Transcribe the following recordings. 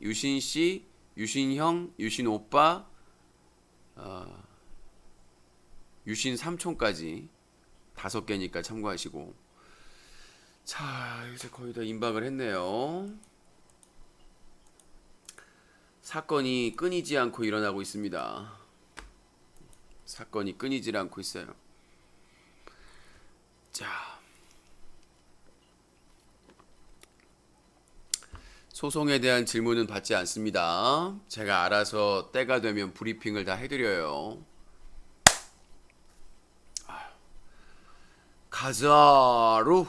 유신 씨, 유신 형, 유신 오빠, 유신 삼촌까지 5개니까 참고하시고. 자, 이제 거의 다 임박을 했네요. 사건이 끊이지 않고 일어나고 있습니다. 사건이 끊이질 않고 있어요. 자, 소송에 대한 질문은 받지 않습니다. 제가 알아서 때가 되면 브리핑을 다 해드려요. 가자루.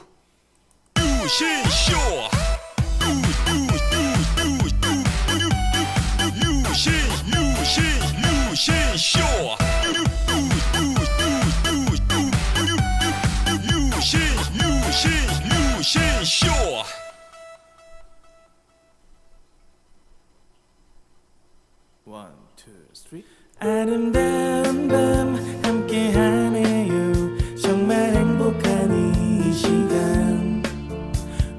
One, two, three. 아름다운 밤 함께하네요. 정말 행복한 이 시간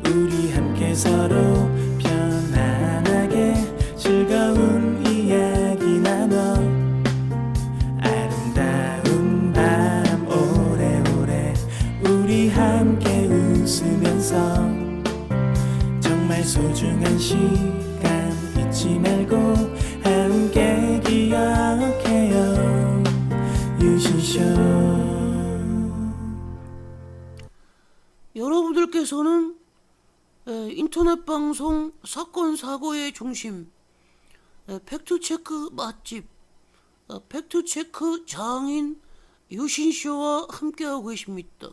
우리 함께 서로 편안하게 즐거운 이야기 나눠 아름다운 밤 오래오래 우리 함께 웃으면서 정말 소중한 시간 잊지 말고 함께 기억해요. 유신쇼. 여러분들께서는 인터넷 방송 사건 사고의 중심, 팩트체크 맛집, 팩트체크 장인 유신쇼와 함께하고 계십니다.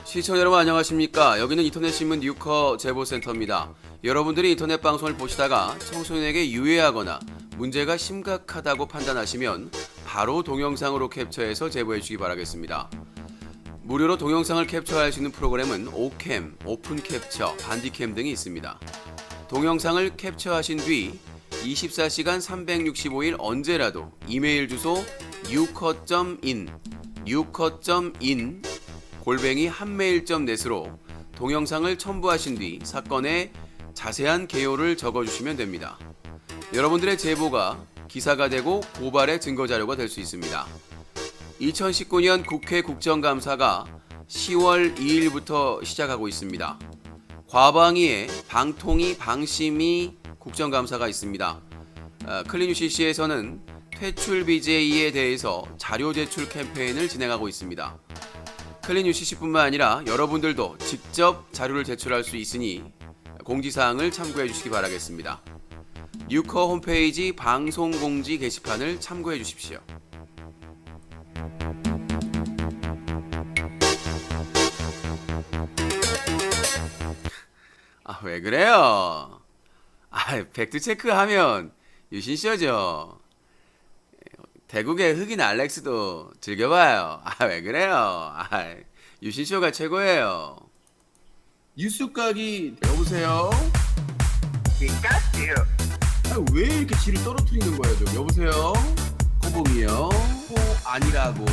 시청자 여러분 안녕하십니까. 여기는 인터넷신문 뉴커 제보센터입니다. 여러분들이 인터넷 방송을 보시다가 청소년에게 유해하거나 문제가 심각하다고 판단하시면 바로 동영상으로 캡처해서 제보해 주시기 바라겠습니다. 무료로 동영상을 캡처할 수 있는 프로그램은 오캠, 오픈캡처, 반디캠 등이 있습니다. 동영상을 캡처하신 뒤 24시간 365일 언제라도 이메일 주소 뉴커.in 한메일.net으로 동영상을 첨부하신 뒤 사건의 자세한 개요를 적어주시면 됩니다. 여러분들의 제보가 기사가 되고 고발의 증거자료가 될 수 있습니다. 2019년 국회 국정감사가 10월 2일부터 시작하고 있습니다. 과방위에 방통위, 방심위 국정감사가 있습니다. 클린UCC에서는 퇴출 BJ에 대해서 자료 제출 캠페인을 진행하고 있습니다. 클린UCC뿐만 아니라 여러분들도 직접 자료를 제출할 수 있으니 공지사항을 참고해 주시기 바라겠습니다. 뉴커 홈페이지 방송공지 게시판을 참고해 주십시오. 왜 그래요? 팩트체크 하면 유신쇼죠. 대국의 흑인 알렉스도 즐겨봐요. 왜 그래요? 유신쇼가 최고예요. 뉴스각이 여보세요? 왜 이렇게 지를 떨어뜨리는 거예요? 좀 여보세요? 코봉이요? 아니라고.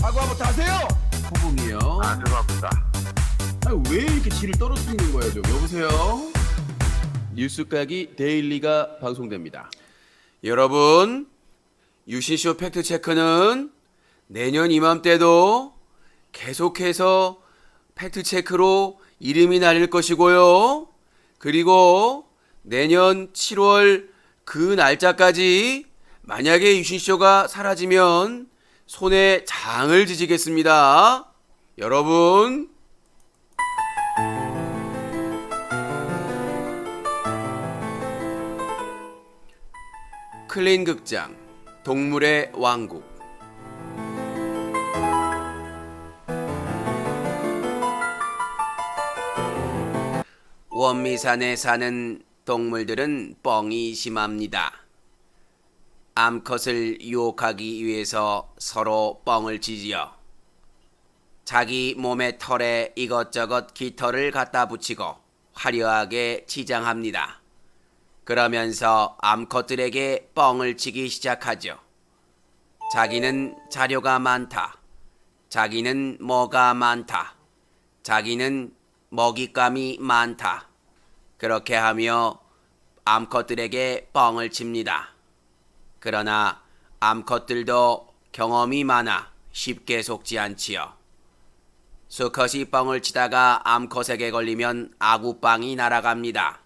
한번 다세요. 코봉이요? 죄송합니다. 왜 이렇게 지를 떨어뜨리는 거예요? 좀 여보세요? 뉴스각이 데일리가 방송됩니다. 여러분, 유신쇼 팩트체크는 내년 이맘때도 계속해서 팩트체크로 이름이 날릴 것이고요. 그리고 내년 7월 그 날짜까지 만약에 유신쇼가 사라지면 손에 장을 지지겠습니다. 여러분. 클린극장 동물의 왕국. 원미산에 사는 동물들은 뻥이 심합니다. 암컷을 유혹하기 위해서 서로 뻥을 치지요. 자기 몸의 털에 이것저것 깃털을 갖다 붙이고 화려하게 치장합니다. 그러면서 암컷들에게 뻥을 치기 시작하죠. 자기는 자료가 많다. 자기는 뭐가 많다. 자기는 먹잇감이 많다. 그렇게 하며 암컷들에게 뻥을 칩니다. 그러나 암컷들도 경험이 많아 쉽게 속지 않지요. 수컷이 뻥을 치다가 암컷에게 걸리면 아구빵이 날아갑니다.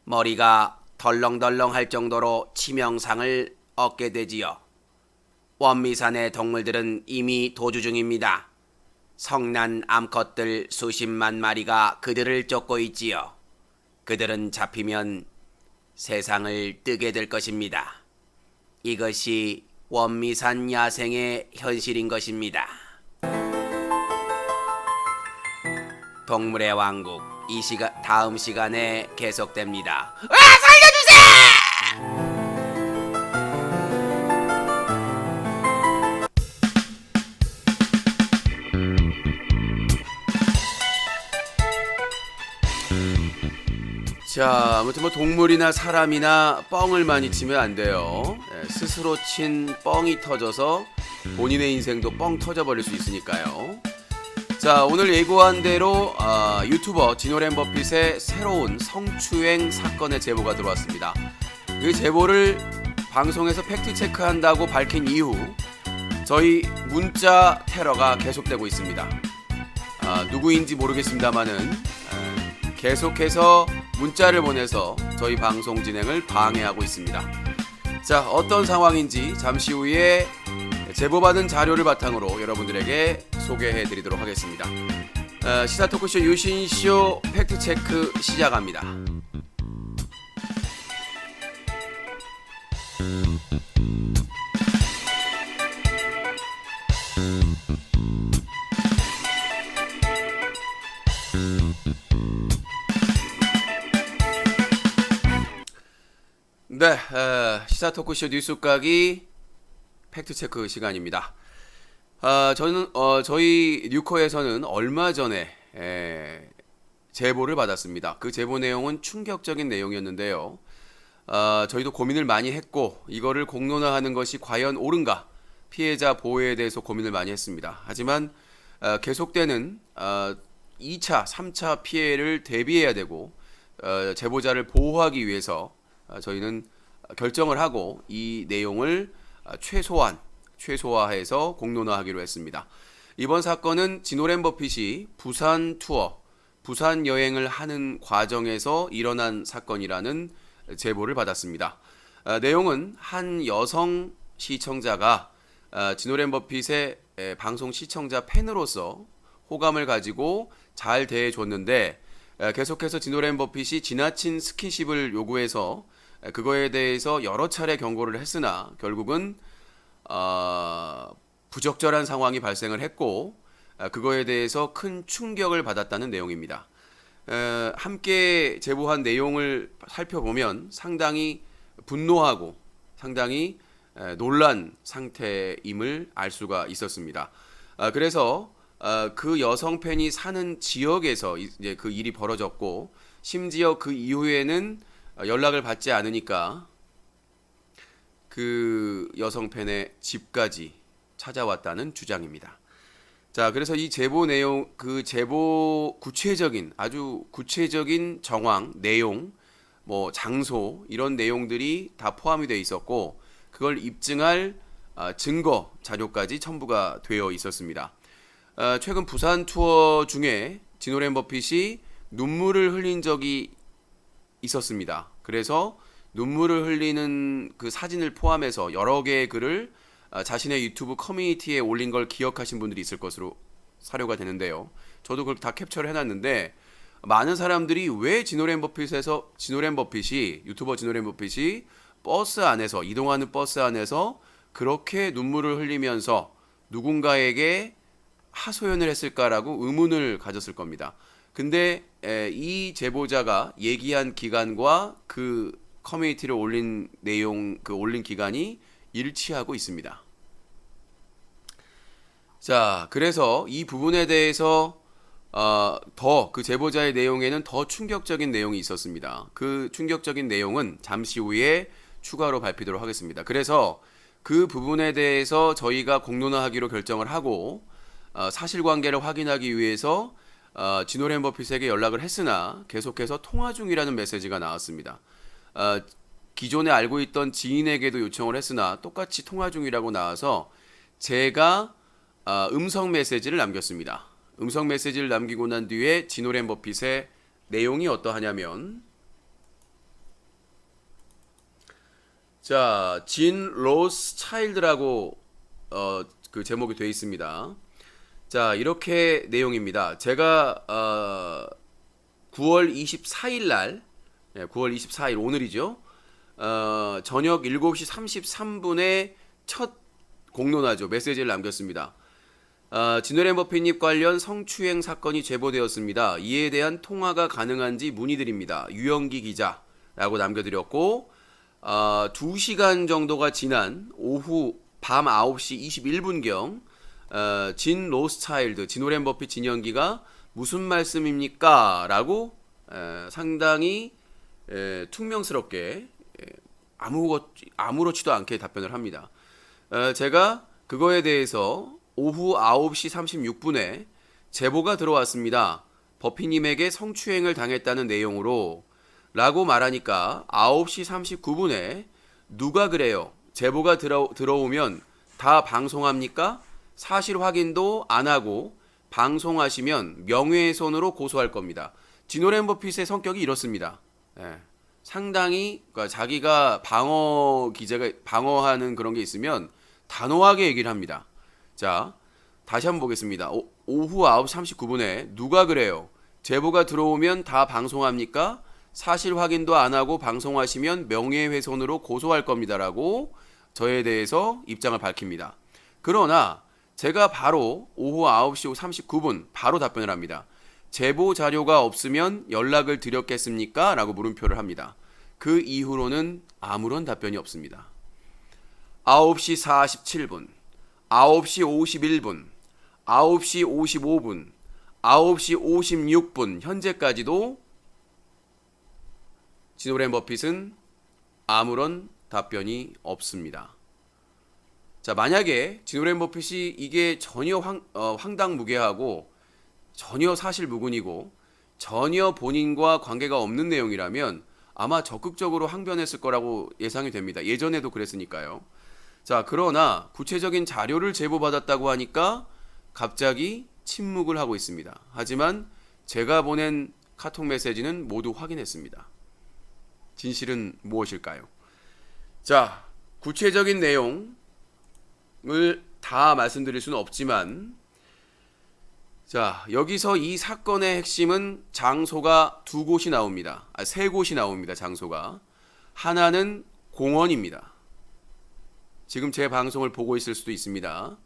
머리가 덜렁덜렁할 정도로 치명상을 얻게 되지요. 원미산의 동물들은 이미 도주 중입니다. 성난 암컷들 수십만 마리가 그들을 쫓고 있지요. 그들은 잡히면 세상을 뜨게 될 것입니다. 이것이 원미산 야생의 현실인 것입니다. 동물의 왕국 다음 시간에 계속됩니다. 자, 아무튼 뭐 동물이나 사람이나 뻥을 많이 치면 안 돼요. 스스로 친 뻥이 터져서 본인의 인생도 뻥 터져버릴 수 있으니까요. 자, 오늘 예고한 대로 유튜버 디노랜버핏의 새로운 성추행 사건의 제보가 들어왔습니다. 그 제보를 방송에서 팩트체크한다고 밝힌 이후 저희 문자 테러가 계속되고 있습니다. 누구인지 모르겠습니다만은 계속해서 문자를 보내서 저희 방송 진행을 방해하고 있습니다. 자, 어떤 상황인지 잠시 후에 제보받은 자료를 바탕으로 여러분들에게 소개해 드리도록 하겠습니다. 시사 토크쇼 유신쇼 팩트체크 시작합니다. 네, 시사 토크쇼 뉴스각이 팩트체크 시간입니다. 저는 저희 뉴커에서는 얼마 전에 제보를 받았습니다. 그 제보 내용은 충격적인 내용이었는데요. 저희도 고민을 많이 했고 이거를 공론화하는 것이 과연 옳은가, 피해자 보호에 대해서 고민을 많이 했습니다. 하지만 계속되는 2차, 3차 피해를 대비해야 되고 제보자를 보호하기 위해서 저희는 결정을 하고 이 내용을 최소화해서 공론화하기로 했습니다. 이번 사건은 디노랜버핏이 부산 여행을 하는 과정에서 일어난 사건이라는 제보를 받았습니다. 내용은 한 여성 시청자가 디노랜버핏의 방송 시청자 팬으로서 호감을 가지고 잘 대해줬는데 계속해서 디노랜버핏이 지나친 스킨십을 요구해서 그거에 대해서 여러 차례 경고를 했으나 결국은 부적절한 상황이 발생을 했고 그거에 대해서 큰 충격을 받았다는 내용입니다. 함께 제보한 내용을 살펴보면 상당히 분노하고 상당히 놀란 상태임을 알 수가 있었습니다. 그래서 그 여성 팬이 사는 지역에서 이제 그 일이 벌어졌고 심지어 그 이후에는 연락을 받지 않으니까 그 여성 팬의 집까지 찾아왔다는 주장입니다. 자, 그래서 이 제보 내용, 그 제보 아주 구체적인 정황, 내용, 뭐 장소 이런 내용들이 다 포함이 되어 있었고 그걸 입증할 증거 자료까지 첨부가 되어 있었습니다. 최근 부산 투어 중에 디노랜버핏이 눈물을 흘린 적이 있었습니다. 그래서 눈물을 흘리는 그 사진을 포함해서 여러 개의 글을 자신의 유튜브 커뮤니티에 올린 걸 기억하신 분들이 있을 것으로 사료가 되는데요. 저도 그걸 다 캡처를 해놨는데 많은 사람들이 왜 유튜버 디노랜버핏이 이동하는 버스 안에서 그렇게 눈물을 흘리면서 누군가에게 하소연을 했을까라고 의문을 가졌을 겁니다. 근데 이 제보자가 얘기한 기간과 그 커뮤니티를 올린 내용, 그 올린 기간이 일치하고 있습니다. 자, 그래서 이 부분에 대해서 그 제보자의 내용에는 더 충격적인 내용이 있었습니다. 그 충격적인 내용은 잠시 후에 추가로 밝히도록 하겠습니다. 그래서 그 부분에 대해서 저희가 공론화하기로 결정을 하고 사실관계를 확인하기 위해서 지노렌 버핏에게 연락을 했으나 계속해서 통화 중이라는 메시지가 나왔습니다. 기존에 알고 있던 지인에게도 요청을 했으나 똑같이 통화 중이라고 나와서 제가 음성 메시지를 남겼습니다. 음성 메시지를 남기고 난 뒤에 지노렌 버핏의 내용이 어떠하냐면, 자, 진 로스 차일드라고 그 제목이 되어 있습니다. 자, 이렇게 내용입니다. 제가 9월 24일 날, 9월 24일 오늘이죠. 저녁 7시 33분에 첫 공론화죠. 메시지를 남겼습니다. 지노렌 버핏님 관련 성추행 사건이 제보되었습니다. 이에 대한 통화가 가능한지 문의드립니다. 유영기 기자라고 남겨드렸고, 2시간 정도가 지난 오후 밤 9시 21분경 진 로스차일드, 지노렌 버핏 진영기가 무슨 말씀입니까? 라고 상당히 퉁명스럽게 아무렇지도 않게 답변을 합니다. 제가 그거에 대해서 오후 9시 36분에 제보가 들어왔습니다. 버핏님에게 성추행을 당했다는 내용으로 라고 말하니까 9시 39분에 누가 그래요? 제보가 들어오면 다 방송합니까? 사실 확인도 안 하고 방송하시면 명예훼손으로 고소할 겁니다. 지노렌 버핏의 성격이 이렇습니다. 상당히 그러니까 자기가 방어하는 그런 게 있으면 단호하게 얘기를 합니다. 자, 다시 한번 보겠습니다. 오후 9시 39분에 누가 그래요? 제보가 들어오면 다 방송합니까? 사실 확인도 안 하고 방송하시면 명예훼손으로 고소할 겁니다라고 저에 대해서 입장을 밝힙니다. 그러나 제가 바로 오후 9시 39분 바로 답변을 합니다. 제보 자료가 없으면 연락을 드렸겠습니까? 라고 물음표를 합니다. 그 이후로는 아무런 답변이 없습니다. 9시 47분, 9시 51분, 9시 55분, 9시 56분 현재까지도 지노렌 버핏은 아무런 답변이 없습니다. 자, 만약에 지노렌 버핏이 이게 전혀 황당무계하고 전혀 사실무근이고 전혀 본인과 관계가 없는 내용이라면 아마 적극적으로 항변했을 거라고 예상이 됩니다. 예전에도 그랬으니까요. 자, 그러나 구체적인 자료를 제보받았다고 하니까 갑자기 침묵을 하고 있습니다. 하지만 제가 보낸 카톡 메시지는 모두 확인했습니다. 진실은 무엇일까요? 자, 구체적인 내용을 다 말씀드릴 수는 없지만, 자, 여기서 이 사건의 핵심은 장소가 두 곳이 나옵니다. 세 곳이 나옵니다. 장소가. 하나는 공원입니다. 지금 제 방송을 보고 있을 수도 있습니다.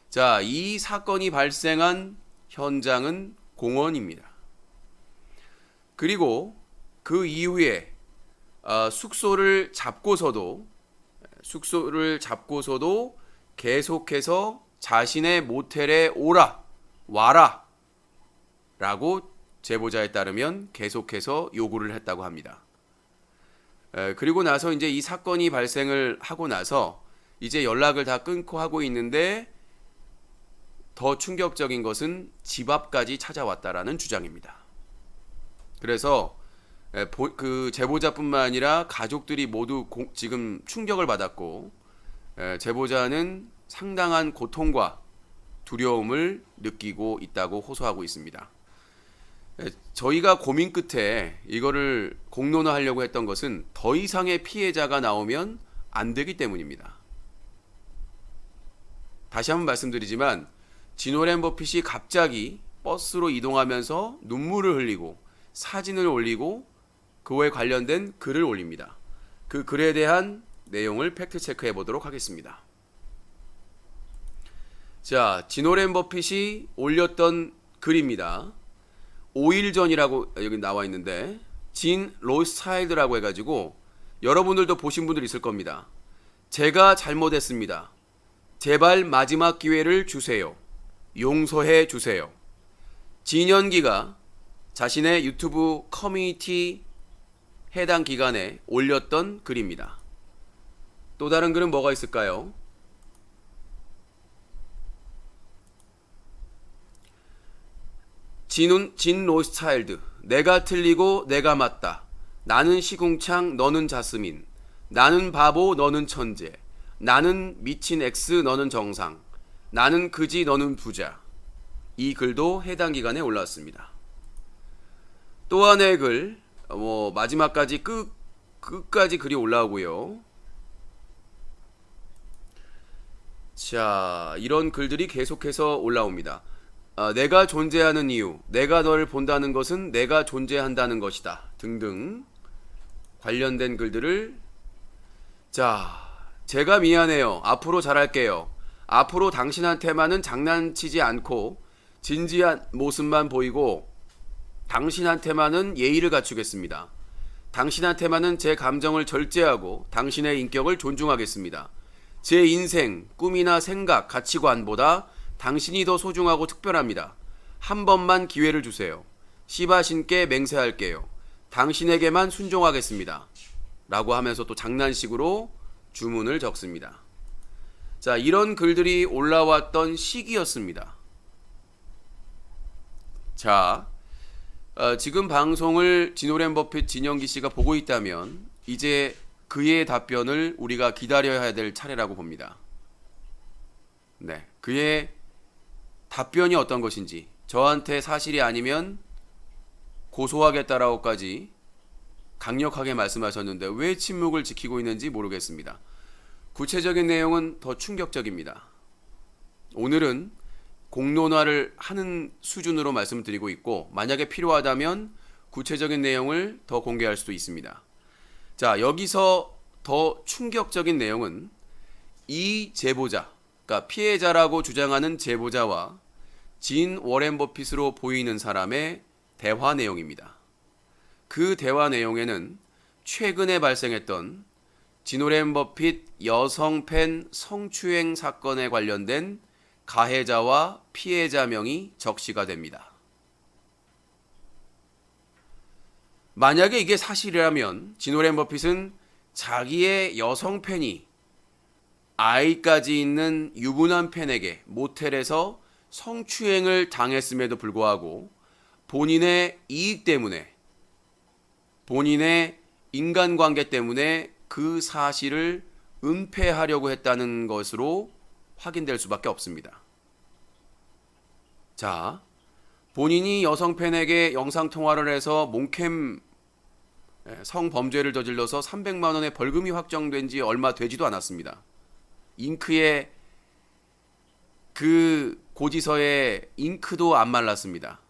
자, 이 사건이 발생한 현장은 공원입니다. 그리고 그 이후에 숙소를 잡고서도 계속해서 자신의 모텔에 와라 라고 제보자에 따르면 계속해서 요구를 했다고 합니다. 그리고 나서 이제 이 사건이 발생을 하고 나서 이제 연락을 다 끊고 하고 있는데 더 충격적인 것은 집 앞까지 찾아왔다라는 주장입니다. 그래서 그 제보자뿐만 아니라 가족들이 모두 지금 충격을 받았고, 제보자는 상당한 고통과 두려움을 느끼고 있다고 호소하고 있습니다. 저희가 고민 끝에 이거를 공론화하려고 했던 것은 더 이상의 피해자가 나오면 안 되기 때문입니다. 다시 한번 말씀드리지만 지노렌 버핏이 갑자기 버스로 이동하면서 눈물을 흘리고 사진을 올리고 그에 관련된 글을 올립니다. 그 글에 대한 내용을 팩트 체크해 보도록 하겠습니다. 자, 지노렌 버핏이 올렸던 글입니다. 5일 전이라고 여기 나와 있는데 진 로스차일드라고 해가지고 여러분들도 보신 분들 있을 겁니다. 제가 잘못했습니다. 제발 마지막 기회를 주세요. 용서해 주세요. 진연기가 자신의 유튜브 커뮤니티 해당 기간에 올렸던 글입니다. 또 다른 글은 뭐가 있을까요? 진 로스차일드. 내가 틀리고 내가 맞다. 나는 시궁창, 너는 자스민. 나는 바보, 너는 천재. 나는 미친 X, 너는 정상. 나는 그지, 너는 부자. 이 글도 해당 기간에 올라왔습니다. 또 하나의 글, 마지막까지 끝까지 글이 올라오고요. 자, 이런 글들이 계속해서 올라옵니다. 내가 존재하는 이유, 내가 너를 본다는 것은 내가 존재한다는 것이다. 등등 관련된 글들을 제가 미안해요. 앞으로 잘할게요. 앞으로 당신한테만은 장난치지 않고 진지한 모습만 보이고 당신한테만은 예의를 갖추겠습니다. 당신한테만은 제 감정을 절제하고 당신의 인격을 존중하겠습니다. 제 인생, 꿈이나 생각, 가치관보다 당신이 더 소중하고 특별합니다. 한 번만 기회를 주세요. 시바신께 맹세할게요. 당신에게만 순종하겠습니다. 라고 하면서 또 장난식으로 주문을 적습니다. 자, 이런 글들이 올라왔던 시기였습니다. 자, 지금 방송을 진오렌 버핏 진영기 씨가 보고 있다면 이제 그의 답변을 우리가 기다려야 될 차례라고 봅니다. 네, 그의 답변이 어떤 것인지, 저한테 사실이 아니면 고소하겠다라고까지 강력하게 말씀하셨는데 왜 침묵을 지키고 있는지 모르겠습니다. 구체적인 내용은 더 충격적입니다. 오늘은 공론화를 하는 수준으로 말씀드리고 있고, 만약에 필요하다면 구체적인 내용을 더 공개할 수도 있습니다. 자, 여기서 더 충격적인 내용은 이 제보자, 그러니까 피해자라고 주장하는 제보자와 진 워렌 버핏으로 보이는 사람의 대화 내용입니다. 그 대화 내용에는 최근에 발생했던 진 워렌 버핏 여성 팬 성추행 사건에 관련된 가해자와 피해자명이 적시가 됩니다. 만약에 이게 사실이라면 진 워렌 버핏은 자기의 여성 팬이 아이까지 있는 유부남 팬에게 모텔에서 성추행을 당했음에도 불구하고 본인의 이익 때문에, 본인의 인간관계 때문에 그 사실을 은폐하려고 했다는 것으로 확인될 수밖에 없습니다. 자, 본인이 여성 팬에게 영상통화를 해서 몽캠 성범죄를 저질러서 300만 원의 벌금이 확정된 지 얼마 되지도 않았습니다. 잉크에 그 고지서에 잉크도 안 말랐습니다.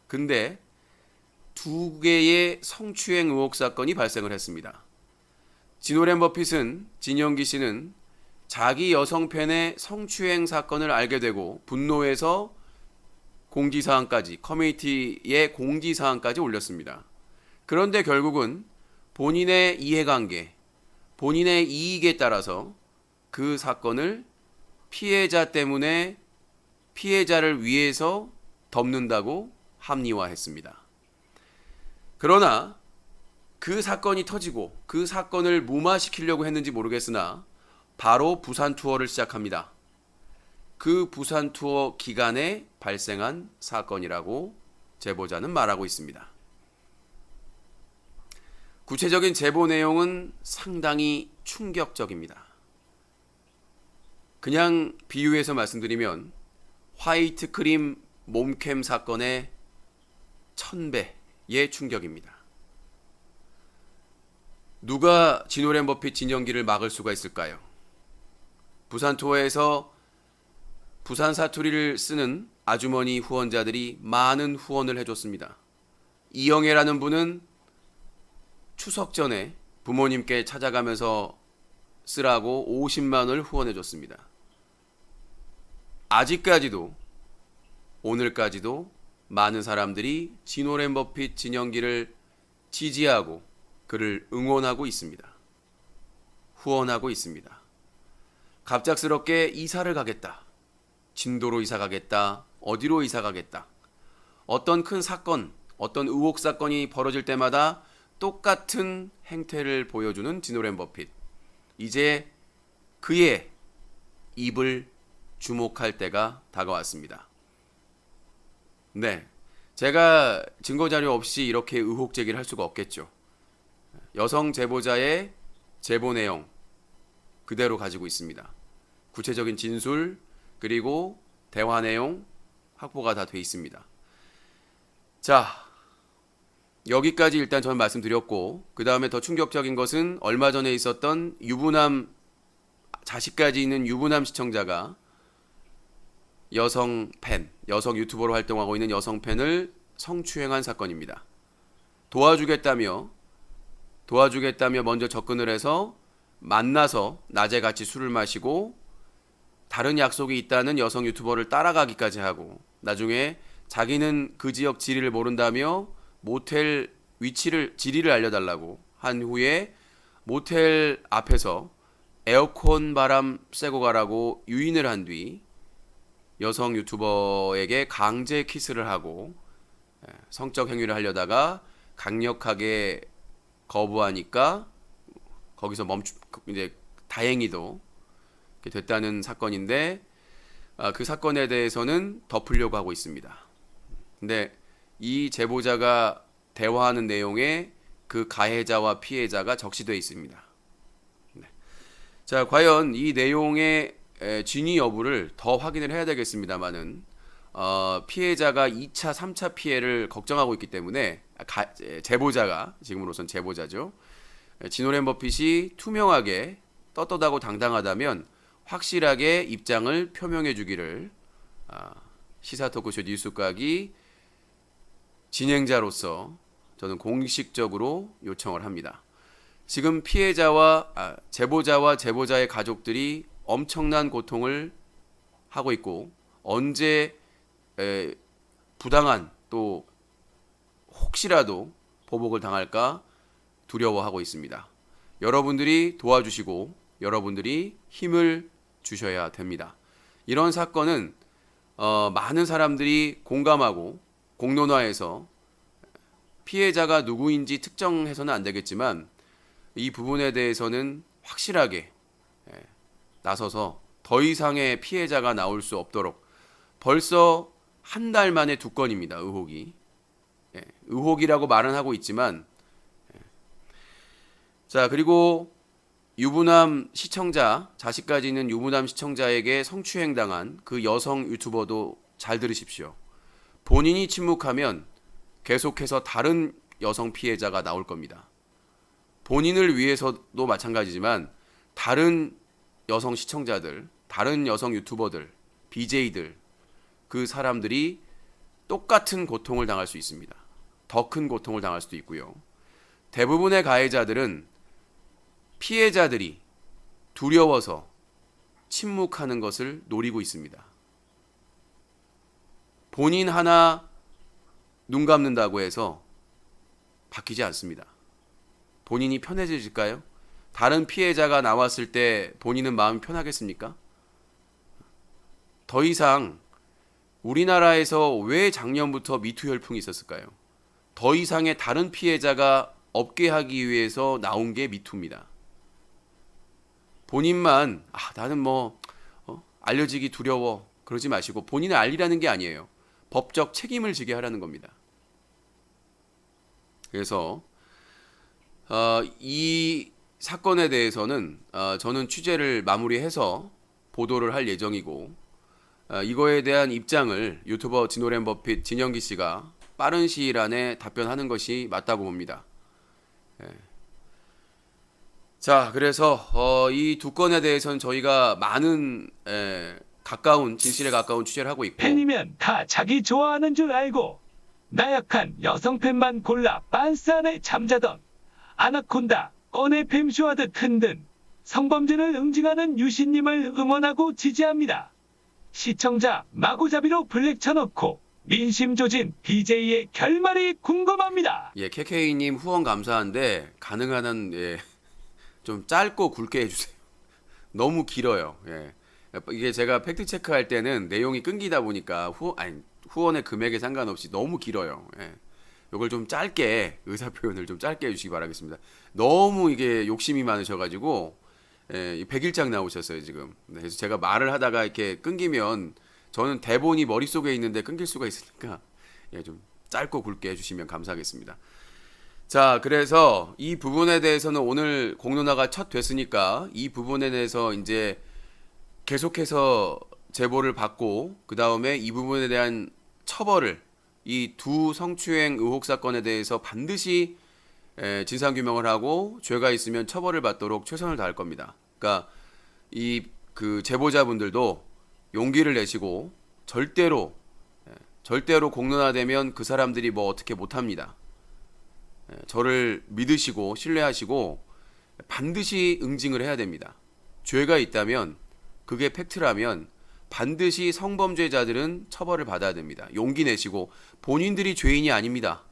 근데 두 개의 성추행 의혹 사건이 발생을 했습니다. 진 워렌 버핏은, 진영기 씨는 자기 여성 팬의 성추행 사건을 알게 되고 분노해서 공지사항까지, 커뮤니티에 공지사항까지 올렸습니다. 그런데 결국은 본인의 이해관계, 본인의 이익에 따라서 그 사건을 피해자 때문에 피해자를 위해서 덮는다고 합리화했습니다. 그러나 그 사건이 터지고 그 사건을 무마시키려고 했는지 모르겠으나 바로 부산 투어를 시작합니다. 그 부산 투어 기간에 발생한 사건이라고 제보자는 말하고 있습니다. 구체적인 제보 내용은 상당히 충격적입니다. 그냥 비유해서 말씀드리면 화이트 크림 몸캠 사건의 1000배의 충격입니다. 누가 진 워렌 버핏 진영기를 막을 수가 있을까요? 부산 투어에서 부산 사투리를 쓰는 아주머니 후원자들이 많은 후원을 해줬습니다. 이영애라는 분은 추석 전에 부모님께 찾아가면서 쓰라고 50만 원을 후원해줬습니다. 아직까지도, 오늘까지도 많은 사람들이 진 워렌 버핏 진영기를 지지하고 그를 응원하고 있습니다. 후원하고 있습니다. 갑작스럽게 이사를 가겠다, 진도로 이사 가겠다, 어디로 이사 가겠다, 어떤 큰 사건, 어떤 의혹 사건이 벌어질 때마다 똑같은 행태를 보여주는 진 워렌 버핏. 이제 그의 입을 주목할 때가 다가왔습니다. 네, 제가 증거자료 없이 이렇게 의혹 제기를 할 수가 없겠죠. 여성 제보자의 제보 내용 그대로 가지고 있습니다. 구체적인 진술 그리고 대화 내용 확보가 다 돼 있습니다. 자, 여기까지 일단 저는 말씀드렸고, 그 다음에 더 충격적인 것은 얼마 전에 있었던 유부남, 자식까지 있는 유부남 시청자가 여성 팬, 여성 유튜버로 활동하고 있는 여성 팬을 성추행한 사건입니다. 도와주겠다며 먼저 접근을 해서 만나서 낮에 같이 술을 마시고 다른 약속이 있다는 여성 유튜버를 따라가기까지 하고, 나중에 자기는 그 지역 지리를 모른다며 모텔 지리를 알려달라고 한 후에 모텔 앞에서 에어컨 바람 쐬고 가라고 유인을 한 뒤 여성 유튜버에게 강제 키스를 하고 성적 행위를 하려다가 강력하게 거부하니까 거기서 이제 다행히도 됐다는 사건인데, 그 사건에 대해서는 덮으려고 하고 있습니다. 근데 이 제보자가 대화하는 내용에 그 가해자와 피해자가 적시되어 있습니다. 네. 자, 과연 이 내용의 진위 여부를 더 확인을 해야 되겠습니다만은, 피해자가 2차, 3차 피해를 걱정하고 있기 때문에 제보자가, 지금으로선 제보자죠. 진오랜 버핏이 투명하게 떳떳하고 당당하다면 확실하게 입장을 표명해 주기를 시사 토크쇼 뉴스각이 진행자로서 저는 공식적으로 요청을 합니다. 지금 제보자와 제보자의 가족들이 엄청난 고통을 하고 있고, 언제 부당한 또 혹시라도 보복을 당할까 두려워하고 있습니다. 여러분들이 도와주시고 여러분들이 힘을 주셔야 됩니다. 이런 사건은 많은 사람들이 공감하고 공론화해서 피해자가 누구인지 특정해서는 안 되겠지만, 이 부분에 대해서는 확실하게 나서서 더 이상의 피해자가 나올 수 없도록, 벌써 한 달 만에 2건입니다. 의혹이. 의혹이라고 말은 하고 있지만, 자, 그리고 유부남 시청자, 자식까지 있는 유부남 시청자에게 성추행당한 그 여성 유튜버도 잘 들으십시오. 본인이 침묵하면 계속해서 다른 여성 피해자가 나올 겁니다. 본인을 위해서도 마찬가지지만 다른 여성 시청자들, 다른 여성 유튜버들, BJ들, 그 사람들이 똑같은 고통을 당할 수 있습니다. 더 큰 고통을 당할 수도 있고요. 대부분의 가해자들은 피해자들이 두려워서 침묵하는 것을 노리고 있습니다. 본인 하나 눈 감는다고 해서 바뀌지 않습니다. 본인이 편해질까요? 다른 피해자가 나왔을 때 본인은 마음이 편하겠습니까? 더 이상 우리나라에서 왜 작년부터 미투 열풍이 있었을까요? 더 이상의 다른 피해자가 없게 하기 위해서 나온 게 미투입니다. 본인만 나는 알려지기 두려워 그러지 마시고 본인을 알리라는 게 아니에요. 법적 책임을 지게 하라는 겁니다. 그래서 이 사건에 대해서는 저는 취재를 마무리해서 보도를 할 예정이고, 이거에 대한 입장을 유튜버 진오랜 버핏 진영기 씨가 빠른 시일 안에 답변하는 것이 맞다고 봅니다. 자, 그래서 이 2건에 대해서는 저희가 많은 진실에 가까운 취재를 하고 있고, 팬이면 다 자기 좋아하는 줄 알고 나약한 여성 팬만 골라 빤스 안에 잠자던 아나콘다 꺼내 뱀쇼하듯 흔든 성범죄를 응징하는 유신님을 응원하고 지지합니다. 시청자 마구잡이로 블랙 쳐놓고 민심 조진 BJ의 결말이 궁금합니다. KK님 후원 감사한데 가능한 한 좀 짧고 굵게 해주세요. 너무 길어요. 이게 제가 팩트 체크할 때는 내용이 끊기다 보니까 후원의 금액에 상관없이 너무 길어요. 이걸 좀 짧게, 의사 표현을 좀 짧게 해주시기 바라겠습니다. 너무 이게 욕심이 많으셔가지고 이 백일장 나오셨어요 지금. 네, 그래서 제가 말을 하다가 이렇게 끊기면 저는 대본이 머릿속에 있는데 끊길 수가 있으니까 좀 짧고 굵게 해주시면 감사하겠습니다. 자, 그래서 이 부분에 대해서는 오늘 공론화가 첫 됐으니까 이 부분에 대해서 이제 계속해서 제보를 받고 그 다음에 이 부분에 대한 처벌을 이 두 성추행 의혹 사건에 대해서 반드시 진상규명을 하고 죄가 있으면 처벌을 받도록 최선을 다할 겁니다. 그러니까 이 그 제보자분들도 용기를 내시고 절대로 공론화되면 그 사람들이 뭐 어떻게 못합니다. 저를 믿으시고 신뢰하시고 반드시 응징을 해야 됩니다. 죄가 있다면 그게 팩트라면 반드시 성범죄자들은 처벌을 받아야 됩니다. 용기 내시고 본인들이 죄인이 아닙니다.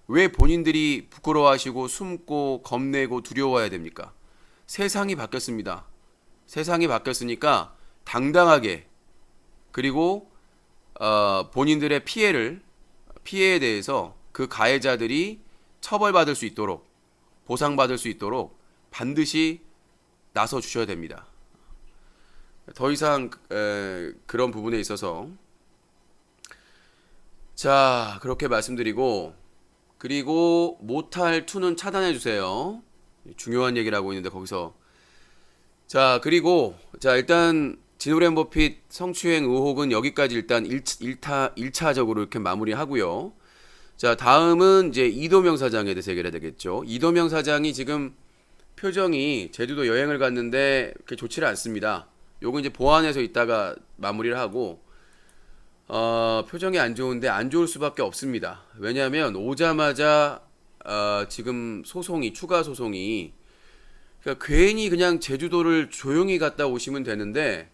왜 본인들이 부끄러워하시고 숨고 겁내고 두려워해야 됩니까? 세상이 바뀌었습니다. 세상이 바뀌었으니까 당당하게 그리고 본인들의 피해에 대해서 그 가해자들이 처벌받을 수 있도록 보상받을 수 있도록 반드시 나서 주셔야 됩니다. 더 이상 그런 부분에 있어서 자 그렇게 말씀드리고 그리고 모탈 2는 차단해 주세요. 중요한 얘기를 하고 있는데 거기서 자 그리고 자 일단 진오랜 버핏 성추행 의혹은 여기까지 일단 1차적으로 이렇게 마무리하고요. 자 다음은 이제 이도명 사장에 대해서 얘기를 해야 되겠죠. 이도명 사장이 지금 표정이 제주도 여행을 갔는데 그렇게 좋지를 않습니다. 요거 이제 보안해서 이따가 마무리를 하고 표정이 안 좋은데 안 좋을 수밖에 없습니다. 왜냐하면 오자마자 지금 추가 소송이 그러니까 괜히 그냥 제주도를 조용히 갔다 오시면 되는데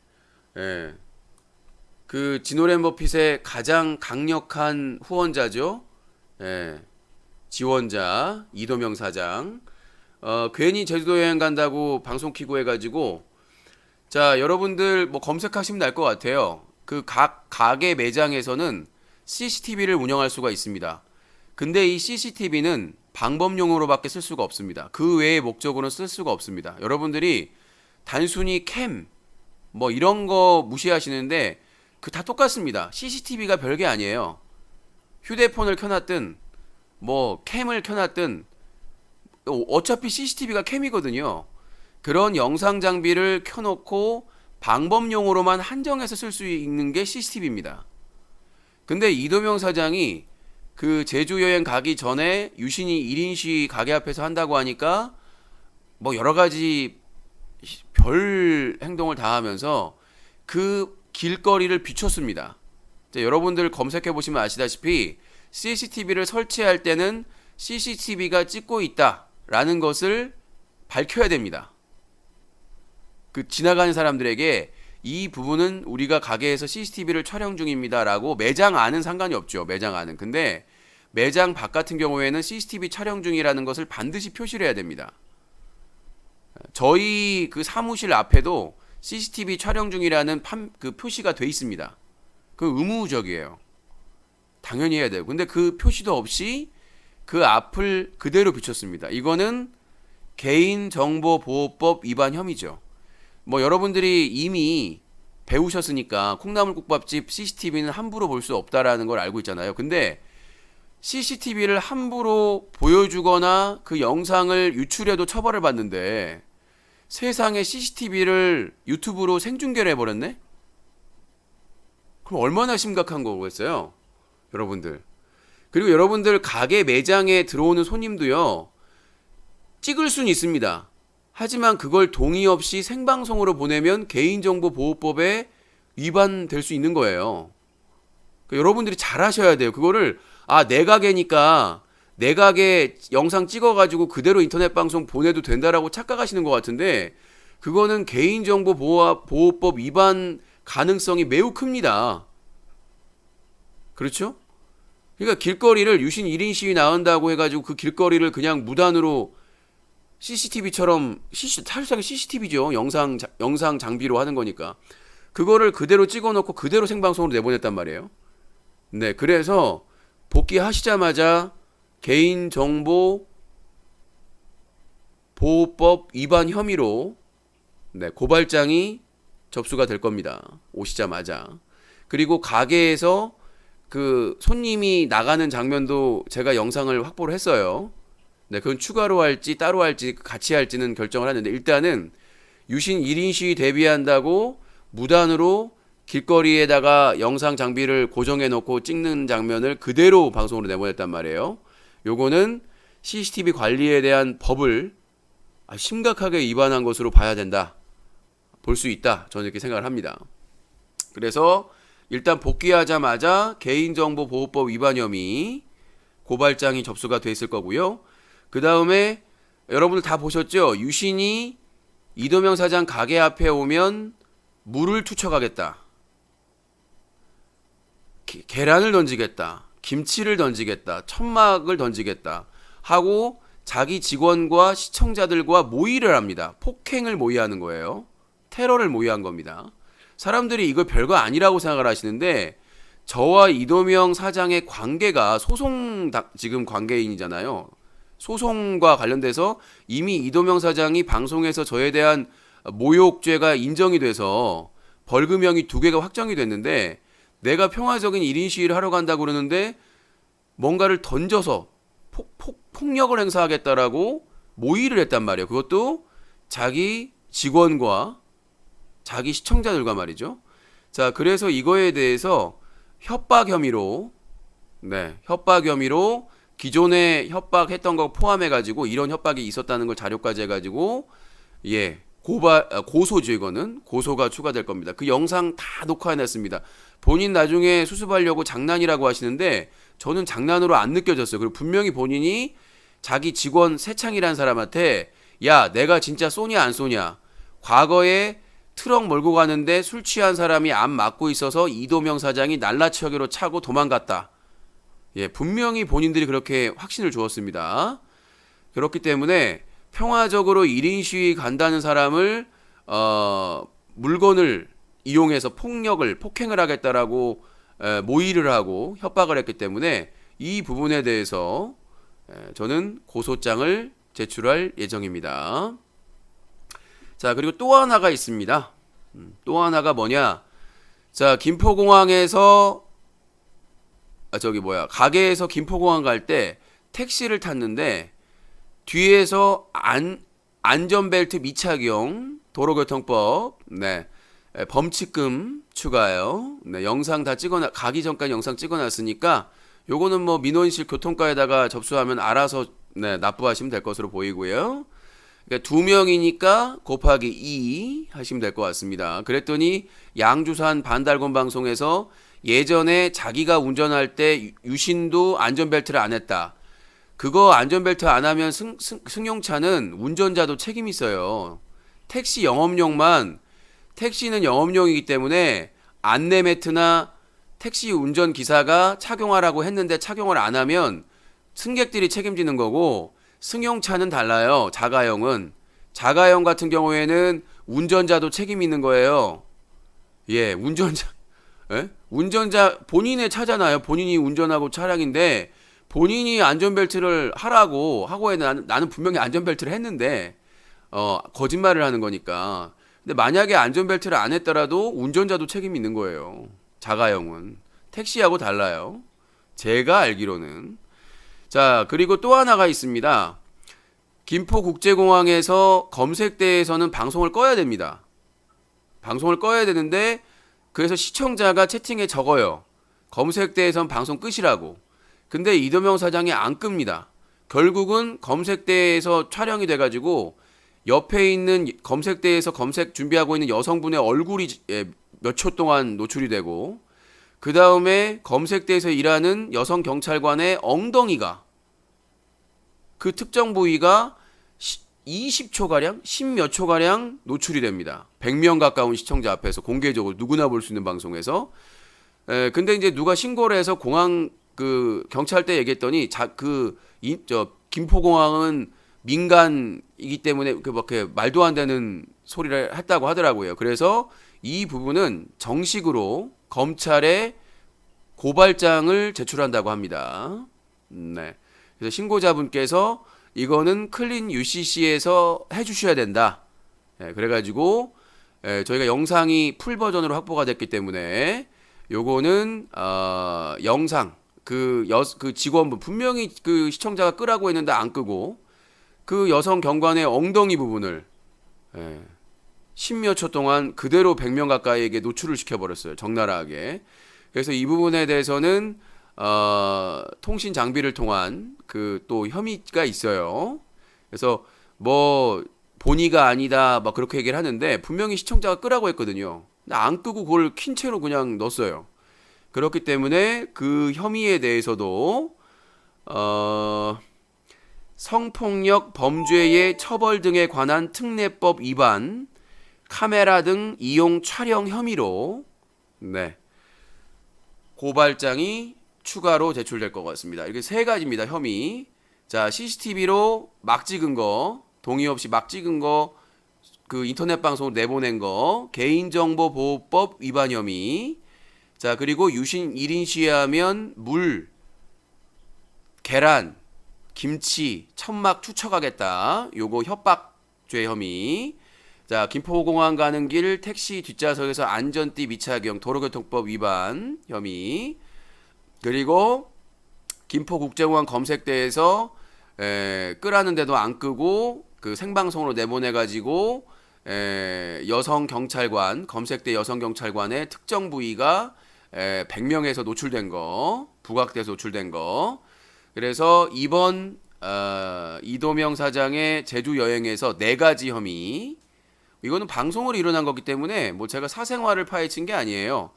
그 진오랜 버핏의 가장 강력한 후원자죠. 지원자 이도명 사장 괜히 제주도 여행 간다고 방송 키고 해가지고 자 여러분들 뭐 검색하시면 알 것 같아요. 그 각 가게 매장에서는 CCTV를 운영할 수가 있습니다. 근데 이 CCTV는 방범용으로밖에 쓸 수가 없습니다. 그 외의 목적으로는 쓸 수가 없습니다. 여러분들이 단순히 캠 뭐 이런 거 무시하시는데 그 다 똑같습니다. CCTV가 별게 아니에요. 휴대폰을 켜놨든 뭐 캠을 켜놨든 어차피 CCTV가 캠이거든요. 그런 영상 장비를 켜놓고 방범용으로만 한정해서 쓸 수 있는 게 CCTV입니다. 근데 이도명 사장이 그 제주 여행 가기 전에 유신이 1인 시 가게 앞에서 한다고 하니까 뭐 여러 가지 별 행동을 다 하면서 그 길거리를 비췄습니다. 여러분들 검색해 보시면 아시다시피 CCTV를 설치할 때는 CCTV가 찍고 있다라는 것을 밝혀야 됩니다. 그 지나가는 사람들에게 이 부분은 우리가 가게에서 CCTV를 촬영 중입니다라고 매장 안은 상관이 없죠. 매장 안은. 근데 매장 밖 같은 경우에는 CCTV 촬영 중이라는 것을 반드시 표시를 해야 됩니다. 저희 그 사무실 앞에도 CCTV 촬영 중이라는 그 표시가 돼 있습니다. 그 의무적이에요. 당연히 해야 돼요. 근데 그 표시도 없이 그 앞을 그대로 비췄습니다. 이거는 개인정보보호법 위반 혐의죠. 뭐 여러분들이 이미 배우셨으니까 콩나물국밥집 CCTV는 함부로 볼 수 없다라는 걸 알고 있잖아요. 근데 CCTV를 함부로 보여주거나 그 영상을 유출해도 처벌을 받는데 세상에 CCTV를 유튜브로 생중계를 해버렸네? 그럼 얼마나 심각한 거겠어요? 여러분들. 그리고 여러분들 가게 매장에 들어오는 손님도요. 찍을 수는 있습니다. 하지만 그걸 동의 없이 생방송으로 보내면 개인정보보호법에 위반될 수 있는 거예요. 그러니까 여러분들이 잘 하셔야 돼요. 그거를 내 가게니까 내 가게 영상 찍어가지고 그대로 인터넷 방송 보내도 된다라고 착각하시는 것 같은데 그거는 개인정보보호법 위반 가능성이 매우 큽니다. 그렇죠? 그러니까 길거리를 유신 1인 시위 나온다고 해가지고 그 길거리를 그냥 무단으로 CCTV처럼 사실상 CCTV죠. 영상 장비로 하는 거니까. 그거를 그대로 찍어놓고 그대로 생방송으로 내보냈단 말이에요. 네, 그래서 복귀하시자마자 개인정보 보호법 위반 혐의로 네, 고발장이 접수가 될 겁니다. 오시자마자. 그리고 가게에서 그 손님이 나가는 장면도 제가 영상을 확보를 했어요. 네, 그건 추가로 할지 따로 할지 같이 할지는 결정을 하는데 일단은 유신 1인 시위 대비한다고 무단으로 길거리에다가 영상 장비를 고정해 놓고 찍는 장면을 그대로 방송으로 내보냈단 말이에요. 요거는 CCTV 관리에 대한 법을 심각하게 위반한 것으로 봐야 된다. 볼 수 있다. 저는 이렇게 생각을 합니다. 그래서 일단 복귀하자마자 개인정보보호법 위반 혐의 고발장이 접수가 돼 있을 거고요. 그 다음에 여러분들 다 보셨죠? 유신이 이도명 사장 가게 앞에 오면 물을 투척하겠다. 계란을 던지겠다. 김치를 던지겠다. 천막을 던지겠다. 하고 자기 직원과 시청자들과 모의를 합니다. 폭행을 모의하는 거예요. 테러를 모의한 겁니다. 사람들이 이거 별거 아니라고 생각을 하시는데 저와 이도명 사장의 관계가 소송 지금 관계인이잖아요. 소송과 관련돼서 이미 이도명 사장이 방송에서 저에 대한 모욕죄가 인정이 돼서 벌금형이 2개가 확정이 됐는데 내가 평화적인 1인 시위를 하러 간다고 그러는데 뭔가를 던져서 폭력을 행사하겠다라고 모의를 했단 말이에요. 그것도 자기 직원과 자기 시청자들과 말이죠. 자, 그래서 이거에 대해서 협박 혐의로 기존에 협박했던 거 포함해가지고 이런 협박이 있었다는 걸 자료까지 해가지고 고소죠. 이거는 고소가 추가될 겁니다. 그 영상 다 녹화해놨습니다. 본인 나중에 수습하려고 장난이라고 하시는데 저는 장난으로 안 느껴졌어요. 그리고 분명히 본인이 자기 직원 세창이라는 사람한테 야 내가 진짜 쏘냐 안 쏘냐, 과거에 트럭 몰고 가는데 술 취한 사람이 안 막고 있어서 이도명 사장이 날라치기로 차고 도망갔다. 분명히 본인들이 그렇게 확신을 주었습니다. 그렇기 때문에 평화적으로 1인 시위 간다는 사람을 물건을 이용해서 폭행을 하겠다라고 모의를 하고 협박을 했기 때문에 이 부분에 대해서 저는 고소장을 제출할 예정입니다. 자, 그리고 또 하나가 있습니다. 또 하나가 뭐냐? 자, 김포공항에서 가게에서 김포공항 갈 때 택시를 탔는데 뒤에서 안전벨트 미착용, 도로교통법, 범칙금 추가요. 영상 다 가기 전까지 영상 찍어놨으니까 요거는 뭐 민원실 교통과에다가 접수하면 알아서 납부하시면 될 것으로 보이고요. 그러니까 2명이니까 곱하기 2 하시면 될 것 같습니다. 그랬더니 양주산 반달곤 방송에서 예전에 자기가 운전할 때 유신도 안전벨트를 안 했다. 그거 안전벨트 안 하면 승용차는 운전자도 책임이 있어요. 택시는 영업용이기 때문에 안내 매트나 택시 운전기사가 착용하라고 했는데 착용을 안 하면 승객들이 책임지는 거고, 승용차는 달라요. 자가용 같은 경우에는 운전자도 책임이 있는 거예요. 운전자 본인의 차잖아요. 본인이 운전하고 차량인데 본인이 안전벨트를 하라고 하고 나는 분명히 안전벨트를 했는데 거짓말을 하는 거니까. 근데 만약에 안전벨트를 안 했더라도 운전자도 책임이 있는 거예요. 자가용은. 택시하고 달라요. 제가 알기로는. 자, 그리고 또 하나가 있습니다. 김포국제공항에서 검색대에서는 방송을 꺼야 됩니다. 방송을 꺼야 되는데 그래서 시청자가 채팅에 적어요. 검색대에선 방송 끄시라고. 근데 이도명 사장이 안 끕니다. 결국은 검색대에서 촬영이 돼가지고 옆에 있는 검색대에서 검색 준비하고 있는 여성분의 얼굴이 몇 초 동안 노출이 되고, 그 다음에 검색대에서 일하는 여성 경찰관의 엉덩이가, 그 특정 부위가 20초가량, 10몇 초가량 노출이 됩니다. 100명 가까운 시청자 앞에서 공개적으로 누구나 볼 수 있는 방송에서. 근데 이제 누가 신고를 해서 공항 경찰대 얘기했더니 김포공항은 민간이기 때문에 그렇게 말도 안 되는 소리를 했다고 하더라고요. 그래서 이 부분은 정식으로 검찰에 고발장을 제출한다고 합니다. 그래서 신고자분께서 이거는 클린 UCC에서 해주셔야 된다. 그래가지고 저희가 영상이 풀 버전으로 확보가 됐기 때문에 요거는 영상 그 직원분 분명히 그 시청자가 끄라고 했는데 안 끄고 그 여성 경관의 엉덩이 부분을 십몇 초 동안 그대로 100명 가까이에게 노출을 시켜버렸어요. 적나라하게. 그래서 이 부분에 대해서는 통신 장비를 통한 그 또 혐의가 있어요. 그래서 뭐 본의가 아니다 막 그렇게 얘기를 하는데 분명히 시청자가 끄라고 했거든요. 근데 안 끄고 그걸 킨 채로 그냥 넣었어요. 그렇기 때문에 그 혐의에 대해서도 성폭력 범죄의 처벌 등에 관한 특례법 위반, 카메라 등 이용 촬영 혐의로 고발장이 추가로 제출될 것 같습니다. 이렇게 세 가지입니다. 혐의. 자, CCTV로 막 찍은 거, 동의 없이 막 찍은 거, 그 인터넷 방송으로 내보낸 거, 개인정보보호법 위반 혐의. 자, 그리고 유신 1인 시위하면 물, 계란, 김치, 천막 투척하겠다. 요거 협박죄 혐의. 자, 김포공항 가는 길 택시 뒷좌석에서 안전띠 미착용 도로교통법 위반 혐의. 그리고 김포국제공항 검색대에서 끄라는데도 안 끄고 그 생방송으로 내보내가지고 여성 경찰관 검색대 여성 경찰관의 특정 부위가 100명에서 노출된 거, 부각돼서 노출된 거. 그래서 이번 이도명 사장의 제주 여행에서 4가지 혐의. 이거는 방송으로 일어난 거기 때문에 뭐 제가 사생활을 파헤친 게 아니에요.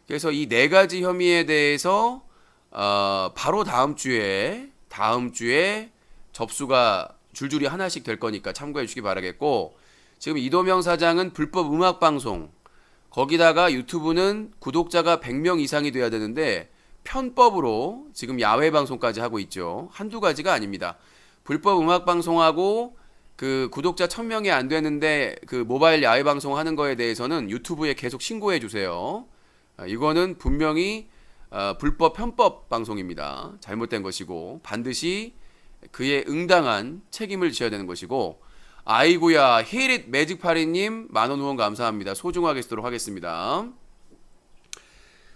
그래서 이 4가지 혐의에 대해서 바로 다음 주에 접수가 줄줄이 하나씩 될 거니까 참고해 주시기 바라겠고, 지금 이도명 사장은 불법 음악 방송, 거기다가 유튜브는 구독자가 100명 이상이 돼야 되는데 편법으로 지금 야외 방송까지 하고 있죠. 한두 가지가 아닙니다. 불법 음악 방송하고 그 구독자 1000명이 안 되는데 그 모바일 야외 방송 하는 거에 대해서는 유튜브에 계속 신고해 주세요. 이거는 분명히 불법 편법 방송입니다. 잘못된 것이고 반드시 그에 응당한 책임을 져야 되는 것이고. 아이고야, 히릿 매직파리님 10,000원 후원 감사합니다. 소중하게 쓰도록 하겠습니다.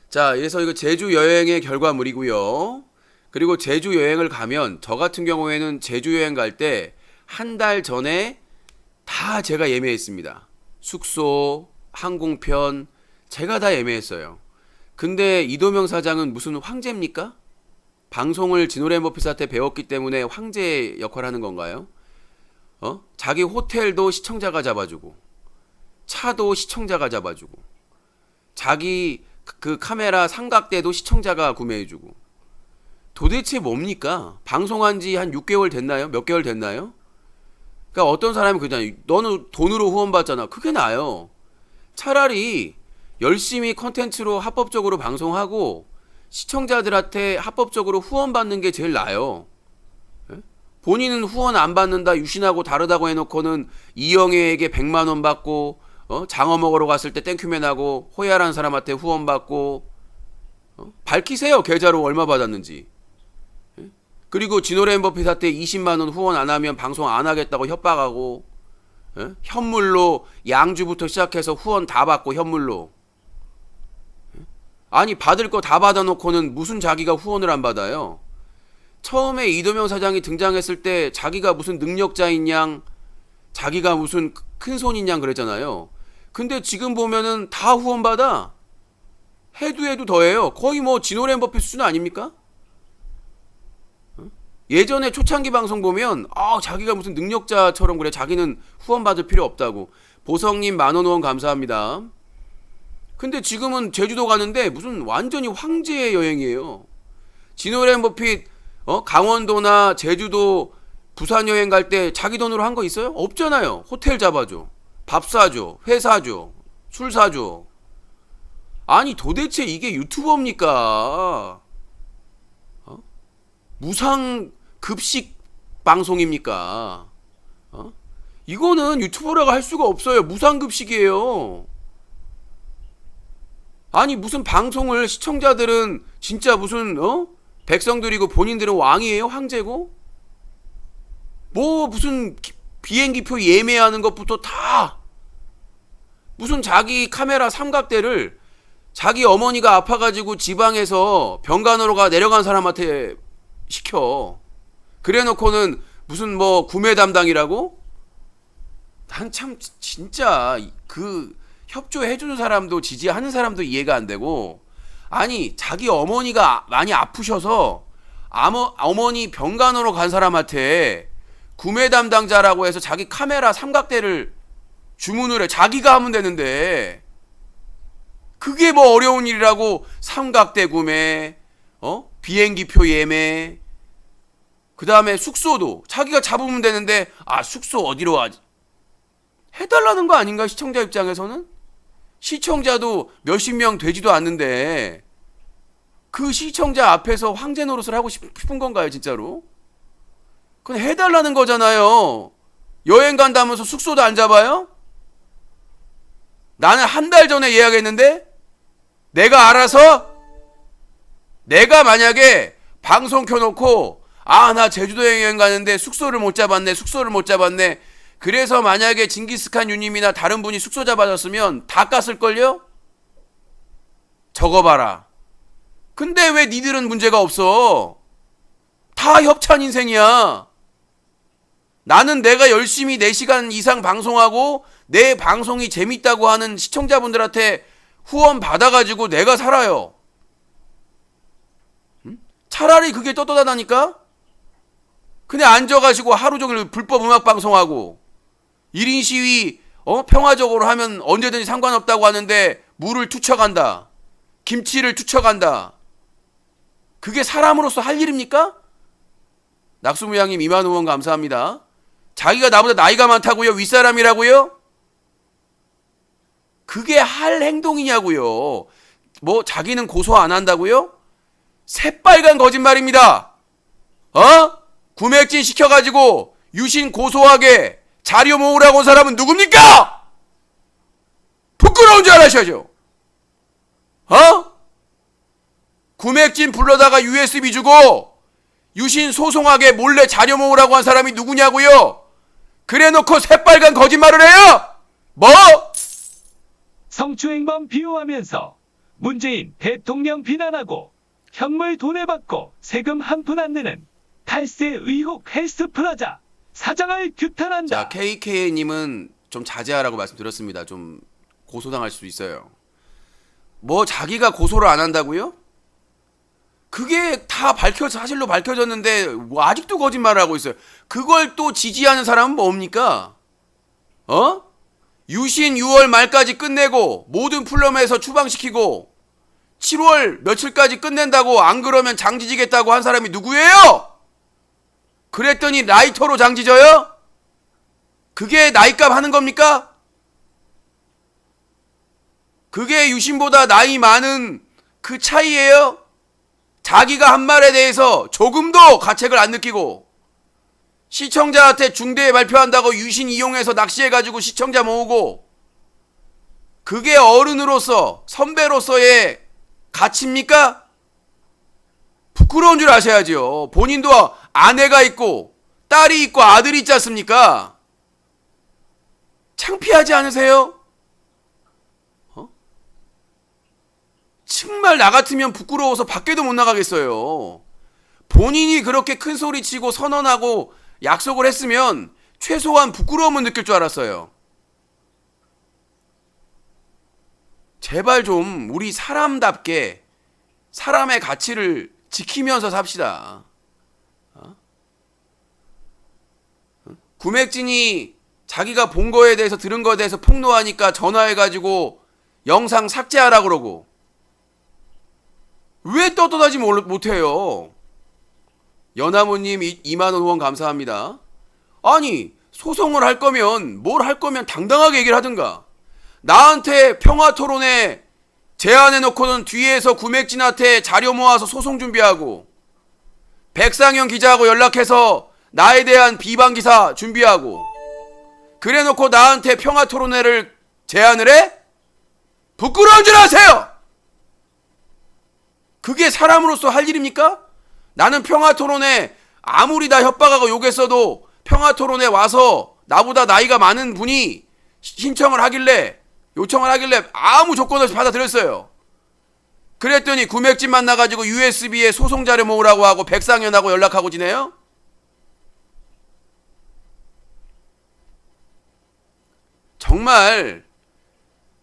자, 그래서 이거 제주 여행의 결과물이고요. 그리고 제주 여행을 가면 저 같은 경우에는 제주 여행 갈 때 한 달 전에 다 제가 예매했습니다. 숙소, 항공편 제가 다 예매했어요. 근데 이도명 사장은 무슨 황제입니까? 방송을 진오랜 버핏한테 배웠기 때문에 황제 역할을 하는 건가요? 자기 호텔도 시청자가 잡아주고, 차도 시청자가 잡아주고, 자기 그 카메라 삼각대도 시청자가 구매해주고. 도대체 뭡니까? 방송한 지 한 6개월 됐나요? 몇 개월 됐나요? 그러니까 어떤 사람이 그러잖아요. 너는 돈으로 후원받잖아. 그게 나아요. 차라리 열심히 컨텐츠로 합법적으로 방송하고 시청자들한테 합법적으로 후원받는 게 제일 나아요. 본인은 후원 안 받는다, 유신하고 다르다고 해놓고는 이영애에게 100만 원 받고, 장어 먹으러 갔을 때 땡큐맨 하고 호야라는 사람한테 후원 받고, 밝히세요. 계좌로 얼마 받았는지. 그리고 진오랜 버핏한테 20만 원 후원 안 하면 방송 안 하겠다고 협박하고, 현물로 양주부터 시작해서 후원 다 받고 현물로. 아니, 받을 거 다 받아놓고는 무슨 자기가 후원을 안 받아요? 처음에 이도명 사장이 등장했을 때 자기가 무슨 능력자인 양, 자기가 무슨 큰손인 양 그랬잖아요. 근데 지금 보면은 다 후원받아. 해도 더해요. 거의 뭐 진오랜 버핏 수준 아닙니까? 예전에 초창기 방송 보면 자기가 무슨 능력자처럼 그래. 자기는 후원받을 필요 없다고. 보성님 10,000원 후원 감사합니다. 근데 지금은 제주도 가는데 무슨 완전히 황제의 여행이에요. 진오랜 버핏 강원도나 제주도 부산 여행 갈 때 자기 돈으로 한 거 있어요? 없잖아요. 호텔 잡아줘, 밥 사줘, 회 사줘, 술 사줘. 아니 도대체 이게 유튜버입니까? 무상 급식 방송입니까? 이거는 유튜버라고 할 수가 없어요. 무상 급식이에요. 아니 무슨 방송을 시청자들은 진짜 무슨 백성들이고 본인들은 왕이에요? 황제고? 뭐 무슨 비행기표 예매하는 것부터 다 무슨 자기 카메라 삼각대를 자기 어머니가 아파가지고 지방에서 병간호로가 내려간 사람한테 시켜. 그래 놓고는 무슨 뭐 구매 담당이라고? 난 참 진짜 그 협조해주는 사람도 지지하는 사람도 이해가 안 되고, 아니 자기 어머니가 많이 아프셔서 어머니 병간호로 간 사람한테 구매 담당자라고 해서 자기 카메라 삼각대를 주문을 해. 자기가 하면 되는데 그게 뭐 어려운 일이라고. 삼각대 구매, 비행기표 예매, 그 다음에 숙소도 자기가 잡으면 되는데 숙소 어디로 가지? 해달라는 거 아닌가, 시청자 입장에서는? 시청자도 몇십 명 되지도 않는데 그 시청자 앞에서 황제 노릇을 하고 싶은 건가요, 진짜로? 그건 해달라는 거잖아요. 여행 간다면서 숙소도 안 잡아요? 나는 한 달 전에 예약했는데 내가 알아서, 내가 만약에 방송 켜놓고 나 제주도 여행 가는데 숙소를 못 잡았네. 그래서 만약에 징기스칸 유님이나 다른 분이 숙소 잡아줬으면 다 깠을걸요? 적어봐라. 근데 왜 니들은 문제가 없어? 다 협찬 인생이야. 나는 내가 열심히 4시간 이상 방송하고 내 방송이 재밌다고 하는 시청자분들한테 후원 받아가지고 내가 살아요. 차라리 그게 떳떳하다니까? 그냥 앉아가지고 하루 종일 불법 음악 방송하고 1인 시위 평화적으로 하면 언제든지 상관없다고 하는데 물을 투척한다, 김치를 투척한다. 그게 사람으로서 할 일입니까? 낙수무양님 2만 후원 감사합니다. 자기가 나보다 나이가 많다고요? 윗사람이라고요? 그게 할 행동이냐고요? 뭐 자기는 고소 안 한다고요? 새빨간 거짓말입니다. 구맥진 시켜가지고 유신 고소하게 자료 모으라고 온 사람은 누굽니까? 부끄러운 줄 알아셔야죠. 구맥진 불러다가 USB 주고 유신 소송하게 몰래 자료 모으라고 한 사람이 누구냐고요? 그래 놓고 새빨간 거짓말을 해요? 뭐? 성추행범 비호하면서 문재인 대통령 비난하고 현물 돈에 받고 세금 한 푼 안 내는 탈세 의혹 헬스플라자 사장을 규탄한다. 자, KK님은 좀 자제하라고 말씀드렸습니다. 좀 고소당할 수도 있어요. 뭐 자기가 고소를 안 한다고요? 그게 다 사실로 밝혀졌는데 뭐 아직도 거짓말을 하고 있어요. 그걸 또 지지하는 사람은 뭡니까? 유신 6월 말까지 끝내고 모든 플럼에서 추방시키고 7월 며칠까지 끝낸다고, 안 그러면 장지지겠다고 한 사람이 누구예요? 그랬더니 라이터로 장지져요? 그게 나이값 하는 겁니까? 그게 유신보다 나이 많은 그 차이예요? 자기가 한 말에 대해서 조금도 가책을 안 느끼고 시청자한테 중대에 발표한다고 유신 이용해서 낚시해가지고 시청자 모으고, 그게 어른으로서 선배로서의 가치입니까? 부끄러운 줄 아셔야죠. 본인도 아내가 있고 딸이 있고 아들이 있지 않습니까? 창피하지 않으세요? 정말 나 같으면 부끄러워서 밖에도 못 나가겠어요. 본인이 그렇게 큰 소리 치고 선언하고 약속을 했으면 최소한 부끄러움은 느낄 줄 알았어요. 제발 좀 우리 사람답게 사람의 가치를 지키면서 삽시다. 구맥진이 자기가 본 거에 대해서 들은 거에 대해서 폭로하니까 전화해가지고 영상 삭제하라 그러고, 왜 떳떳하지 못해요? 연하모님 2만원 후원 감사합니다. 아니, 소송을 할 거면 뭘 할 거면 당당하게 얘기를 하든가. 나한테 평화토론에 제안해놓고는 뒤에서 구맥진한테 자료 모아서 소송 준비하고, 백상현 기자하고 연락해서 나에 대한 비방기사 준비하고, 그래놓고 나한테 평화토론회를 제안을 해? 부끄러운 줄 아세요? 그게 사람으로서 할 일입니까? 나는 평화토론회 아무리 다 협박하고 욕했어도 평화토론회 와서 나보다 나이가 많은 분이 신청을 하길래 요청을 하길래 아무 조건 없이 받아들였어요. 그랬더니 구맥집 만나가지고 USB에 소송자료 모으라고 하고 백상현하고 연락하고 지내요? 정말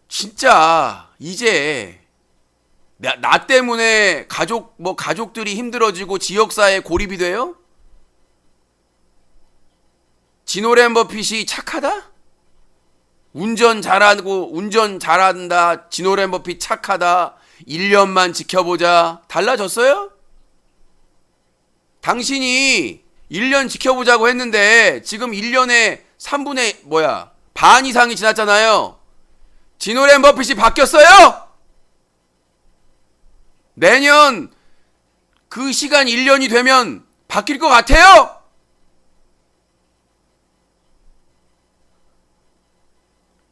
진짜 이제 나 때문에 가족들이 힘들어지고 지역사회에 고립이 돼요? 지노랜 버핏이 착하다? 운전 잘한다. 지노랜 버핏 착하다. 1년만 지켜보자. 달라졌어요? 당신이 1년 지켜보자고 했는데 지금 1년에 3분의 반 이상이 지났잖아요. 지노랜 버핏이 바뀌었어요? 내년 그 시간 1년이 되면 바뀔 것 같아요?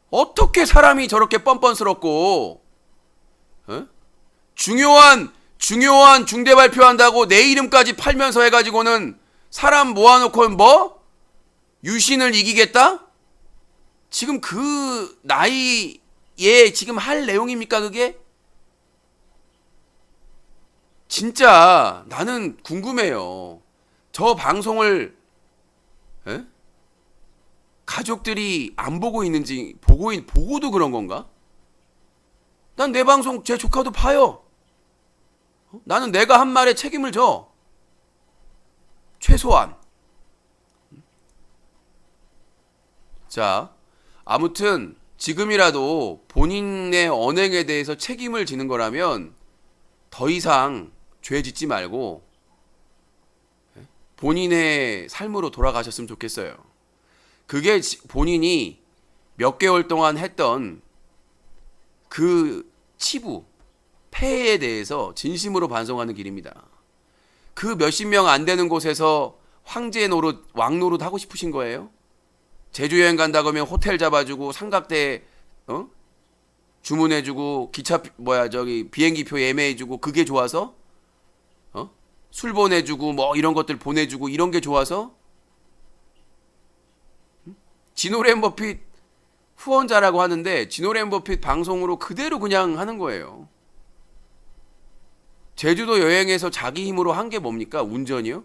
어떻게 사람이 저렇게 뻔뻔스럽고 중요한 중대 발표한다고 내 이름까지 팔면서 해가지고는 사람 모아놓고 유신을 이기겠다? 지금 그 나이에 지금 할 내용입니까 그게? 진짜 나는 궁금해요. 저 방송을 가족들이 안 보고 있는지 보고도 그런 건가? 난 내 방송 제 조카도 봐요. 나는 내가 한 말에 책임을 져. 최소한. 자, 아무튼 지금이라도 본인의 언행에 대해서 책임을 지는 거라면 더 이상 죄 짓지 말고 본인의 삶으로 돌아가셨으면 좋겠어요. 그게 본인이 몇 개월 동안 했던 그 폐해에 대해서 진심으로 반성하는 길입니다. 그 몇십 명 안 되는 곳에서 황제 노릇, 왕 노릇 하고 싶으신 거예요? 제주 여행 간다고 하면 호텔 잡아주고 삼각대 주문해주고 비행기표 예매해주고 그게 좋아서? 술 보내주고 이런 것들 보내주고 이런 게 좋아서? 지노랜 버핏 후원자라고 하는데 지노랜 버핏 방송으로 그대로 그냥 하는 거예요. 제주도 여행에서 자기 힘으로 한 게 뭡니까? 운전이요?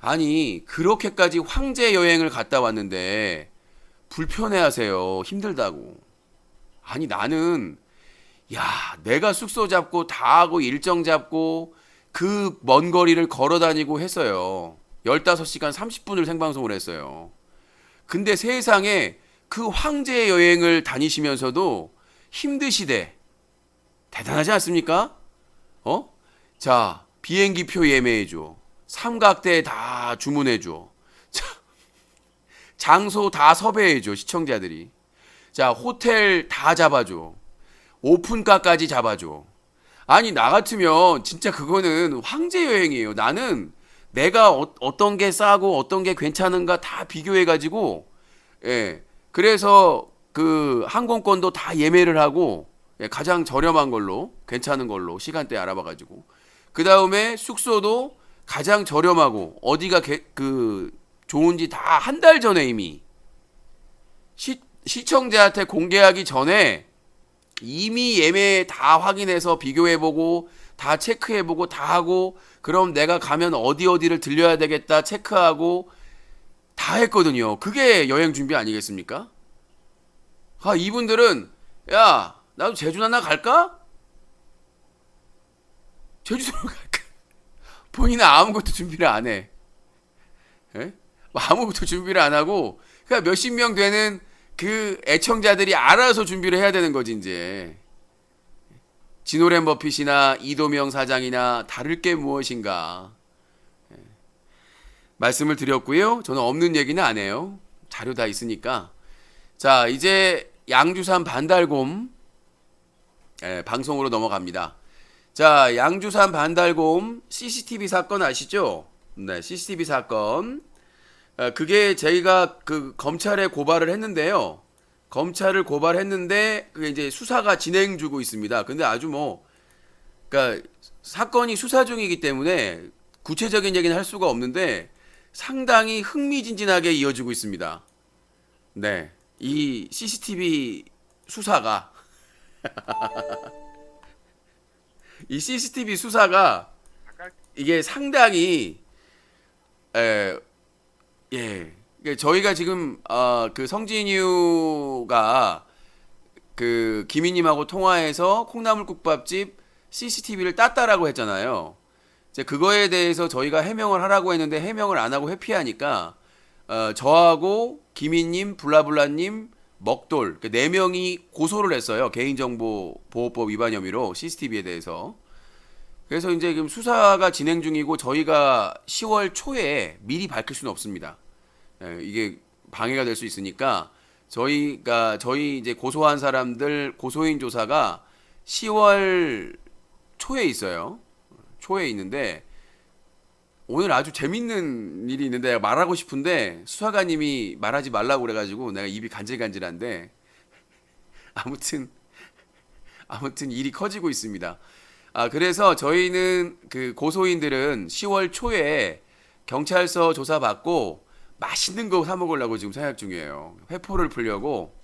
아니 그렇게까지 황제 여행을 갔다 왔는데 불편해하세요. 힘들다고. 아니 나는 내가 숙소 잡고 다 하고 일정 잡고 그 먼 거리를 걸어 다니고 했어요. 15시간 30분을 생방송을 했어요. 근데 세상에 그 황제 여행을 다니시면서도 힘드시대. 대단하지 않습니까? 자, 비행기표 예매해줘. 삼각대 다 주문해줘. 장소 다 섭외해줘, 시청자들이. 자, 호텔 다 잡아줘. 오픈카까지 잡아줘. 아니, 나 같으면 진짜 그거는 황제 여행이에요. 나는 내가 어떤 게 싸고 어떤 게 괜찮은가 다 비교해가지고, 그래서 그 항공권도 다 예매를 하고, 가장 저렴한 걸로, 괜찮은 걸로 시간대 알아봐가지고, 그 다음에 숙소도 가장 저렴하고, 어디가 좋은지 다 한 달 전에 이미 시청자한테 공개하기 전에 이미 예매 다 확인해서 비교해보고 다 체크해보고 다 하고 그럼 내가 가면 어디를 들려야 되겠다 체크하고 다 했거든요. 그게 여행 준비 아니겠습니까? 이분들은 나도 제주 하나 갈까? 제주도로 갈까? 본인은 아무것도 준비를 안 해. 아무것도 준비를 안 하고 그냥 몇십 명 되는 그 애청자들이 알아서 준비를 해야 되는 거지 이제. 지노랜 버핏이나 이도명 사장이나 다를 게 무엇인가. 말씀을 드렸고요. 저는 없는 얘기는 안 해요. 자료 다 있으니까. 자, 이제 양주산 반달곰 방송으로 넘어갑니다. 자, 양주산 반달곰 CCTV 사건 아시죠? 네, CCTV 사건. 그게 저희가 그 검찰에 고발을 했는데요. 검찰을 고발했는데 그게 이제 수사가 진행 중이고 있습니다. 근데 아주 그러니까 사건이 수사 중이기 때문에 구체적인 얘기는 할 수가 없는데 상당히 흥미진진하게 이어지고 있습니다. 네. 이 CCTV 수사가 이 CCTV 수사가 이게 상당히 이게 저희가 지금 그 성진유가 그 김희님하고 통화해서 콩나물국밥집 CCTV를 땄다라고 했잖아요. 이제 그거에 대해서 저희가 해명을 하라고 했는데 해명을 안 하고 회피하니까 저하고 김희님, 블라블라님, 먹돌 네 명이 고소를 했어요. 개인정보보호법 위반 혐의로 CCTV에 대해서. 그래서 이제 지금 수사가 진행 중이고 저희가 10월 초에 미리 밝힐 수는 없습니다. 이게 방해가 될 수 있으니까 저희 이제 고소한 사람들 고소인 조사가 10월 초에 있어요. 초에 있는데 오늘 아주 재밌는 일이 있는데 내가 말하고 싶은데 수사관님이 말하지 말라고 그래가지고 내가 입이 간질간질한데 아무튼 일이 커지고 있습니다. 그래서 저희는 그 고소인들은 10월 초에 경찰서 조사 받고 맛있는 거 사 먹으려고 지금 생각 중이에요. 회포를 풀려고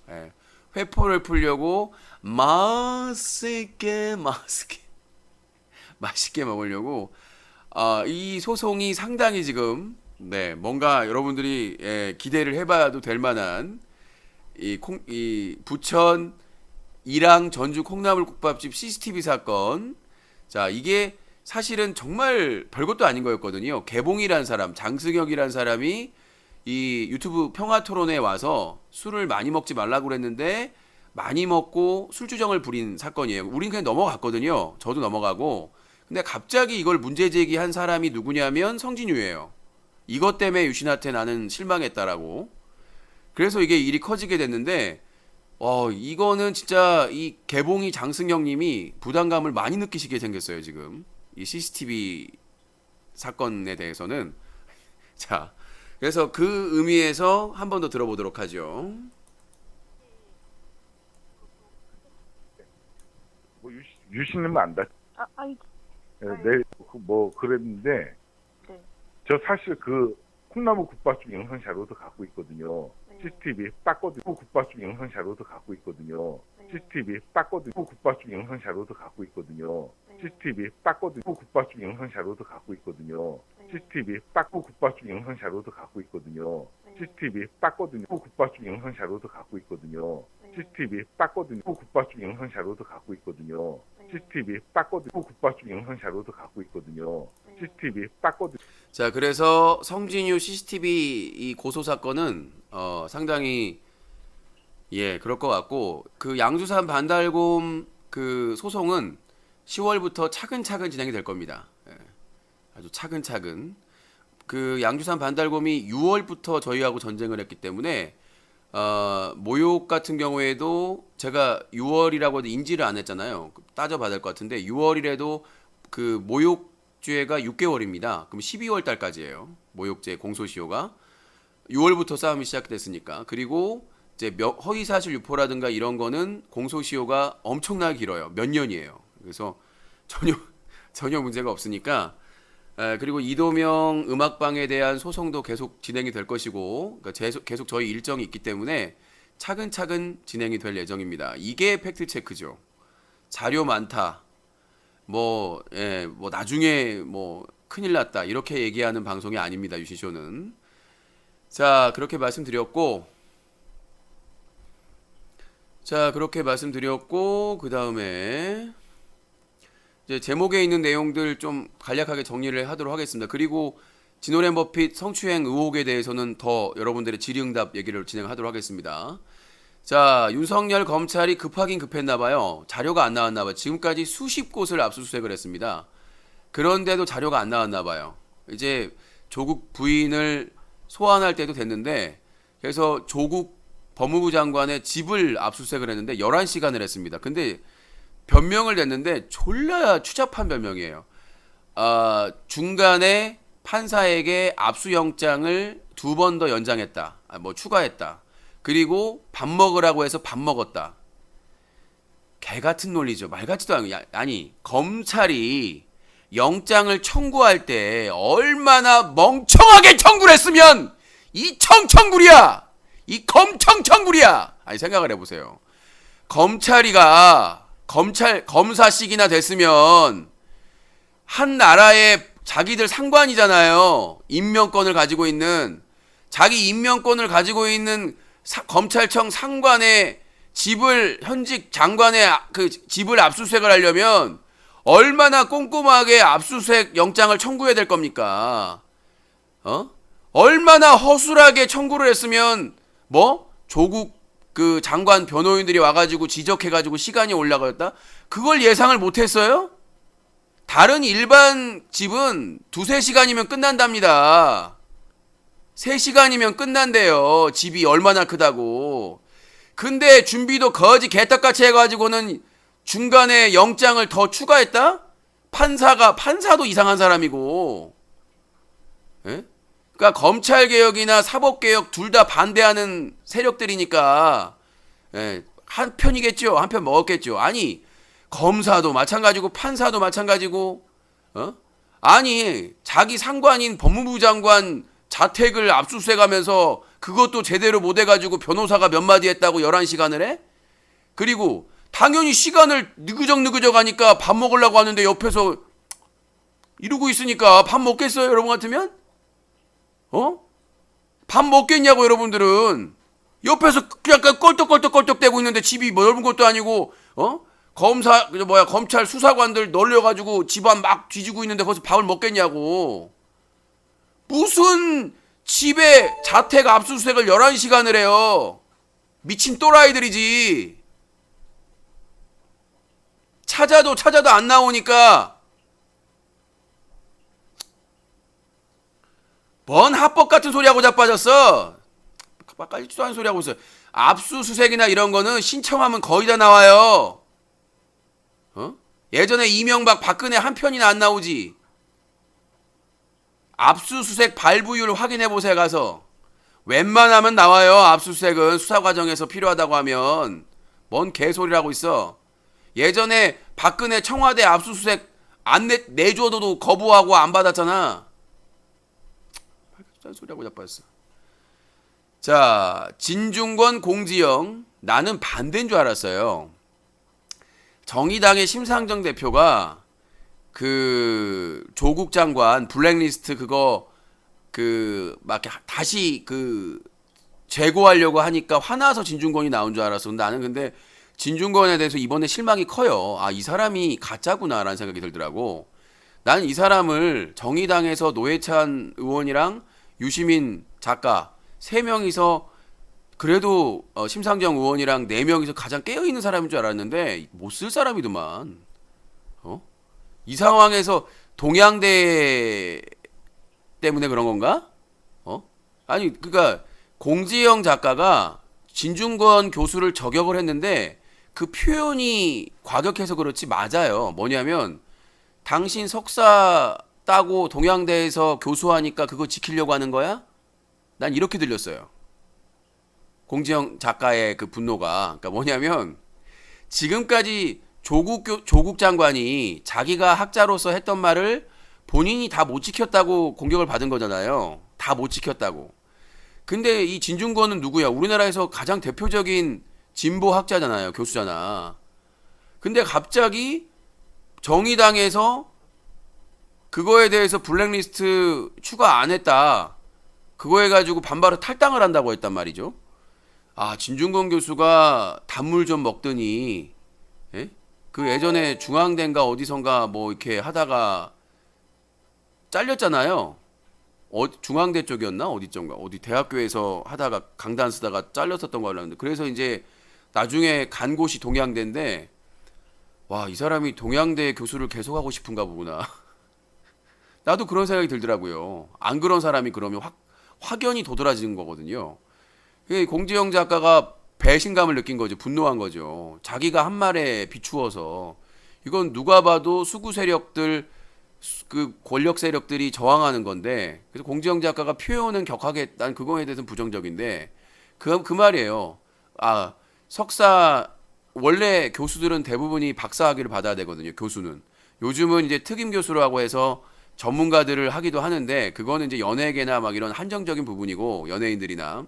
맛있게 먹으려고 이 소송이 상당히 지금 뭔가 여러분들이 기대를 해봐도 될 만한 이 부천 일항 전주 콩나물국밥집 CCTV 사건. 자, 이게 사실은 정말 별것도 아닌 거였거든요. 개봉이란 사람, 장승혁이란 사람이 이 유튜브 평화토론에 와서 술을 많이 먹지 말라고 그랬는데 많이 먹고 술주정을 부린 사건이에요. 우린 그냥 넘어갔거든요. 저도 넘어가고. 근데 갑자기 이걸 문제 제기한 사람이 누구냐면 성진유예요. 이것 때문에 유신한테 나는 실망했다라고. 그래서 이게 일이 커지게 됐는데 이거는 진짜 이 개봉이 장승혁님이 부담감을 많이 느끼시게 생겼어요. 지금 이 CCTV 사건에 대해서는. 자, 그래서 그 의미에서 한 번 더 들어보도록 하죠. 뭐 유신님은 안다. 아니, 뭐 그랬는데 네. 저 사실 그 콩나물 국밥집 영상 자료도 갖고 있거든요. 네. CCTV 땄거든요. 국밥집 영상 자료도 갖고 있거든요. 네. CCTV 땄거든요. 국밥집 영상 자료도 갖고 있거든요. 네. CCTV 땄거든요. 국밥집 영상 자료도 갖고 있거든요. 네. CCTV 땄고 국밥집 영상 자료도 갖고 있거든요. 네. CCTV 땄거든요. 국밥집 영상 자료도 갖고 있거든요. 네. CCTV 땄거든요. 국밥집 영상 자료도 갖고 있거든요. 네. CCTV 땄거든요. 국밥집 영상 자료도 갖고 있거든요. 네. CCTV 땄거든요. 자, 그래서 성진유 CCTV 이 고소 사건은 상당히 그럴 것 같고 그 양주산 반달곰 그 소송은 10월부터 차근차근 진행이 될 겁니다. 아주 차근차근. 그 양주산 반달곰이 6월부터 저희하고 전쟁을 했기 때문에 모욕 같은 경우에도 제가 6월이라고 해도 인지를 안 했잖아요. 따져봐야 될 것 같은데 6월이라도 그 모욕죄가 6개월입니다. 그럼 12월 달까지예요. 모욕죄 공소시효가 6월부터 싸움이 시작됐으니까. 그리고 이제 허위사실 유포라든가 이런 거는 공소시효가 엄청나게 길어요. 몇 년이에요. 그래서 전혀 문제가 없으니까. 그리고 이도명 음악방에 대한 소송도 계속 진행이 될 것이고, 그러니까 계속 저희 일정이 있기 때문에 차근차근 진행이 될 예정입니다. 이게 팩트 체크죠. 자료 많다. 뭐 나중에 뭐 큰일 났다. 이렇게 얘기하는 방송이 아닙니다. 유시쇼는. 자, 그렇게 말씀드렸고, 그 다음에 이제 제목에 있는 내용들 좀 간략하게 정리를 하도록 하겠습니다. 그리고 진오랜 버핏 성추행 의혹에 대해서는 더 여러분들의 질의응답 얘기를 진행하도록 하겠습니다. 자, 윤석열 검찰이 급하긴 급했나봐요. 자료가 안 나왔나봐요. 지금까지 수십 곳을 압수수색을 했습니다. 그런데도 자료가 안 나왔나봐요. 이제 조국 부인을 소환할 때도 됐는데, 그래서 조국 법무부 장관의 집을 압수수색을 했는데 11시간을 했습니다. 근데 변명을 냈는데 졸라 추잡한 변명이에요. 중간에 판사에게 압수영장을 2번 더 연장했다. 추가했다. 그리고 밥 먹으라고 해서 밥 먹었다. 개 같은 논리죠. 말 같지도 않고. 아니, 검찰이 영장을 청구할 때 얼마나 멍청하게 청구를 했으면 이 청구리야! 이 검청천구리야. 아니 생각을 해보세요. 검사식이나 됐으면 한 나라의 자기들 상관이잖아요. 임명권을 가지고 있는 자기 임명권을 가지고 있는 검찰청 상관의 집을 현직 장관의 그 집을 압수수색을 하려면 얼마나 꼼꼼하게 압수수색 영장을 청구해야 될 겁니까? 얼마나 허술하게 청구를 했으면 조국 그 장관 변호인들이 와가지고 지적해가지고 시간이 올라갔다? 그걸 예상을 못했어요? 다른 일반 집은 2-3시간이면 끝난답니다. 3시간이면 끝난대요. 집이 얼마나 크다고. 근데 준비도 거지 개떡같이 해가지고는 중간에 영장을 더 추가했다? 판사도 이상한 사람이고. 예? 그러니까 검찰개혁이나 사법개혁 둘 다 반대하는 세력들이니까 한 편이겠죠. 한 편 먹었겠죠. 아니 검사도 마찬가지고 판사도 마찬가지고 아니 자기 상관인 법무부 장관 자택을 압수수색하면서 그것도 제대로 못 해가지고 변호사가 몇 마디 했다고 11시간을 해? 그리고 당연히 시간을 느그적 하니까 밥 먹으려고 하는데 옆에서 이러고 있으니까 밥 먹겠어요 여러분 같으면? 밥 먹겠냐고 여러분들은. 옆에서 약간 껄떡대고 있는데 집이 넓은 것도 아니고 검찰 수사관들 널려가지고 집안 막 뒤지고 있는데 거기서 밥을 먹겠냐고. 무슨 집에 자택 압수수색을 11시간을 해요. 미친 또라이들이지. 찾아도 안 나오니까 뭔 합법 같은 소리하고 자빠졌어. 깔지도 않은 소리하고 있어. 압수수색이나 이런 거는 신청하면 거의 다 나와요. 예전에 이명박 박근혜 한 편이나 안 나오지. 압수수색 발부율 확인해보세요 가서. 웬만하면 나와요. 압수수색은 수사 과정에서 필요하다고 하면. 뭔 개소리라고 있어. 예전에 박근혜 청와대 압수수색 안 내줘도 거부하고 안 받았잖아. 소리하고 자빠졌어. 자, 진중권, 공지영. 나는 반대인 줄 알았어요. 정의당의 심상정 대표가 그 조국 장관 블랙리스트 그거 막 다시 재고하려고 하니까 화나서 진중권이 나온 줄 알았어. 나는 근데 진중권에 대해서 이번에 실망이 커요. 아, 이 사람이 가짜구나라는 생각이 들더라고. 나는 이 사람을 정의당에서 노회찬 의원이랑 유시민 작가 3명이서 그래도 심상정 의원이랑 4명이서 가장 깨어있는 사람인 줄 알았는데 못 쓸 사람이더만. 이 상황에서 동양대 때문에 그런 건가? 아니 그러니까 공지영 작가가 진중권 교수를 저격을 했는데 그 표현이 과격해서 그렇지 맞아요. 뭐냐면 당신 석사 따고 동양대에서 교수하니까 그거 지키려고 하는 거야? 난 이렇게 들렸어요. 공지영 작가의 그 분노가. 그러니까 뭐냐면 지금까지 조국 장관이 자기가 학자로서 했던 말을 본인이 다 못 지켰다고 공격을 받은 거잖아요. 다 못 지켰다고. 근데 이 진중권은 누구야? 우리나라에서 가장 대표적인 진보 학자잖아요. 교수잖아. 근데 갑자기 정의당에서 그거에 대해서 블랙리스트 추가 안 했다. 그거 해가지고 반발을 탈당을 한다고 했단 말이죠. 아, 진중권 교수가 단물 좀 먹더니 그 예전에 중앙대인가 어디선가 뭐 이렇게 하다가 잘렸잖아요. 중앙대 쪽이었나? 어디 대학교에서 하다가 강단 쓰다가 잘렸었던 걸로 아는데 그래서 이제 나중에 간 곳이 동양대인데 와, 이 사람이 동양대 교수를 계속 하고 싶은가 보구나. 나도 그런 생각이 들더라고요. 안 그런 사람이 그러면 확연히 도드라지는 거거든요. 공지영 작가가 배신감을 느낀 거죠. 분노한 거죠. 자기가 한 말에 비추어서. 이건 누가 봐도 수구 세력들, 그 권력 세력들이 저항하는 건데, 그래서 공지영 작가가 표현은 격하게, 난 그거에 대해서는 부정적인데, 그 말이에요. 아, 원래 교수들은 대부분이 박사학위를 받아야 되거든요. 교수는. 요즘은 이제 특임 교수라고 해서 전문가들을 하기도 하는데, 그거는 이제 연예계나 막 이런 한정적인 부분이고, 연예인들이나.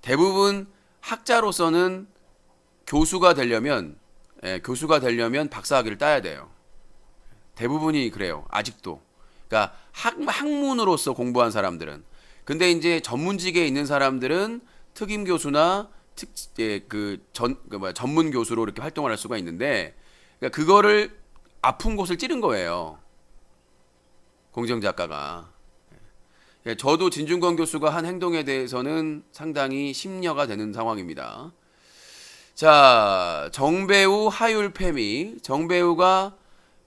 대부분 학자로서는 교수가 되려면 박사학위를 따야 돼요. 대부분이 그래요. 아직도. 그러니까 학문으로서 공부한 사람들은. 근데 이제 전문직에 있는 사람들은 특임 교수나 전문 교수로 이렇게 활동을 할 수가 있는데, 그러니까 그거를 아픈 곳을 찌른 거예요. 공정 작가가. 저도 진중권 교수가 한 행동에 대해서는 상당히 심려가 되는 상황입니다. 자, 정배우 하율 패미. 정배우가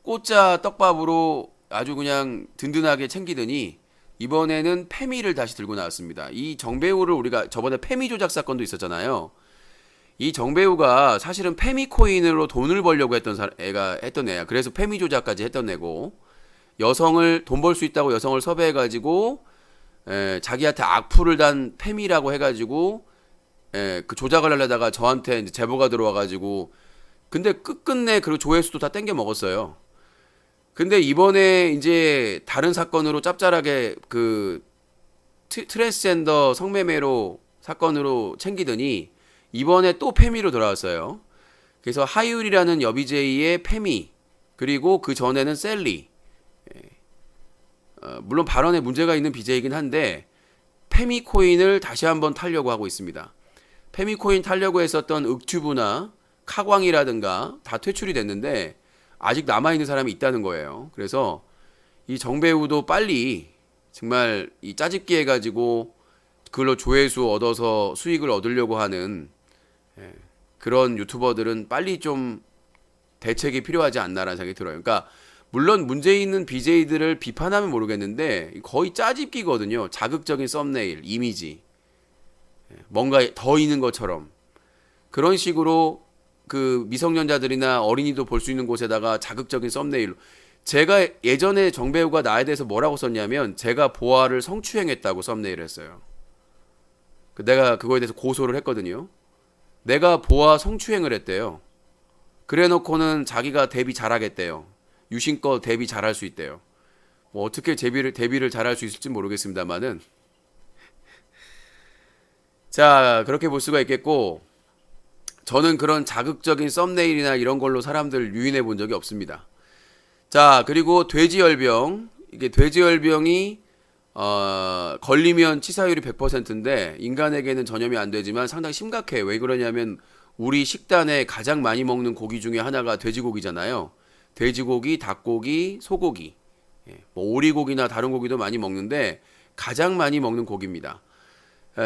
꽃자 떡밥으로 아주 그냥 든든하게 챙기더니 이번에는 패미를 다시 들고 나왔습니다. 이 정배우를 우리가 저번에 패미 조작 사건도 있었잖아요. 이 정배우가 사실은 패미 코인으로 돈을 벌려고 했던 애야. 그래서 패미 조작까지 했던 애고, 여성을 돈 벌 수 있다고 여성을 섭외해가지고 자기한테 악플을 단 패미라고 해가지고 그 조작을 하려다가 저한테 이제 제보가 들어와가지고, 근데 끝끝내 그 조회수도 다 땡겨 먹었어요. 근데 이번에 이제 다른 사건으로 짭짤하게 그 트랜스젠더 성매매로 사건으로 챙기더니 이번에 또 패미로 돌아왔어요. 그래서 하율이라는 여비제이의 패미, 그리고 그 전에는 셀리. 물론 발언에 문제가 있는 BJ이긴 한데 패미 코인을 다시 한번 타려고 하고 있습니다. 패미 코인 타려고 했었던 윽튜브나 카광이라든가 다 퇴출이 됐는데 아직 남아있는 사람이 있다는 거예요. 그래서 이 정배우도 빨리 정말 이 짜집기 해가지고 그걸로 조회수 얻어서 수익을 얻으려고 하는 그런 유튜버들은 빨리 좀 대책이 필요하지 않나라는 생각이 들어요. 그러니까 물론 문제 있는 BJ들을 비판하면 모르겠는데 거의 짜집기거든요. 자극적인 썸네일, 이미지, 뭔가 더 있는 것처럼 그런 식으로 그 미성년자들이나 어린이도 볼 수 있는 곳에다가 자극적인 썸네일로. 제가 예전에 정배우가 나에 대해서 뭐라고 썼냐면 제가 보아를 성추행했다고 썸네일을 했어요. 내가 그거에 대해서 고소를 했거든요. 내가 보아 성추행을 했대요. 그래놓고는 자기가 데뷔 잘하겠대요. 유신껏 데뷔 잘할 수 있대요. 뭐 어떻게 데뷔를 잘할 수 있을지 모르겠습니다만은 자, 그렇게 볼 수가 있겠고, 저는 그런 자극적인 썸네일이나 이런 걸로 사람들 유인해 본 적이 없습니다. 자, 그리고 돼지열병. 이게 돼지열병이 걸리면 치사율이 100%인데 인간에게는 전염이 안 되지만 상당히 심각해요. 왜 그러냐면 우리 식단에 가장 많이 먹는 고기 중에 하나가 돼지고기잖아요. 돼지고기, 닭고기, 소고기, 뭐 오리고기나 다른 고기도 많이 먹는데 가장 많이 먹는 고기입니다.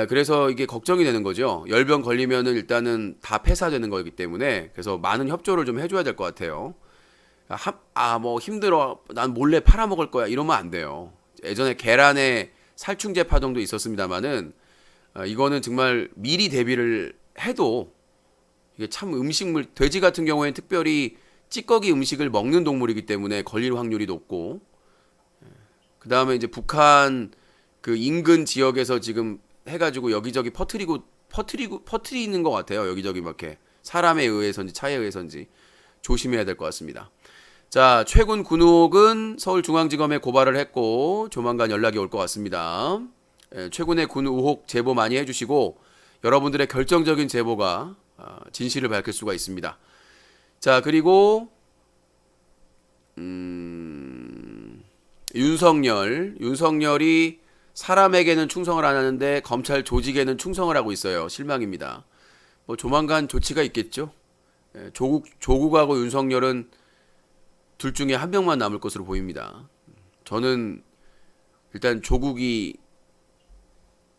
그래서 이게 걱정이 되는 거죠. 열병 걸리면은 일단은 다 폐사되는 거기 때문에. 그래서 많은 협조를 좀 해줘야 될 것 같아요. 뭐 힘들어, 난 몰래 팔아먹을 거야, 이러면 안 돼요. 예전에 계란에 살충제 파동도 있었습니다만은 이거는 정말 미리 대비를 해도 이게 참 음식물, 돼지 같은 경우에는 특별히 찌꺼기 음식을 먹는 동물이기 때문에 걸릴 확률이 높고, 그 다음에 이제 북한 그 인근 지역에서 지금 해가지고 여기저기 퍼트리는 것 같아요. 여기저기 막 이렇게 사람에 의해서인지 차에 의해서인지 조심해야 될 것 같습니다. 자, 최군 군 의혹은 서울중앙지검에 고발을 했고 조만간 연락이 올 것 같습니다. 최군의 군 의혹 제보 많이 해주시고 여러분들의 결정적인 제보가 진실을 밝힐 수가 있습니다. 자, 그리고 윤석열이 사람에게는 충성을 안 하는데 검찰 조직에는 충성을 하고 있어요. 실망입니다. 뭐 조만간 조치가 있겠죠. 조국하고 윤석열은 둘 중에 한 명만 남을 것으로 보입니다. 저는 일단 조국이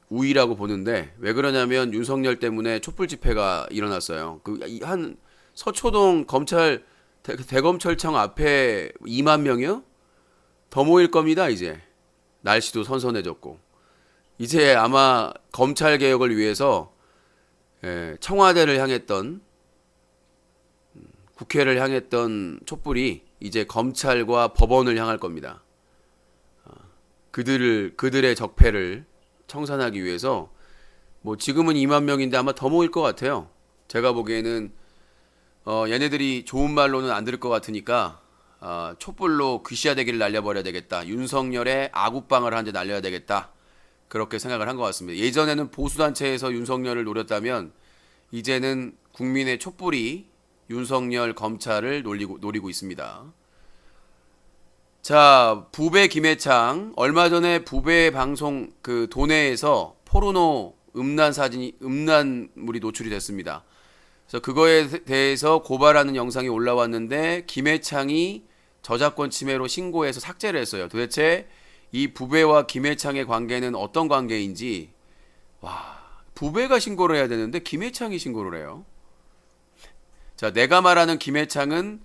우위라고 보는데, 왜 그러냐면 윤석열 때문에 촛불 집회가 일어났어요. 한 서초동 검찰 대검찰청 앞에 2만 명이요? 더 모일 겁니다. 이제 날씨도 선선해졌고 이제 아마 검찰 개혁을 위해서 청와대를 향했던, 국회를 향했던 촛불이 이제 검찰과 법원을 향할 겁니다. 그들의 적폐를 청산하기 위해서 뭐 지금은 2만 명인데 아마 더 모일 것 같아요. 제가 보기에는 얘네들이 좋은 말로는 안 들을 것 같으니까 촛불로 귀시야대기를 날려버려야 되겠다. 윤석열의 아구빵을 한 대 날려야 되겠다. 그렇게 생각을 한 것 같습니다. 예전에는 보수단체에서 윤석열을 노렸다면 이제는 국민의 촛불이 윤석열 검찰을 노리고 있습니다. 자, 부배 김해창 얼마 전에 부배 방송 그 도내에서 포르노 음란물이 노출이 됐습니다. 그래서 그거에 대해서 고발하는 영상이 올라왔는데 김해창이 저작권 침해로 신고해서 삭제를 했어요. 도대체 이 부배와 김해창의 관계는 어떤 관계인지, 와, 부배가 신고를 해야 되는데 김해창이 신고를 해요. 자, 내가 말하는 김해창은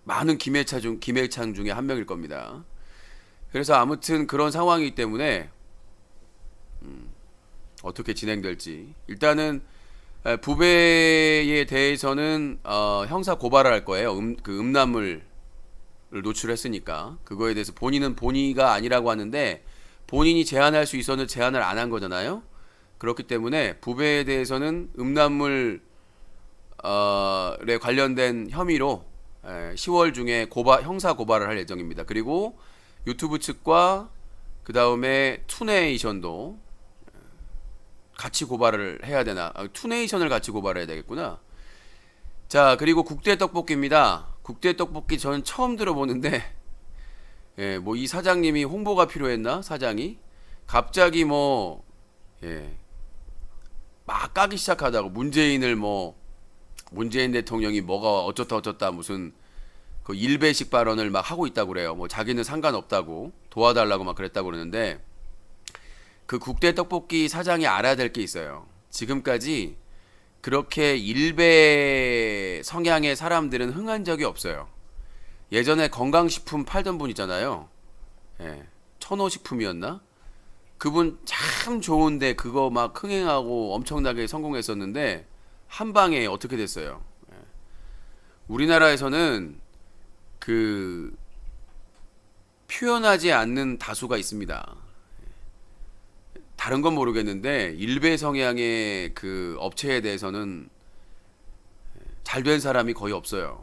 많은 김해창 중에 한 명일 겁니다. 그래서 아무튼 그런 상황이기 때문에 어떻게 진행될지, 일단은 부배에 대해서는 형사 고발을 할 거예요. 그 음란물을 노출했으니까. 그거에 대해서 본인은 본의가 아니라고 하는데 본인이 제안할 수 있었는데 제안을 안 한 거잖아요. 그렇기 때문에 부배에 대해서는 음란물에 관련된 혐의로 10월 중에 형사 고발을 할 예정입니다. 그리고 유튜브 측과 그 다음에 투네이션도 같이 고발을 해야 되나? 투네이션을 같이 고발해야 되겠구나. 자, 그리고 국대 떡볶이입니다. 국대 떡볶이 저는 처음 들어보는데, 뭐 이 사장님이 홍보가 필요했나? 사장이 갑자기 막 까기 시작하다고 문재인 대통령이 뭐가 어쩌다 무슨 그 일배식 발언을 막 하고 있다고 그래요. 뭐 자기는 상관없다고 도와달라고 막 그랬다고 그러는데, 그 국대 떡볶이 사장이 알아야 될 게 있어요. 지금까지 그렇게 일배 성향의 사람들은 흥한 적이 없어요. 예전에 건강식품 팔던 분 있잖아요. 천호식품이었나? 그분 참 좋은데 그거 막 흥행하고 엄청나게 성공했었는데 한 방에 어떻게 됐어요? 우리나라에서는 그 표현하지 않는 다수가 있습니다. 다른 건 모르겠는데 일배 성향의 그 업체에 대해서는 잘 된 사람이 거의 없어요.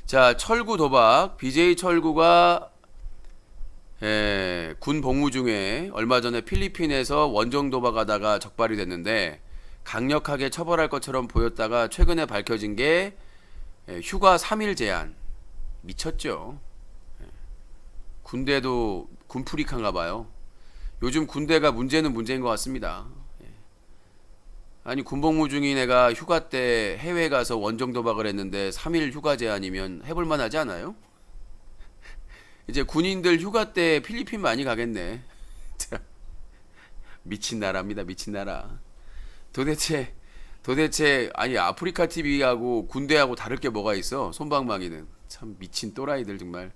자, 철구 도박. BJ 철구가 군 복무 중에 얼마 전에 필리핀에서 원정 도박하다가 적발이 됐는데 강력하게 처벌할 것처럼 보였다가 최근에 밝혀진 게 휴가 3일 제한. 미쳤죠. 군대도 군프리칸가 봐요. 요즘 군대가 문제는 문제인 것 같습니다. 아니, 군복무 중인 애가 휴가 때 해외 가서 원정 도박을 했는데 3일 휴가 제한이면 해볼만 하지 않아요? 이제 군인들 휴가 때 필리핀 많이 가겠네. 미친 나라입니다. 미친 나라. 도대체 아니, 아프리카 TV하고 군대하고 다를 게 뭐가 있어? 손방망이는 참 미친 또라이들 정말.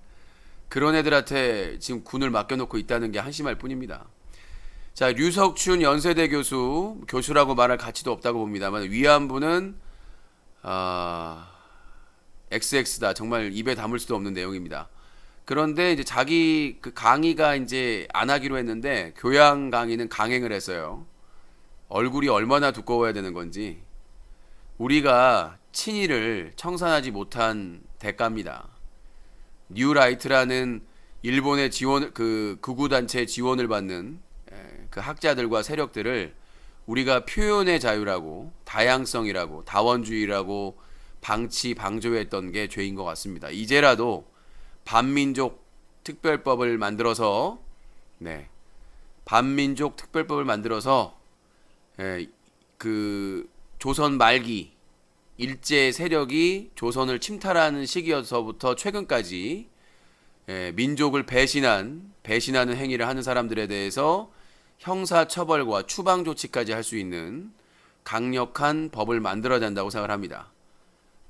그런 애들한테 지금 군을 맡겨놓고 있다는 게 한심할 뿐입니다. 자, 류석춘 연세대 교수라고 말할 가치도 없다고 봅니다만 위안부는 XX다. 정말 입에 담을 수도 없는 내용입니다. 그런데 이제 자기 그 강의가 이제 안 하기로 했는데 교양 강의는 강행을 했어요. 얼굴이 얼마나 두꺼워야 되는 건지. 우리가 친일을 청산하지 못한 대가입니다. 뉴라이트라는 일본의 극우 단체 지원을 받는 그 학자들과 세력들을 우리가 표현의 자유라고, 다양성이라고, 다원주의라고 방조했던 게 죄인 것 같습니다. 이제라도 반민족 특별법을 만들어서 그 조선 말기 일제 세력이 조선을 침탈하는 시기여서부터 최근까지 민족을 배신하는 행위를 하는 사람들에 대해서 형사 처벌과 추방 조치까지 할 수 있는 강력한 법을 만들어야 된다고 생각을 합니다.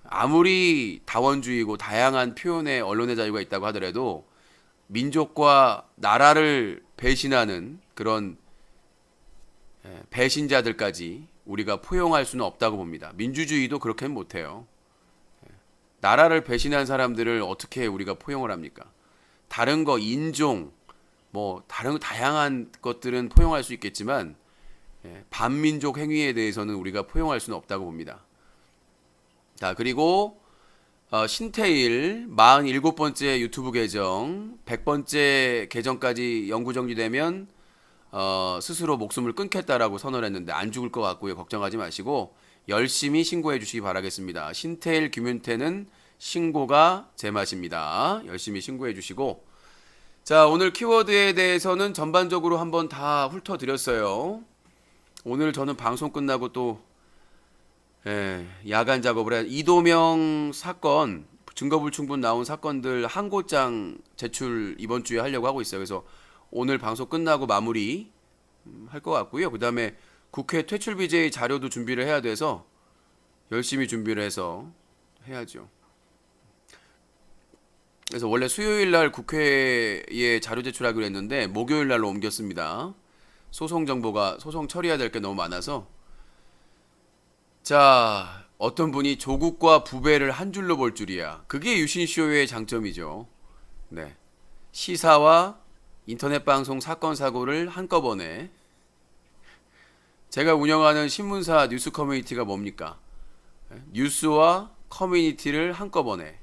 아무리 다원주의고 다양한 표현의 언론의 자유가 있다고 하더라도 민족과 나라를 배신하는 그런 배신자들까지 우리가 포용할 수는 없다고 봅니다. 민주주의도 그렇게는 못해요. 나라를 배신한 사람들을 어떻게 우리가 포용을 합니까? 다른 거 인종 뭐 다른 다양한 것들은 포용할 수 있겠지만 반민족 행위에 대해서는 우리가 포용할 수는 없다고 봅니다. 자, 그리고 신태일 47번째 유튜브 계정, 100번째 계정까지 영구정지되면 스스로 목숨을 끊겠다라고 선언했는데 안 죽을 것 같고요. 걱정하지 마시고 열심히 신고해 주시기 바라겠습니다. 신태일 김윤태는 신고가 제맛입니다. 열심히 신고해 주시고, 자, 오늘 키워드에 대해서는 전반적으로 한번 다 훑어드렸어요. 오늘 저는 방송 끝나고 또 야간 작업을 해. 이도명 사건, 증거불충분 나온 사건들 한 곳장 제출 이번 주에 하려고 하고 있어요. 그래서 오늘 방송 끝나고 마무리 할 것 같고요. 그 다음에 국회 퇴출 BJ 자료도 준비를 해야 돼서 열심히 준비를 해서 해야죠. 그래서 원래 수요일 날 국회에 자료 제출하기로 했는데 목요일 날로 옮겼습니다. 소송 처리해야 될 게 너무 많아서. 자, 어떤 분이 조국과 부배를 한 줄로 볼 줄이야. 그게 유신쇼의 장점이죠. 네. 시사와 인터넷 방송 사건 사고를 한꺼번에. 제가 운영하는 신문사 뉴스 커뮤니티가 뭡니까? 뉴스와 커뮤니티를 한꺼번에.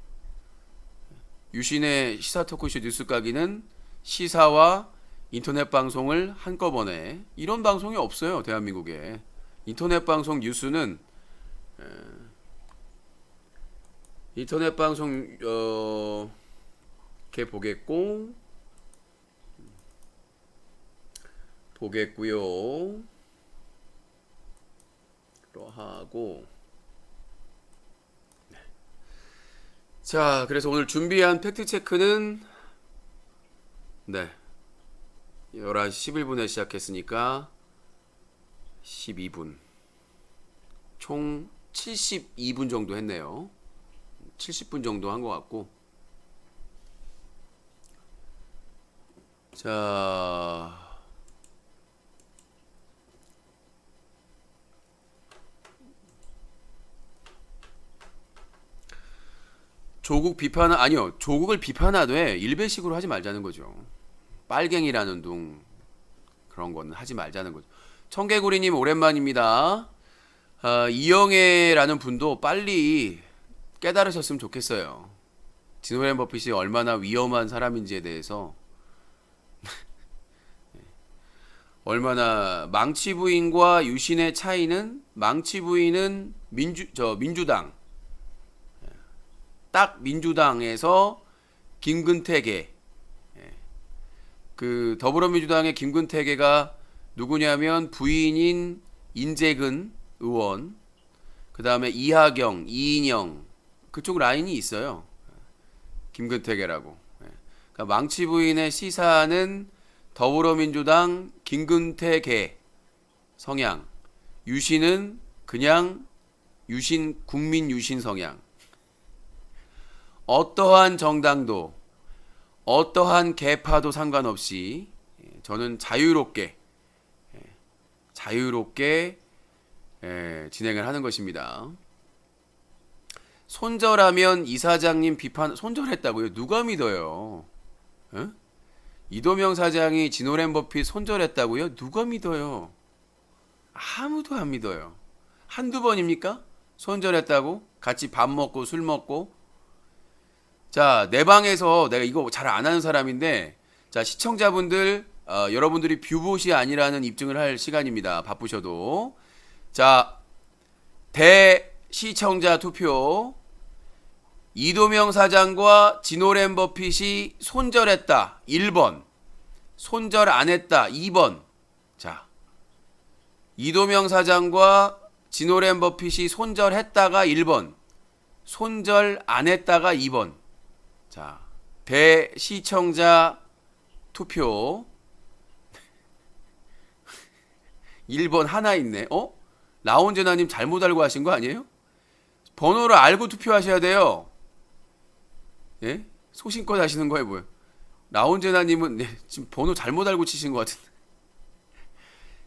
유신의 시사 토크쇼 뉴스 까기는 시사와 인터넷 방송을 한꺼번에. 이런 방송이 없어요, 대한민국에. 인터넷 방송 뉴스는 인터넷 방송 이렇게 보겠고요. 하고. 자, 그래서 오늘 준비한 팩트 체크는 11시 11분에 시작했으니까 12분. 총 72분 정도 했네요. 70분 정도 한 것 같고. 자, 조국을 비판하되 일배식으로 하지 말자는 거죠. 빨갱이라는 둥 그런 거는 하지 말자는 거죠. 청개구리님 오랜만입니다. 이영애라는 분도 빨리 깨달으셨으면 좋겠어요. 진오렌 버핏이 얼마나 위험한 사람인지에 대해서. 얼마나 망치 부인과 유신의 차이는, 망치 부인은 민주당, 딱 민주당에서 김근태계, 그 더불어민주당의 김근태계가 누구냐면 부인인 인재근 의원, 그 다음에 이하경, 이인영, 그쪽 라인이 있어요. 김근태계라고. 그러니까 망치 부인의 시사는 더불어민주당 김근태계 성향, 유신은 그냥 국민 유신 성향. 어떠한 정당도, 어떠한 계파도 상관없이 저는 자유롭게 진행을 하는 것입니다. 손절하면 이사장님 비판, 손절했다고요? 누가 믿어요? 이도명 사장이 진오렌 버핏 손절했다고요? 누가 믿어요? 아무도 안 믿어요. 한두 번입니까? 손절했다고? 같이 밥 먹고 술 먹고. 자, 내 방에서 내가 이거 잘 안 하는 사람인데, 자, 시청자분들, 여러분들이 뷰봇이 아니라는 입증을 할 시간입니다. 바쁘셔도. 자, 대시청자 투표. 이도명 사장과 진오렌 버핏이 손절했다. 1번. 손절 안 했다. 2번. 자, 이도명 사장과 진오렌 버핏이 손절했다가 1번. 손절 안 했다가 2번. 자, 대시청자 투표. 1번 하나 있네. 라온제나님 잘못 알고 하신 거 아니에요? 번호를 알고 투표하셔야 돼요. 예? 소신껏 하시는 거예요, 뭐예요? 라온제나님은 지금 번호 잘못 알고 치신 것 같은데.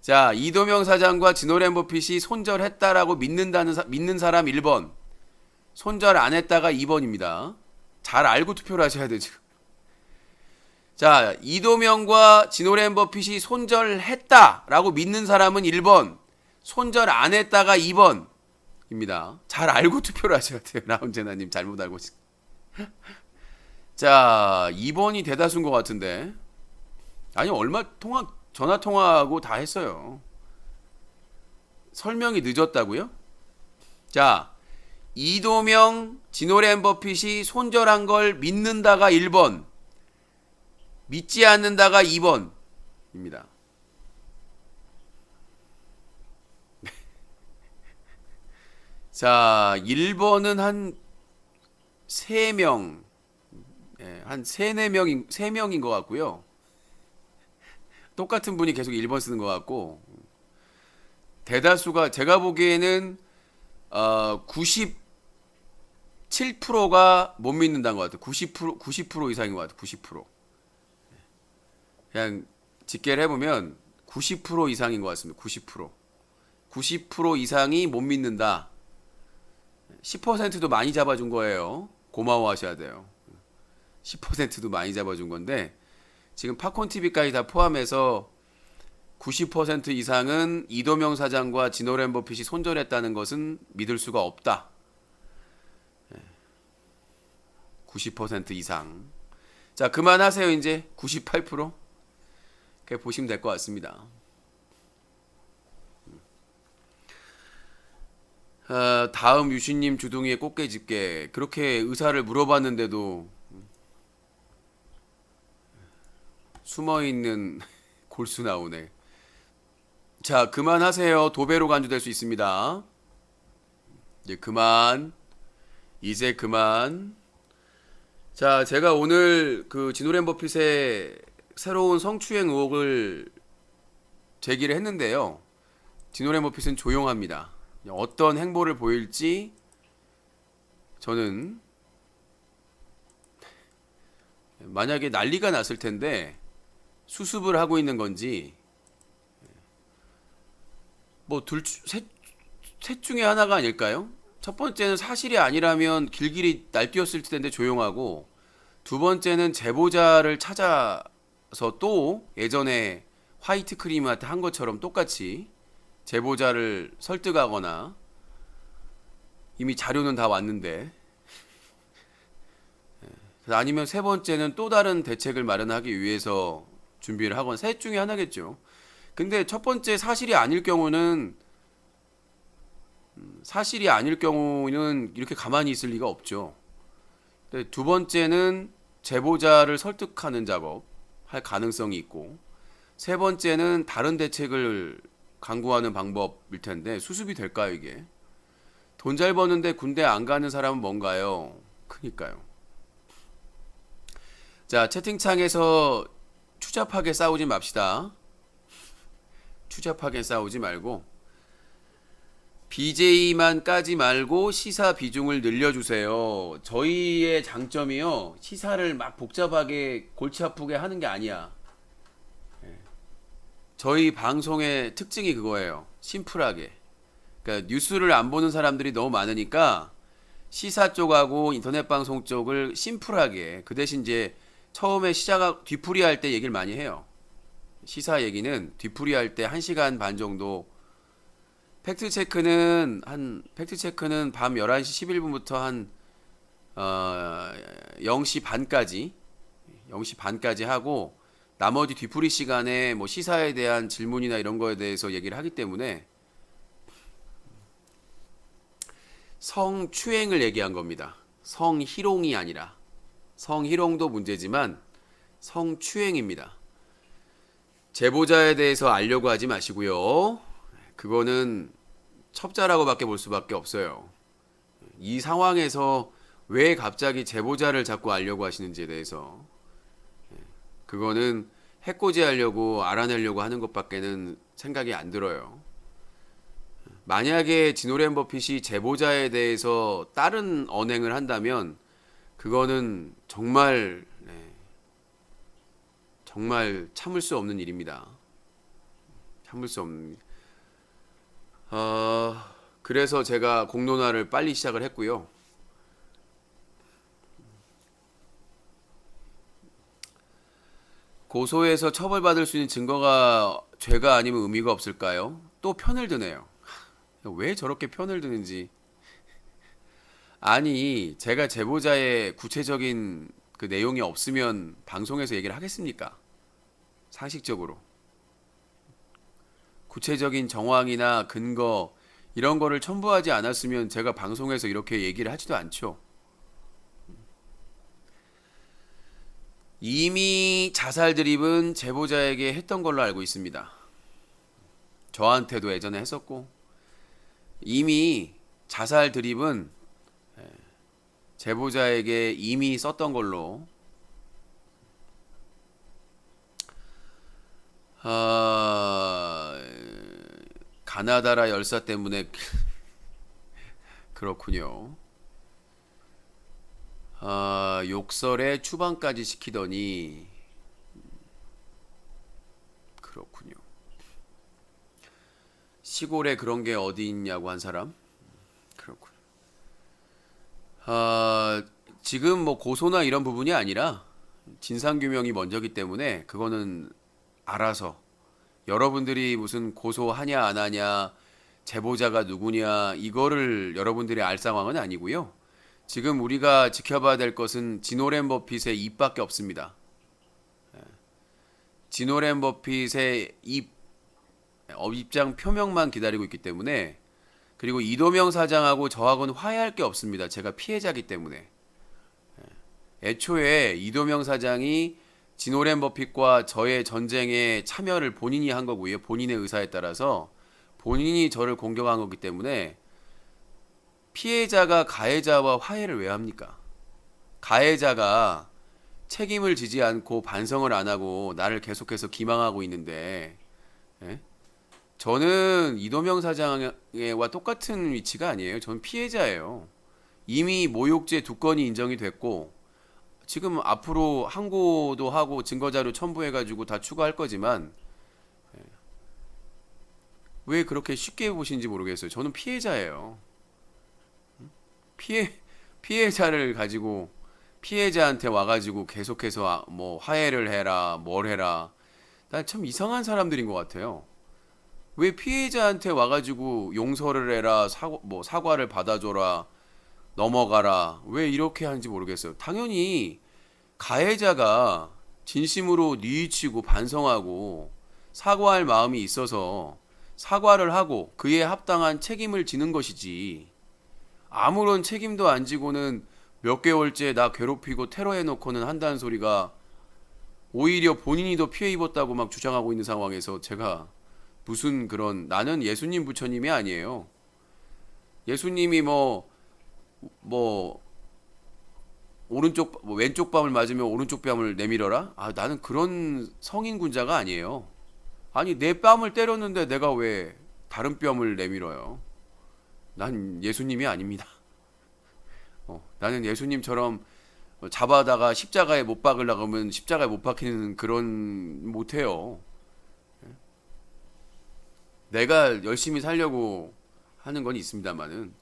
자, 이도명 사장과 진오렌 버핏이 손절했다라고 믿는 사람 1번. 손절 안 했다가 2번입니다. 잘 알고 투표를 하셔야 돼요, 지금. 자, 이도명과 진오렌 버핏이 손절했다라고 믿는 사람은 1번. 손절 안 했다가 2번. 입니다. 잘 알고 투표를 하셔야 돼요. 라운제나님 잘못 알고. 자, 2번이 대다수인 것 같은데. 아니, 얼마 전화 통화하고 다 했어요. 설명이 늦었다고요? 자, 이도명, 진오랜 버핏이 손절한 걸 믿는다가 1번, 믿지 않는다가 2번입니다. 자, 1번은 한 3명, 한 3명인 것 같고요. 똑같은 분이 계속 1번 쓰는 것 같고, 대다수가 제가 보기에는 97%가 못 믿는다는 것 같아요. 90% 이상인 것 같아요. 90%. 그냥 집계를 해보면 90% 이상인 것 같습니다. 90%. 90% 이상이 못 믿는다. 10%도 많이 잡아준 거예요. 고마워하셔야 돼요. 10%도 많이 잡아준 건데 지금 팝콘TV까지 다 포함해서 90% 이상은 이도명 사장과 진오랜 버핏이 손절했다는 것은 믿을 수가 없다. 90% 이상. 자, 그만하세요. 이제 98%. 그렇게 보시면 될 것 같습니다. 다음 유신님 주둥이의 꽃게 집게. 그렇게 의사를 물어봤는데도 숨어있는 골수 나오네. 자, 그만하세요. 도배로 간주될 수 있습니다. 이제 그만. 이제 그만. 자, 제가 오늘 그 진오랜 버핏의 새로운 성추행 의혹을 제기를 했는데요. 진오랜 버핏은 조용합니다. 어떤 행보를 보일지 저는 만약에 난리가 났을 텐데 수습을 하고 있는 건지 뭐 셋 중에 하나가 아닐까요? 첫 번째는 사실이 아니라면 길길이 날뛰었을 텐데 조용하고, 두 번째는 제보자를 찾아서 또 예전에 화이트 크림한테 한 것처럼 똑같이 제보자를 설득하거나, 이미 자료는 다 왔는데, 아니면 세 번째는 또 다른 대책을 마련하기 위해서 준비를 하거나, 셋 중에 하나겠죠. 근데 첫 번째 사실이 아닐 경우는 이렇게 가만히 있을 리가 없죠. 근데 두 번째는 제보자를 설득하는 작업 할 가능성이 있고, 세 번째는 다른 대책을 강구하는 방법일 텐데 수습이 될까요, 이게? 돈 잘 버는데 군대 안 가는 사람은 뭔가요? 그니까요. 자, 채팅창에서 추잡하게 싸우지 맙시다. 추잡하게 싸우지 말고 BJ만 까지 말고 시사 비중을 늘려주세요. 저희의 장점이요, 시사를 막 복잡하게 골치 아프게 하는 게 아니야. 저희 방송의 특징이 그거예요. 심플하게. 그러니까 뉴스를 안 보는 사람들이 너무 많으니까 시사 쪽하고 인터넷 방송 쪽을 심플하게, 그 대신 이제 처음에 뒤풀이 할 때 얘기를 많이 해요. 시사 얘기는 뒤풀이 할 때 1시간 반 정도, 팩트체크는 밤 11시 11분부터 한 0시 반까지 하고, 나머지 뒤풀이 시간에 뭐 시사에 대한 질문이나 이런 거에 대해서 얘기를 하기 때문에 성추행을 얘기한 겁니다. 성희롱이 아니라. 성희롱도 문제지만 성추행입니다. 제보자에 대해서 알려고 하지 마시고요. 그거는 첩자라고밖에 볼 수밖에 없어요. 이 상황에서 왜 갑자기 제보자를 자꾸 알려고 하시는지에 대해서, 그거는 해코지하려고 알아내려고 하는 것밖에는 생각이 안 들어요. 만약에 진오랜 버핏이 제보자에 대해서 다른 언행을 한다면 그거는 정말 참을 수 없는 일입니다. 참을 수 없는. 그래서 제가 공론화를 빨리 시작을 했고요. 고소해서 처벌받을 수 있는 증거가 죄가 아니면 의미가 없을까요? 또 편을 드네요. 왜 저렇게 편을 드는지 아니, 제가 제보자의 구체적인 그 내용이 없으면 방송에서 얘기를 하겠습니까? 상식적으로. 구체적인 정황이나 근거 이런 거를 첨부하지 않았으면 제가 방송에서 이렇게 얘기를 하지도 않죠. 이미 자살 드립은 제보자에게 했던 걸로 알고 있습니다. 저한테도 예전에 했었고, 이미 자살 드립은 제보자에게 이미 썼던 걸로 가나다라 열사 때문에 그렇군요. 욕설에 추방까지 시키더니 그렇군요. 시골에 그런 게 어디 있냐고 한 사람? 그렇군. 지금 뭐 고소나 이런 부분이 아니라 진상규명이 먼저기 때문에 그거는 알아서 여러분들이 무슨 고소하냐 안 하냐 제보자가 누구냐 이거를 여러분들이 알 상황은 아니고요. 지금 우리가 지켜봐야 될 것은 지노렌 버핏의 입밖에 없습니다. 지노렌 버핏의 입장 표명만 기다리고 있기 때문에, 그리고 이도명 사장하고 저하고는 화해할 게 없습니다. 제가 피해자기 때문에. 애초에 이도명 사장이 지노렌 버핏과 저의 전쟁에 참여를 본인이 한 거고요. 본인의 의사에 따라서 본인이 저를 공격한 거기 때문에 피해자가 가해자와 화해를 왜 합니까? 가해자가 책임을 지지 않고 반성을 안 하고 나를 계속해서 기망하고 있는데, 저는 이도명 사장과 똑같은 위치가 아니에요. 저는 피해자예요. 이미 모욕죄 2건이 인정이 됐고 지금 앞으로 항고도 하고 증거자료 첨부해가지고 다 추가할 거지만 왜 그렇게 쉽게 보시는지 모르겠어요. 저는 피해자예요. 피해자를 가지고 피해자한테 와가지고 계속해서 뭐 화해를 해라 뭘 해라. 난 참 이상한 사람들인 것 같아요. 왜 피해자한테 와가지고 용서를 해라 사과를 받아줘라 넘어가라 왜 이렇게 하는지 모르겠어요. 당연히 가해자가 진심으로 뉘우치고 반성하고 사과할 마음이 있어서 사과를 하고 그에 합당한 책임을 지는 것이지, 아무런 책임도 안 지고는 몇 개월째 나 괴롭히고 테러해놓고는 한다는 소리가 오히려 본인이 더 피해 입었다고 막 주장하고 있는 상황에서 제가 무슨 그런, 나는 예수님 부처님이 아니에요. 예수님이 뭐 왼쪽 뺨을 맞으면 오른쪽 뺨을 내밀어라? 나는 그런 성인 군자가 아니에요. 아니 내 뺨을 때렸는데 내가 왜 다른 뺨을 내밀어요? 난 예수님이 아닙니다. 나는 예수님처럼 잡아다가 십자가에 못 박으려고 하면 십자가에 못 박히는 그런 못해요. 내가 열심히 살려고 하는 건 있습니다만은,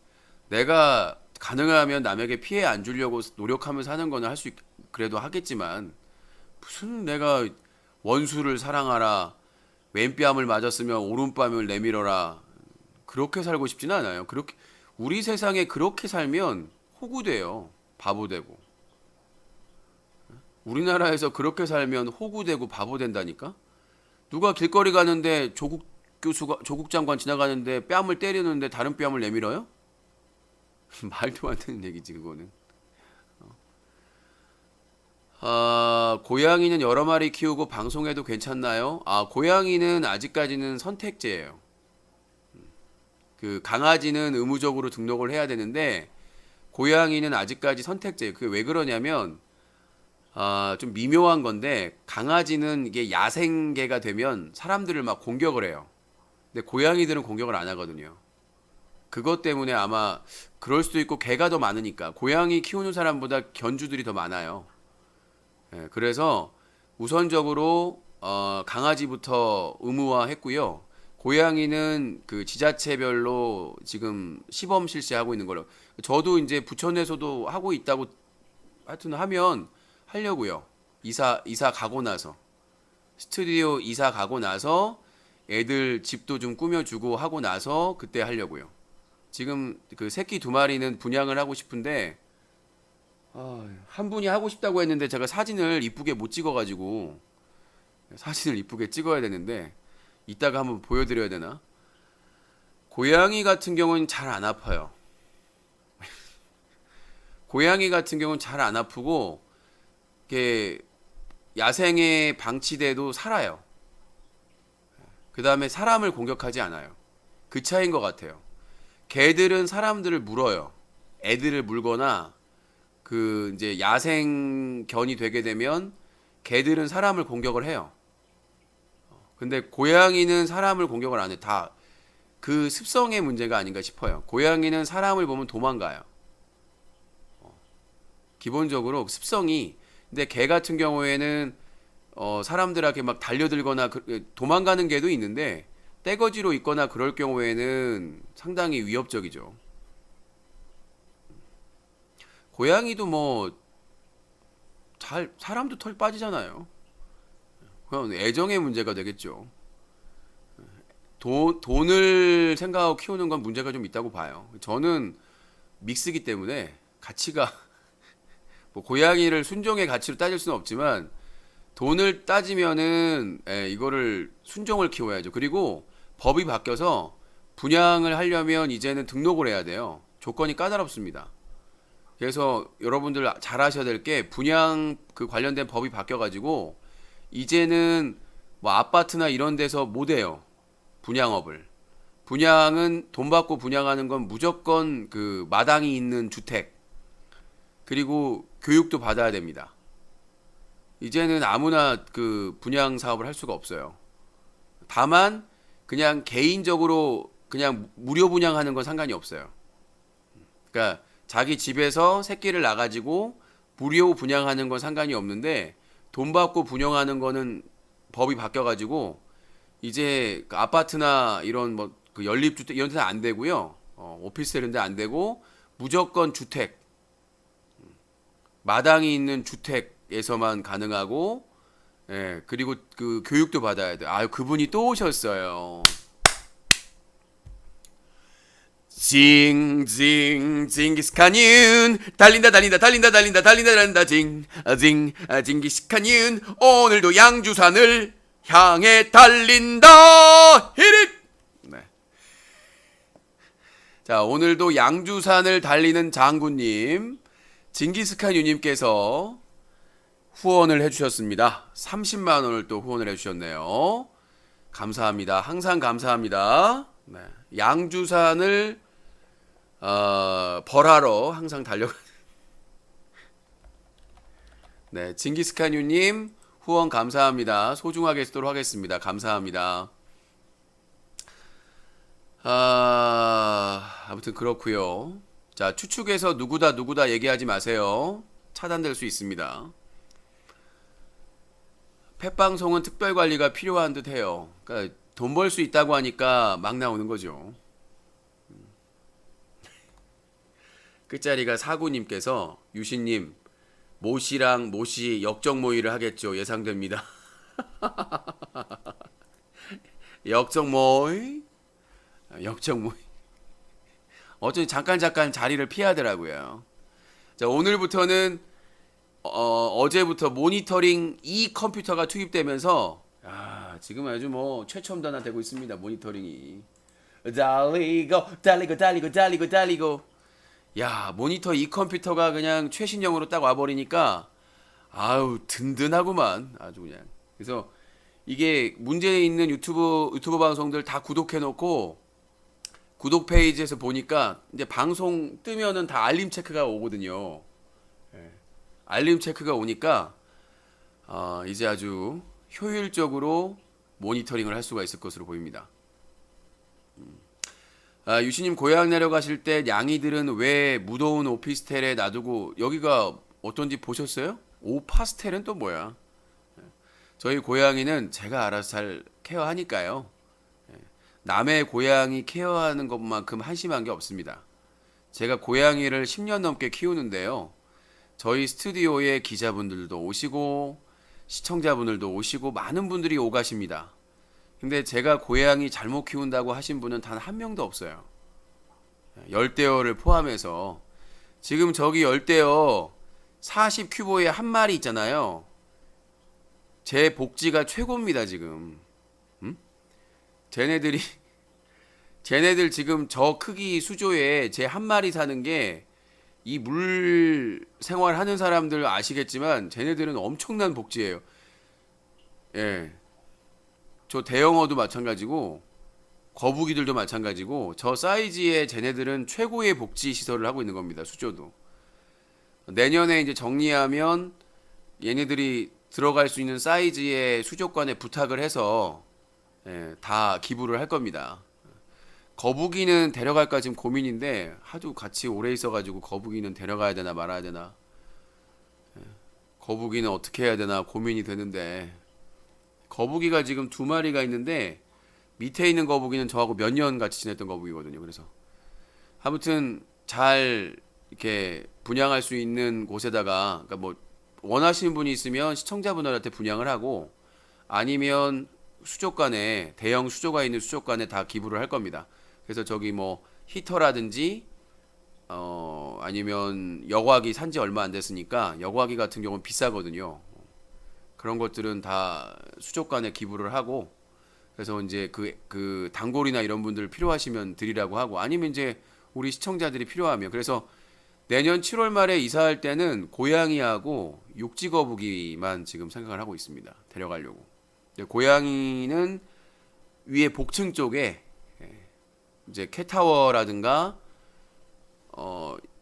내가 가능하면 남에게 피해 안 주려고 노력하면서 하는 거는 그래도 하겠지만, 무슨 내가 원수를 사랑하라, 왼뺨을 맞았으면 오른뺨을 내밀어라, 그렇게 살고 싶지는 않아요. 그렇게 우리 세상에 그렇게 살면 호구돼요. 바보되고. 우리나라에서 그렇게 살면 호구되고 바보된다니까. 누가 길거리 가는데 조국 장관 지나가는데 뺨을 때리는데 다른 뺨을 내밀어요? 말도 안 되는 얘기지 그거는. 고양이는 여러 마리 키우고 방송해도 괜찮나요? 고양이는 아직까지는 선택제예요. 그 강아지는 의무적으로 등록을 해야 되는데 고양이는 아직까지 선택제예요. 그게 왜 그러냐면 좀 미묘한 건데, 강아지는 이게 야생개가 되면 사람들을 막 공격을 해요. 근데 고양이들은 공격을 안 하거든요. 그것 때문에 아마 그럴 수도 있고, 개가 더 많으니까 고양이 키우는 사람보다 견주들이 더 많아요. 그래서 우선적으로 강아지부터 의무화했고요. 고양이는 그 지자체별로 지금 시범 실시하고 있는 걸로, 저도 이제 부천에서도 하고 있다고 하여튼 하면 하려고요. 이사 가고 나서, 스튜디오 이사 가고 나서 애들 집도 좀 꾸며주고 하고 나서 그때 하려고요. 지금 그 새끼 2마리는 분양을 하고 싶은데 한 분이 하고 싶다고 했는데 제가 사진을 이쁘게 못 찍어가지고 사진을 이쁘게 찍어야 되는데 이따가 한번 보여드려야 되나? 고양이 같은 경우는 잘 안 아파요. 고양이 같은 경우는 잘 안 아프고 이게 야생에 방치돼도 살아요. 그 다음에 사람을 공격하지 않아요. 그 차이인 것 같아요. 개들은 사람들을 물어요. 애들을 물거나 그 이제 야생견이 되게 되면 개들은 사람을 공격을 해요. 근데 고양이는 사람을 공격을 안 해. 다 그 습성의 문제가 아닌가 싶어요. 고양이는 사람을 보면 도망가요. 기본적으로 습성이. 근데 개 같은 경우에는 사람들에게 막 달려들거나 도망가는 개도 있는데 떼거지로 있거나 그럴 경우에는 상당히 위협적이죠. 고양이도 뭐 사람도 털 빠지잖아요. 그냥 애정의 문제가 되겠죠. 돈을 생각하고 키우는 건 문제가 좀 있다고 봐요. 저는 믹스기 때문에 가치가 뭐 고양이를 순종의 가치로 따질 수는 없지만 돈을 따지면은 이거를 순종을 키워야죠. 그리고 법이 바뀌어서 분양을 하려면 이제는 등록을 해야 돼요. 조건이 까다롭습니다. 그래서 여러분들 잘 하셔야 될 게 분양 그 관련된 법이 바뀌어가지고 이제는 뭐 아파트나 이런 데서 못 해요. 분양업을. 분양은 돈 받고 분양하는 건 무조건 그 마당이 있는 주택 그리고 교육도 받아야 됩니다. 이제는 아무나 그 분양 사업을 할 수가 없어요. 다만 그냥 개인적으로 그냥 무료 분양하는 건 상관이 없어요. 그러니까 자기 집에서 새끼를 낳아가지고 무료 분양하는 건 상관이 없는데 돈 받고 분양하는 거는 법이 바뀌어가지고 이제 그 아파트나 이런 뭐 그 연립주택 이런 데는 안 되고요. 오피스텔 이런 데 안 되고 무조건 주택 마당이 있는 주택에서만 가능하고 그리고 그 교육도 받아야 돼요. 아유 그분이 또 오셨어요. 징징징기스칸윤 달린다 달린다 달린다 달린다 달린다 달린다 징징징기스칸윤 오늘도 양주산을 향해 달린다 히릿. 네. 자 오늘도 양주산을 달리는 장군님 징기스칸 유님께서 후원을 해주셨습니다. 30만 원을 또 후원을 해주셨네요. 감사합니다. 항상 감사합니다. 네. 양주산을 벌하러 항상 달려가. 네, 징기스칸 유님 후원 감사합니다. 소중하게 쓰도록 하겠습니다. 감사합니다. 아무튼 그렇고요. 자, 추측해서 누구다 얘기하지 마세요. 차단될 수 있습니다. 펫방송은 특별관리가 필요한 듯 해요. 그러니까 돈 벌 수 있다고 하니까 막 나오는 거죠. 끝자리가 사구님께서 유신님 모씨랑 모씨 역적 모의를 하겠죠. 예상됩니다. 역적 모의? 역적 모의. 어쩐지 잠깐 자리를 피하더라고요. 자, 오늘부터는 어제부터 모니터링 이 컴퓨터가 투입되면서 지금 아주 뭐 최첨단화 되고 있습니다. 모니터링이 달리고 야 모니터 이 컴퓨터가 그냥 최신형으로 딱 와버리니까 아우 든든하구만 아주 그냥. 그래서 이게 문제 있는 유튜브 방송들 다 구독해놓고 구독 페이지에서 보니까 이제 방송 뜨면은 다 알림 체크가 오거든요. 알림 체크가 오니까 이제 아주 효율적으로 모니터링을 할 수가 있을 것으로 보입니다. 유시님 고향 내려가실 때 양이들은 왜 무더운 오피스텔에 놔두고 여기가 어떤지 보셨어요? 오파스텔은 또 뭐야? 저희 고양이는 제가 알아서 잘 케어하니까요. 남의 고양이 케어하는 것만큼 한심한 게 없습니다. 제가 고양이를 10년 넘게 키우는데요. 저희 스튜디오에 기자분들도 오시고 시청자분들도 오시고 많은 분들이 오가십니다. 근데 제가 고양이 잘못 키운다고 하신 분은 단 한 명도 없어요. 열대어를 포함해서 지금 저기 열대어 40 큐보에 한 마리 있잖아요. 제 복지가 최고입니다 지금. 쟤네들 지금 저 크기 수조에 제 한 마리 사는 게 이 물 생활하는 사람들 아시겠지만 쟤네들은 엄청난 복지예요. 예. 저 대형어도 마찬가지고 거북이들도 마찬가지고 저 사이즈의 쟤네들은 최고의 복지 시설을 하고 있는 겁니다. 수조도. 내년에 이제 정리하면 얘네들이 들어갈 수 있는 사이즈의 수족관에 부탁을 해서 다 기부를 할 겁니다. 거북이는 데려갈까 지금 고민인데 하도 같이 오래 있어가지고 거북이는 데려가야 되나 말아야 되나 거북이는 어떻게 해야 되나 고민이 되는데 거북이가 지금 2마리가 있는데 밑에 있는 거북이는 저하고 몇 년 같이 지냈던 거북이거든요. 그래서 아무튼 잘 이렇게 분양할 수 있는 곳에다가 그러니까 뭐 원하시는 분이 있으면 시청자분들한테 분양을 하고 아니면 수족관에 대형 수조가 있는 수족관에 다 기부를 할 겁니다. 그래서 저기 뭐 히터라든지 아니면 여과기 산지 얼마 안 됐으니까 여과기 같은 경우는 비싸거든요. 그런 것들은 다 수족관에 기부를 하고 그래서 이제 그 단골이나 이런 분들 필요하시면 드리라고 하고 아니면 이제 우리 시청자들이 필요하면 그래서 내년 7월 말에 이사할 때는 고양이하고 육지거북이만 지금 생각을 하고 있습니다. 데려가려고. 고양이는 위에 복층 쪽에 이제 캣타워라든가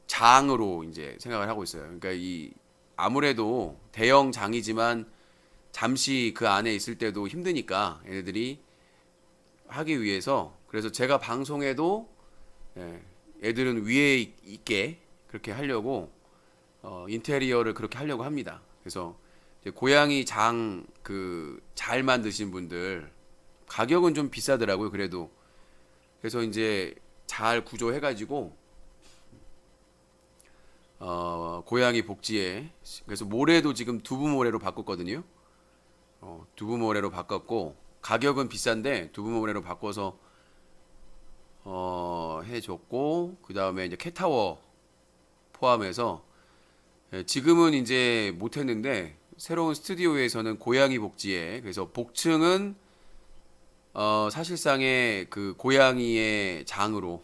장으로 이제 생각을 하고 있어요. 그러니까 이 아무래도 대형 장이지만 잠시 그 안에 있을 때도 힘드니까 얘네들이 하기 위해서 그래서 제가 방송에도 애들은 위에 있게 그렇게 하려고 인테리어를 그렇게 하려고 합니다. 그래서 이제 고양이 장 그 잘 만드신 분들 가격은 좀 비싸더라고요. 그래서 이제 잘 구조해가지고 고양이 복지에 그래서 모래도 지금 두부 모래로 바꿨거든요. 두부 모래로 바꿨고 가격은 비싼데 두부 모래로 바꿔서 해줬고 그 다음에 이제 캣타워 포함해서 지금은 이제 못했는데 새로운 스튜디오에서는 고양이 복지에 그래서 복층은 사실상의 그 고양이의 장으로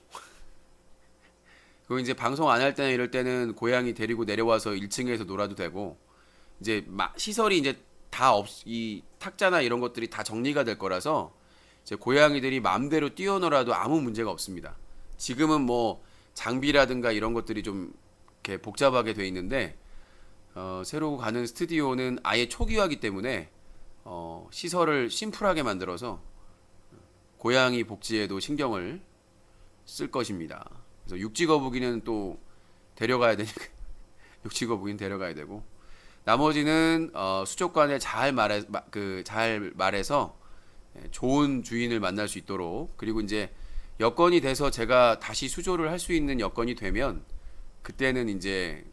그리고 이제 방송 안 할 때나 이럴 때는 고양이 데리고 내려와서 1층에서 놀아도 되고 이제 시설이 이제 이 탁자나 이런 것들이 다 정리가 될 거라서 이제 고양이들이 마음대로 뛰어놀아도 아무 문제가 없습니다. 지금은 뭐 장비라든가 이런 것들이 좀 이렇게 복잡하게 돼 있는데 새로 가는 스튜디오는 아예 초기화기 때문에 시설을 심플하게 만들어서 고양이 복지에도 신경을 쓸 것입니다. 그래서 육지거북이는 또 데려가야 되니까 육지거북이는 데려가야 되고 나머지는 수족관에 잘 말해서 좋은 주인을 만날 수 있도록 그리고 이제 여건이 돼서 제가 다시 수조를 할 수 있는 여건이 되면 그때는 이제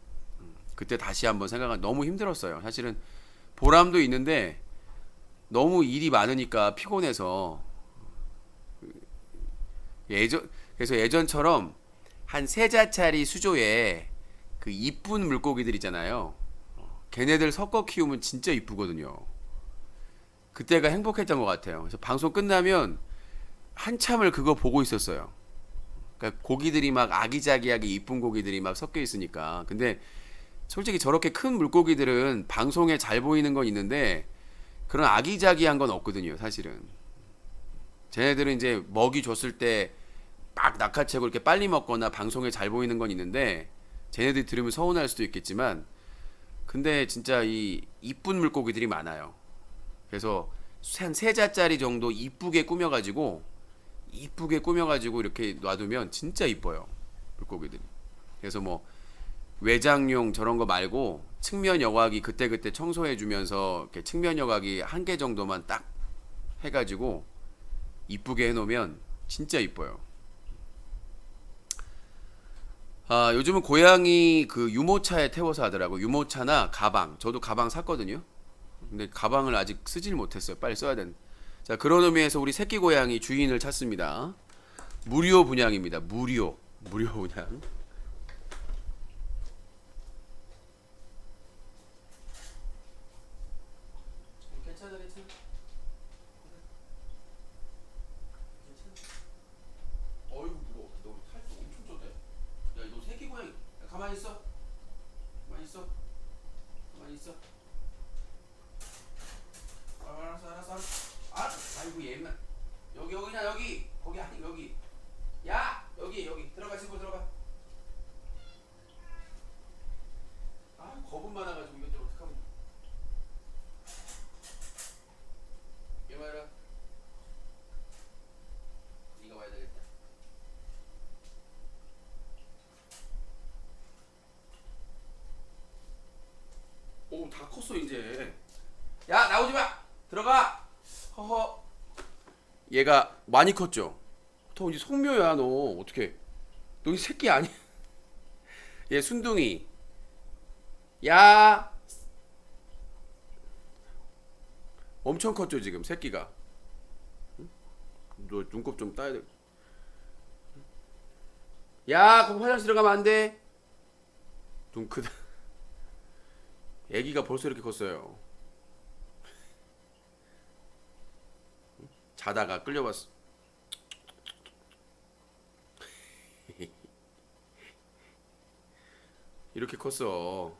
그때 다시 한번 생각한 너무 힘들었어요. 사실은 보람도 있는데 너무 일이 많으니까 피곤해서 그래서 예전처럼 한 3자짜리 수조에 그 이쁜 물고기들 있잖아요. 걔네들 섞어 키우면 진짜 이쁘거든요. 그때가 행복했던 것 같아요. 그래서 방송 끝나면 한참을 그거 보고 있었어요. 그러니까 고기들이 막 아기자기하게 이쁜 고기들이 막 섞여 있으니까. 근데 솔직히 저렇게 큰 물고기들은 방송에 잘 보이는 건 있는데 그런 아기자기한 건 없거든요, 사실은. 쟤네들은 이제 먹이 줬을 때 막 낚아채고 이렇게 빨리 먹거나 방송에 잘 보이는 건 있는데 쟤네들이 들으면 서운할 수도 있겠지만 근데 진짜 이 이쁜 물고기들이 많아요. 그래서 한 3자짜리 정도 이쁘게 꾸며가지고 이렇게 놔두면 진짜 이뻐요, 물고기들이. 그래서 뭐 외장용 저런 거 말고 측면 여과기 그때그때 청소해주면서 이렇게 측면 여과기 1개 정도만 딱 해가지고 이쁘게 해놓으면 진짜 이뻐요. 요즘은 고양이 그 유모차에 태워서 하더라고. 유모차나 가방. 저도 가방 샀거든요. 근데 가방을 아직 쓰질 못했어요. 빨리 써야 되는. 자, 그런 의미에서 우리 새끼 고양이 주인을 찾습니다. 무료 분양입니다. 무료. 무료 그냥. 괜찮아. 어이구 무거워. 너 살도 엄청 쪘네. 야, 너 새끼 고양이. 야, 가만히 있어. 가만히 있어. 가만히 있어. 알았어. 아이고 얘만. 여기냐 여기. 거기 아니 여기. 야 여기 들어가 집으로 들어가. 아 겁은 많아가지고 이거 좀 어떡하면. 얘말아. 네가 와야 되겠다. 오 다 컸어 이제. 야 나오지 마. 들어가. 허허. 얘가 많이 컸죠. 더 이제 성묘야 너 어떻게? 너 이 새끼 아니야? 얘 순둥이. 야. 엄청 컸죠 지금 새끼가. 응? 너 눈곱 좀 따야 돼. 야, 거기 화장실 들어가면 안 돼. 눈 크다. 애기가 벌써 이렇게 컸어요. 자다가 끌려왔어. 이렇게 컸어.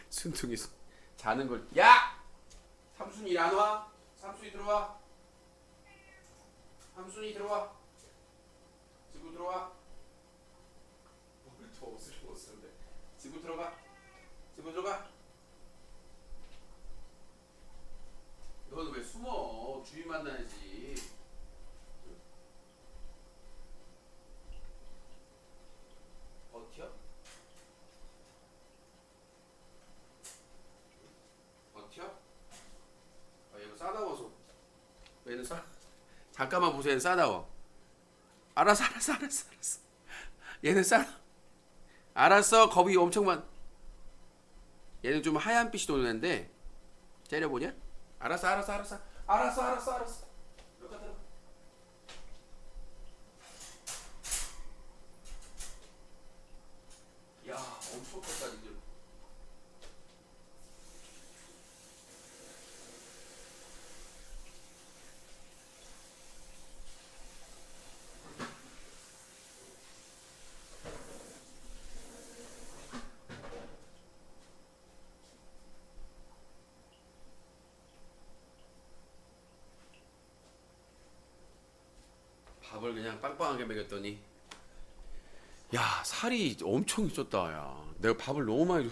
순둥이 자는 걸. 야! 삼순이 일 안 와? 삼순이 들어와. 삼순이 들어와. 지구 들어와. 뭘더 옷을 못 쓰는데. 지구 들어가. 지구 들어가. 너는 왜 숨어? 주인 만나야지. 버텨? 버텨? 아, 얘가 싸다워서. 얘는 잠깐만 보세요. 얘는 싸다워. 알았어. 얘는 알았어. 겁이 엄청 많. 얘는 좀 하얀빛이 도는 애인데. 때려보냐? 알았어. 들어가. 야, 엄청 컸다 니들. 밥을 그냥 빵빵하게 먹였더니 야 살이 엄청 쪘다. 야 내가 밥을 너무 많이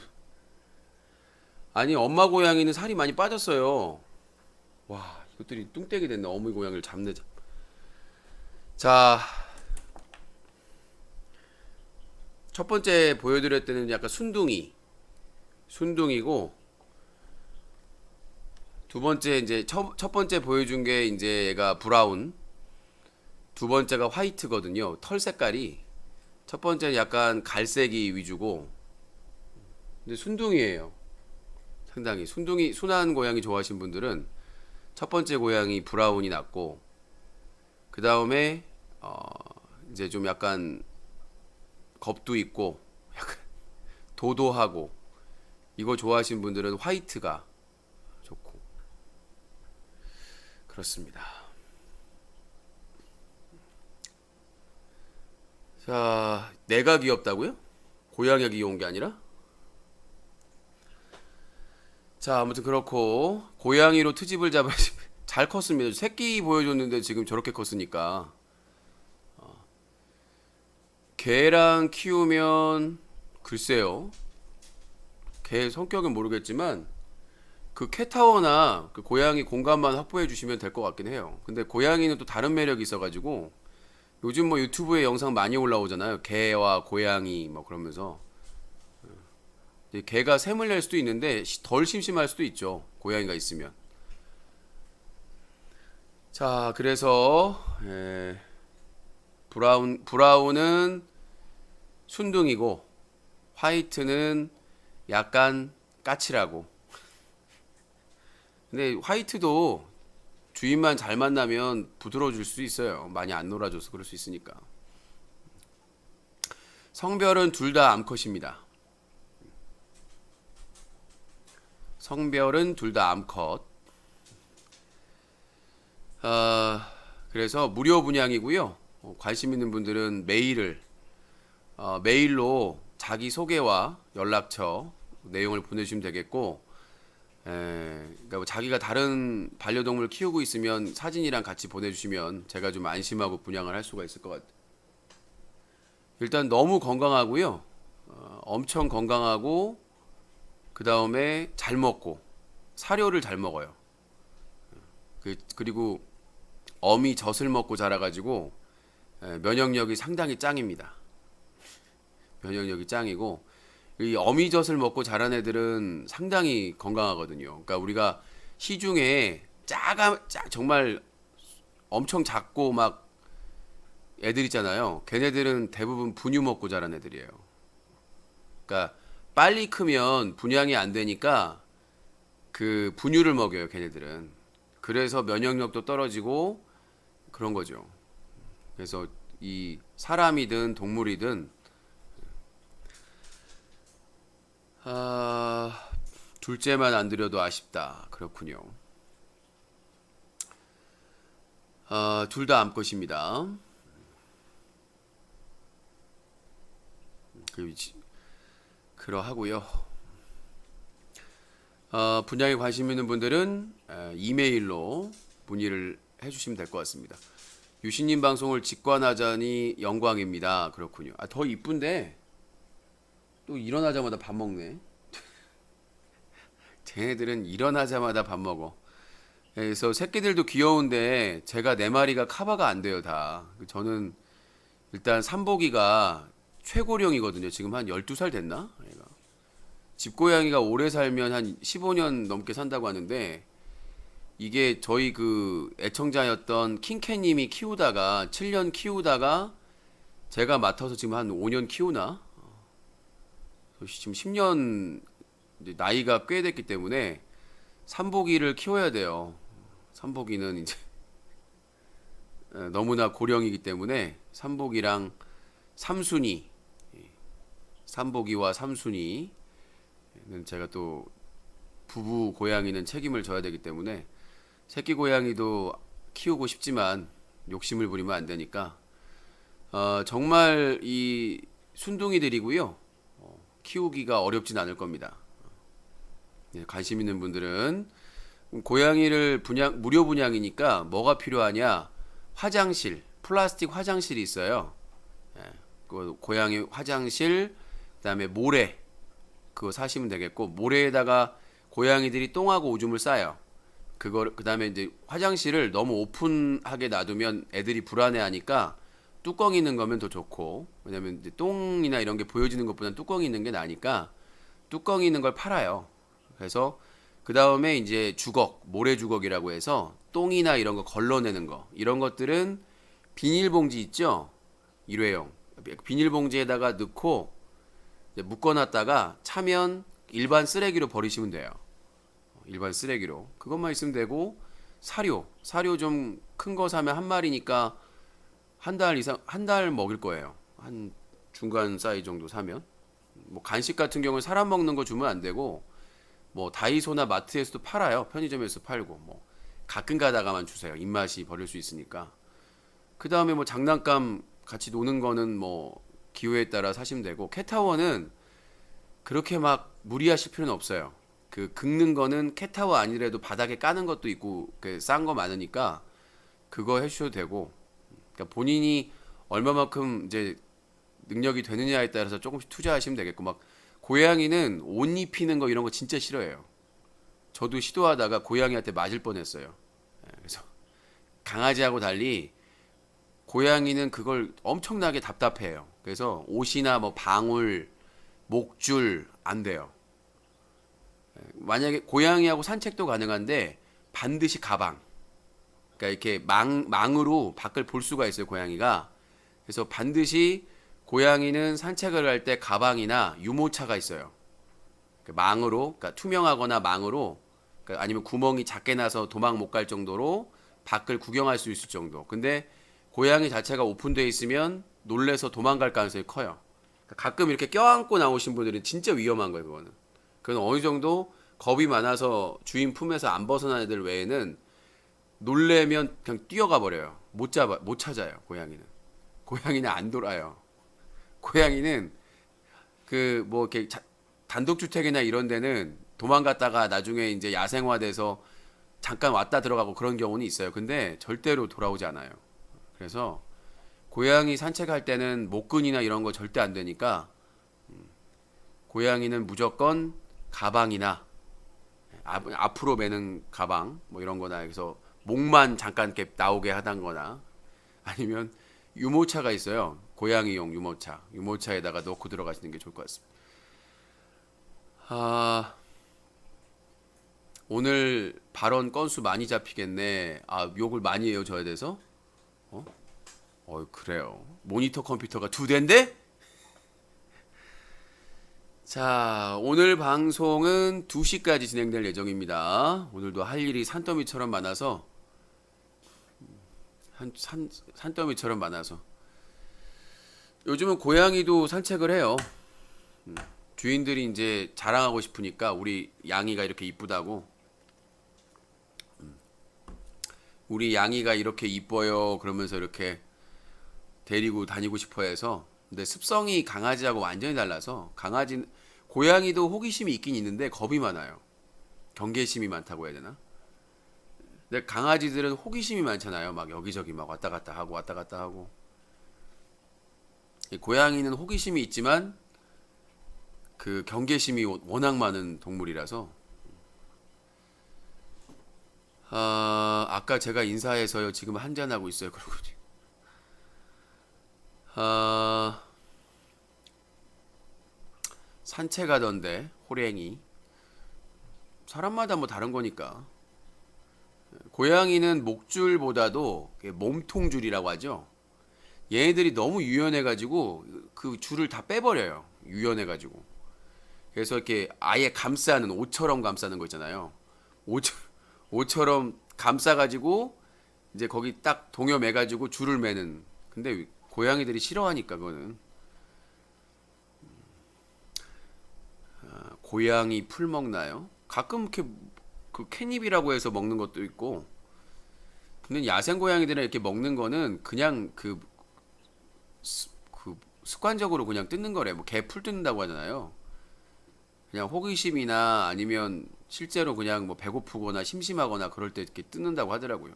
아니 엄마 고양이는 살이 많이 빠졌어요. 와 이것들이 뚱땡이 됐네. 어머니 고양이를 잡네. 자 첫 번째 보여드릴 때는 약간 순둥이고 두 번째 이제 첫 번째 보여준 게 이제 얘가 브라운, 두 번째가 화이트거든요. 털 색깔이 첫 번째는 약간 갈색이 위주고, 근데 순둥이에요. 상당히 순한 고양이 좋아하시는 분들은 첫 번째 고양이 브라운이 낫고, 그 다음에 이제 좀 약간 겁도 있고 약간 도도하고 이거 좋아하시는 분들은 화이트가 좋고 그렇습니다. 자, 내가 귀엽다고요? 고양이가 귀여운 게 아니라? 자, 아무튼 그렇고 고양이로 트집을 잡으시 잘 컸습니다. 새끼 보여줬는데 지금 저렇게 컸으니까. 개랑 키우면 글쎄요. 개 성격은 모르겠지만 그 캣타워나 그 고양이 공간만 확보해 주시면 될 것 같긴 해요. 근데 고양이는 또 다른 매력이 있어가지고 요즘 뭐 유튜브에 영상 많이 올라오잖아요. 개와 고양이 뭐 그러면서 개가 샘을 낼 수도 있는데 덜 심심할 수도 있죠. 고양이가 있으면. 자, 그래서 브라운은 순둥이고 화이트는 약간 까칠하고. 근데 화이트도 주인만 잘 만나면 부드러워질 수 있어요. 많이 안 놀아줘서 그럴 수 있으니까. 성별은 둘 다 암컷입니다. 성별은 둘 다 암컷. 그래서 무료 분양이고요. 관심 있는 분들은 메일로 자기 소개와 연락처 내용을 보내주시면 되겠고, 그러니까 뭐 자기가 다른 반려동물 키우고 있으면 사진이랑 같이 보내주시면 제가 좀 안심하고 분양을 할 수가 있을 것 같아요. 일단 너무 건강하고요. 엄청 건강하고, 그 다음에 잘 먹고 사료를 잘 먹어요. 그리고 어미 젖을 먹고 자라가지고 면역력이 상당히 짱입니다. 면역력이 짱이고, 이 어미젖을 먹고 자란 애들은 상당히 건강하거든요. 그러니까 우리가 시중에 정말 엄청 작고 막 애들 있잖아요. 걔네들은 대부분 분유 먹고 자란 애들이에요. 그러니까 빨리 크면 분양이 안 되니까 그 분유를 먹여요, 걔네들은. 그래서 면역력도 떨어지고 그런 거죠. 그래서 이 사람이든 동물이든 둘째만 안 들여도 아쉽다. 그렇군요. 둘 다 암컷입니다. 그러하고요. 분양에 관심 있는 분들은 이메일로 문의를 해주시면 될 것 같습니다. 유신님 방송을 직관하자니 영광입니다. 그렇군요. 더 이쁜데 또 일어나자마자 밥 먹네. 쟤네들은 일어나자마자 밥 먹어. 그래서 새끼들도 귀여운데 제가 4마리가 커버가 안 돼요, 다. 저는 일단 삼복이가 최고령이거든요. 지금 한 12살 됐나? 얘가. 집고양이가 오래 살면 한 15년 넘게 산다고 하는데, 이게 저희 그 애청자였던 킹캣님이 키우다가 7년 키우다가 제가 맡아서 지금 한 5년 키우나? 지금 10년 나이가 꽤 됐기 때문에 삼복이를 키워야 돼요. 삼복이는 이제 너무나 고령이기 때문에 삼복이랑 삼순이, 삼복이와 삼순이는 제가 또 부부 고양이는 책임을 져야 되기 때문에 새끼 고양이도 키우고 싶지만 욕심을 부리면 안 되니까 정말 이 순둥이들이고요. 키우기가 어렵진 않을 겁니다. 관심 있는 분들은 고양이를 무료 분양이니까 뭐가 필요하냐? 화장실, 플라스틱 화장실이 있어요. 그 고양이 화장실, 그다음에 모래, 그거 사시면 되겠고, 모래에다가 고양이들이 똥하고 오줌을 싸요. 그다음에 이제 화장실을 너무 오픈하게 놔두면 애들이 불안해하니까 뚜껑 있는 거면 더 좋고, 왜냐면 이제 똥이나 이런 게 보여지는 것보다는 뚜껑이 있는 게 나니까 뚜껑이 있는 걸 팔아요. 그래서 그 다음에 이제 주걱, 모래 주걱이라고 해서 똥이나 이런 거 걸러내는 거, 이런 것들은 비닐봉지 있죠? 일회용 비닐봉지에다가 넣고 묶어놨다가 차면 일반 쓰레기로 버리시면 돼요. 일반 쓰레기로. 그것만 있으면 되고, 사료 좀 큰 거 사면 한 마리니까 한 달 먹을 거예요. 한 중간 사이즈 정도 사면. 뭐 간식 같은 경우는 사람 먹는 거 주면 안 되고, 뭐 다이소나 마트에서도 팔아요. 편의점에서 팔고, 뭐 가끔 가다가만 주세요. 입맛이 버릴 수 있으니까. 그 다음에 뭐 장난감 같이 노는 거는 뭐 기호에 따라 사시면 되고, 캣타워는 그렇게 막 무리하실 필요는 없어요. 그 긁는 거는 캣타워 아니라도 바닥에 까는 것도 있고 싼 거 많으니까 그거 해주셔도 되고, 그러니까 본인이 얼마만큼 이제 능력이 되느냐에 따라서 조금씩 투자하시면 되겠고, 막 고양이는 옷 입히는 거 이런 거 진짜 싫어해요. 저도 시도하다가 고양이한테 맞을 뻔했어요. 그래서 강아지하고 달리 고양이는 그걸 엄청나게 답답해해요. 그래서 옷이나 뭐 방울, 목줄 안 돼요. 만약에 고양이하고 산책도 가능한데 반드시 가방. 그러니까 이렇게 망으로 밖을 볼 수가 있어요, 고양이가. 그래서 반드시 고양이는 산책을 할 때 가방이나 유모차가 있어요. 망으로, 그러니까 투명하거나 망으로, 그러니까 아니면 구멍이 작게 나서 도망 못 갈 정도로 밖을 구경할 수 있을 정도. 근데 고양이 자체가 오픈되어 있으면 놀래서 도망갈 가능성이 커요. 가끔 이렇게 껴안고 나오신 분들은 진짜 위험한 거예요, 그거는. 그건 어느 정도 겁이 많아서 주인 품에서 안 벗어난 애들 외에는 놀래면 그냥 뛰어가 버려요. 못 찾아요, 고양이는. 고양이는 안 돌아요. 고양이는 그 뭐 이렇게 단독주택이나 이런 데는 도망갔다가 나중에 이제 야생화돼서 잠깐 왔다 들어가고 그런 경우는 있어요. 근데 절대로 돌아오지 않아요. 그래서 고양이 산책할 때는 목근이나 이런 거 절대 안 되니까 고양이는 무조건 가방이나 앞으로 매는 가방 뭐 이런 거나 여기서 목만 잠깐 이렇게 나오게 하던거나 아니면 유모차가 있어요. 고양이용 유모차. 유모차에다가 넣고 들어가시는 게 좋을 것 같습니다. 오늘 발언 건수 많이 잡히겠네. 욕을 많이 해요, 저에 대해서? 그래요. 모니터 컴퓨터가 2대인데? 자, 오늘 방송은 2시까지 진행될 예정입니다. 오늘도 할 일이 산더미처럼 많아서 산더미처럼 많아서 요즘은 고양이도 산책을 해요. 주인들이 이제 자랑하고 싶으니까 우리 양이가 이렇게 이쁘다고 우리 양이가 이렇게 이뻐요 그러면서 이렇게 데리고 다니고 싶어 해서. 근데 습성이 강아지하고 완전히 달라서 고양이도 호기심이 있긴 있는데 겁이 많아요. 경계심이 많다고 해야 되나? 근데 강아지들은 호기심이 많잖아요. 막 여기저기 막 왔다 갔다 하고. 고양이는 호기심이 있지만 그 경계심이 워낙 많은 동물이라서. 아까 제가 인사해서요. 지금 한잔하고 있어요. 그러고. 산책하던데 호랭이. 사람마다 뭐 다른 거니까. 고양이는 목줄보다도 몸통줄이라고 하죠. 얘네들이 너무 유연해가지고 그 줄을 다 빼버려요. 유연해가지고. 그래서 이렇게 아예 감싸는, 옷처럼 감싸는 거 있잖아요. 옷처럼 감싸가지고 이제 거기 딱 동여매가지고 줄을 매는. 근데 고양이들이 싫어하니까 그거는. 고양이 풀 먹나요? 가끔 이렇게 그 캣닙이라고 해서 먹는 것도 있고. 근데 야생 고양이들은 이렇게 먹는 거는 그냥 그 습관적으로 그냥 뜯는 거래. 뭐 개 풀 뜯는다고 하잖아요. 그냥 호기심이나 아니면 실제로 그냥 뭐 배고프거나 심심하거나 그럴 때 이렇게 뜯는다고 하더라고요.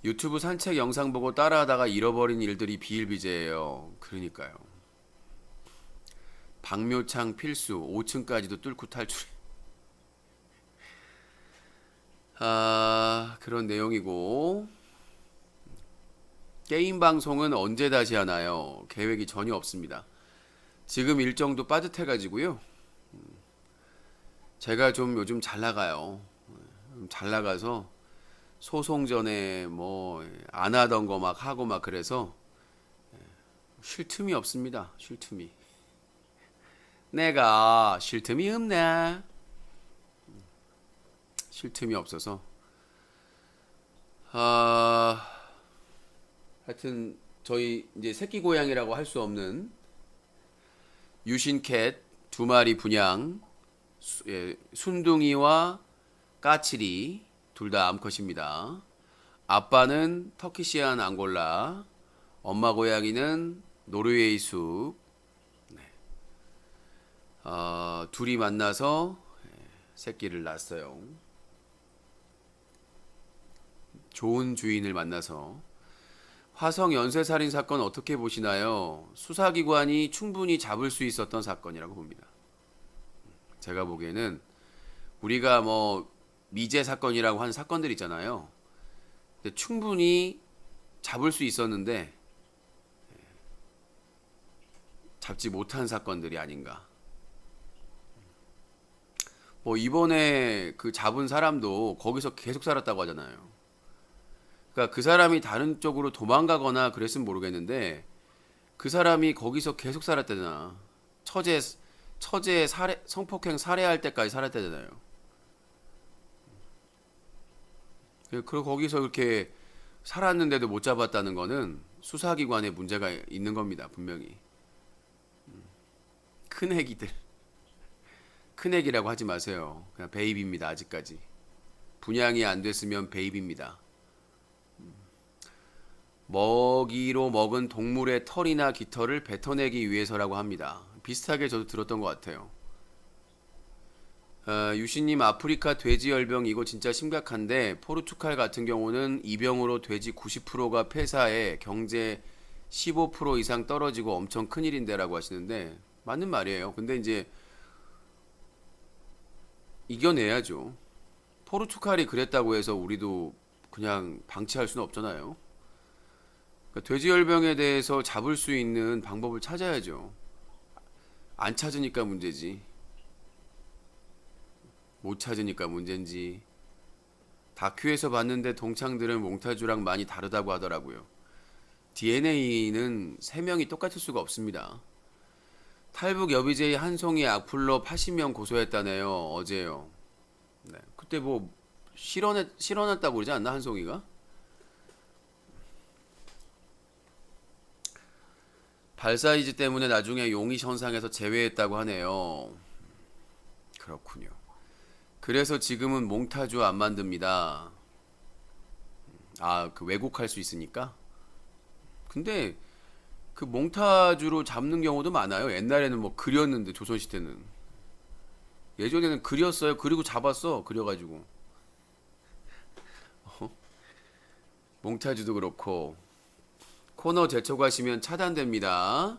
유튜브 산책 영상 보고 따라하다가 잃어버린 일들이 비일비재해요. 그러니까요. 박묘창 필수 5층까지도 뚫고 탈출. 그런 내용이고. 게임 방송은 언제 다시 하나요? 계획이 전혀 없습니다. 지금 일정도 빠듯해가지고요. 제가 좀 요즘 잘 나가요. 잘 나가서 소송 전에 뭐 안 하던 거 막 하고 막 그래서 쉴 틈이 없습니다. 쉴 틈이. 내가 쉴 틈이 없네. 쉴 틈이 없어서. 하여튼 저희 이제 새끼 고양이라고 할 수 없는 유신캣 2마리 분양. 순둥이와 까칠이 둘 다 암컷입니다. 아빠는 터키시안 앙골라, 엄마 고양이는 노르웨이 숲. 둘이 만나서 새끼를 낳았어요. 좋은 주인을 만나서. 화성 연쇄살인 사건 어떻게 보시나요? 수사기관이 충분히 잡을 수 있었던 사건이라고 봅니다. 제가 보기에는 우리가 뭐 미제 사건이라고 하는 사건들 있잖아요. 근데 충분히 잡을 수 있었는데 잡지 못한 사건들이 아닌가. 뭐 이번에 그 잡은 사람도 거기서 계속 살았다고 하잖아요. 그러니까 그 사람이 다른 쪽으로 도망가거나 그랬으면 모르겠는데 그 사람이 거기서 계속 살았다잖아. 처제 성폭행 살해할 때까지 살았다잖아요. 그리고 거기서 그렇게 살았는데도 못 잡았다는 거는 수사기관에 문제가 있는 겁니다. 분명히. 큰 애기들. 큰 애기라고 하지 마세요. 그냥 베이비입니다. 아직까지. 분양이 안 됐으면 베이비입니다. 먹이로 먹은 동물의 털이나 깃털을 뱉어내기 위해서라고 합니다. 비슷하게 저도 들었던 것 같아요. 유신님, 아프리카 돼지열병 이거 진짜 심각한데 포르투갈 같은 경우는 이 병으로 돼지 90%가 폐사해 경제 15% 이상 떨어지고 엄청 큰일인데라고 하시는데 맞는 말이에요. 근데 이제 이겨내야죠. 포르투갈이 그랬다고 해서 우리도 그냥 방치할 수는 없잖아요. 그러니까 돼지열병에 대해서 잡을 수 있는 방법을 찾아야죠. 안 찾으니까 문제지. 못 찾으니까 문제인지. 다큐에서 봤는데 동창들은 몽타주랑 많이 다르다고 하더라고요. DNA는 3명이 똑같을 수가 없습니다. 탈북 여비제이 한송이 악플로 80명 고소했다네요. 어제요. 네. 그때 뭐 실언했다고 그러지 않나 한송이가? 발사이즈 때문에 나중에 용의 현상에서 제외했다고 하네요. 그렇군요. 그래서 지금은 몽타주 안 만듭니다. 아, 그 왜곡할 수 있으니까? 근데 그 몽타주로 잡는 경우도 많아요. 옛날에는 뭐 그렸는데 조선시대는. 예전에는 그렸어요. 그리고 잡았어. 그려가지고. 몽타주도 그렇고. 코너 재촉하시면 차단됩니다.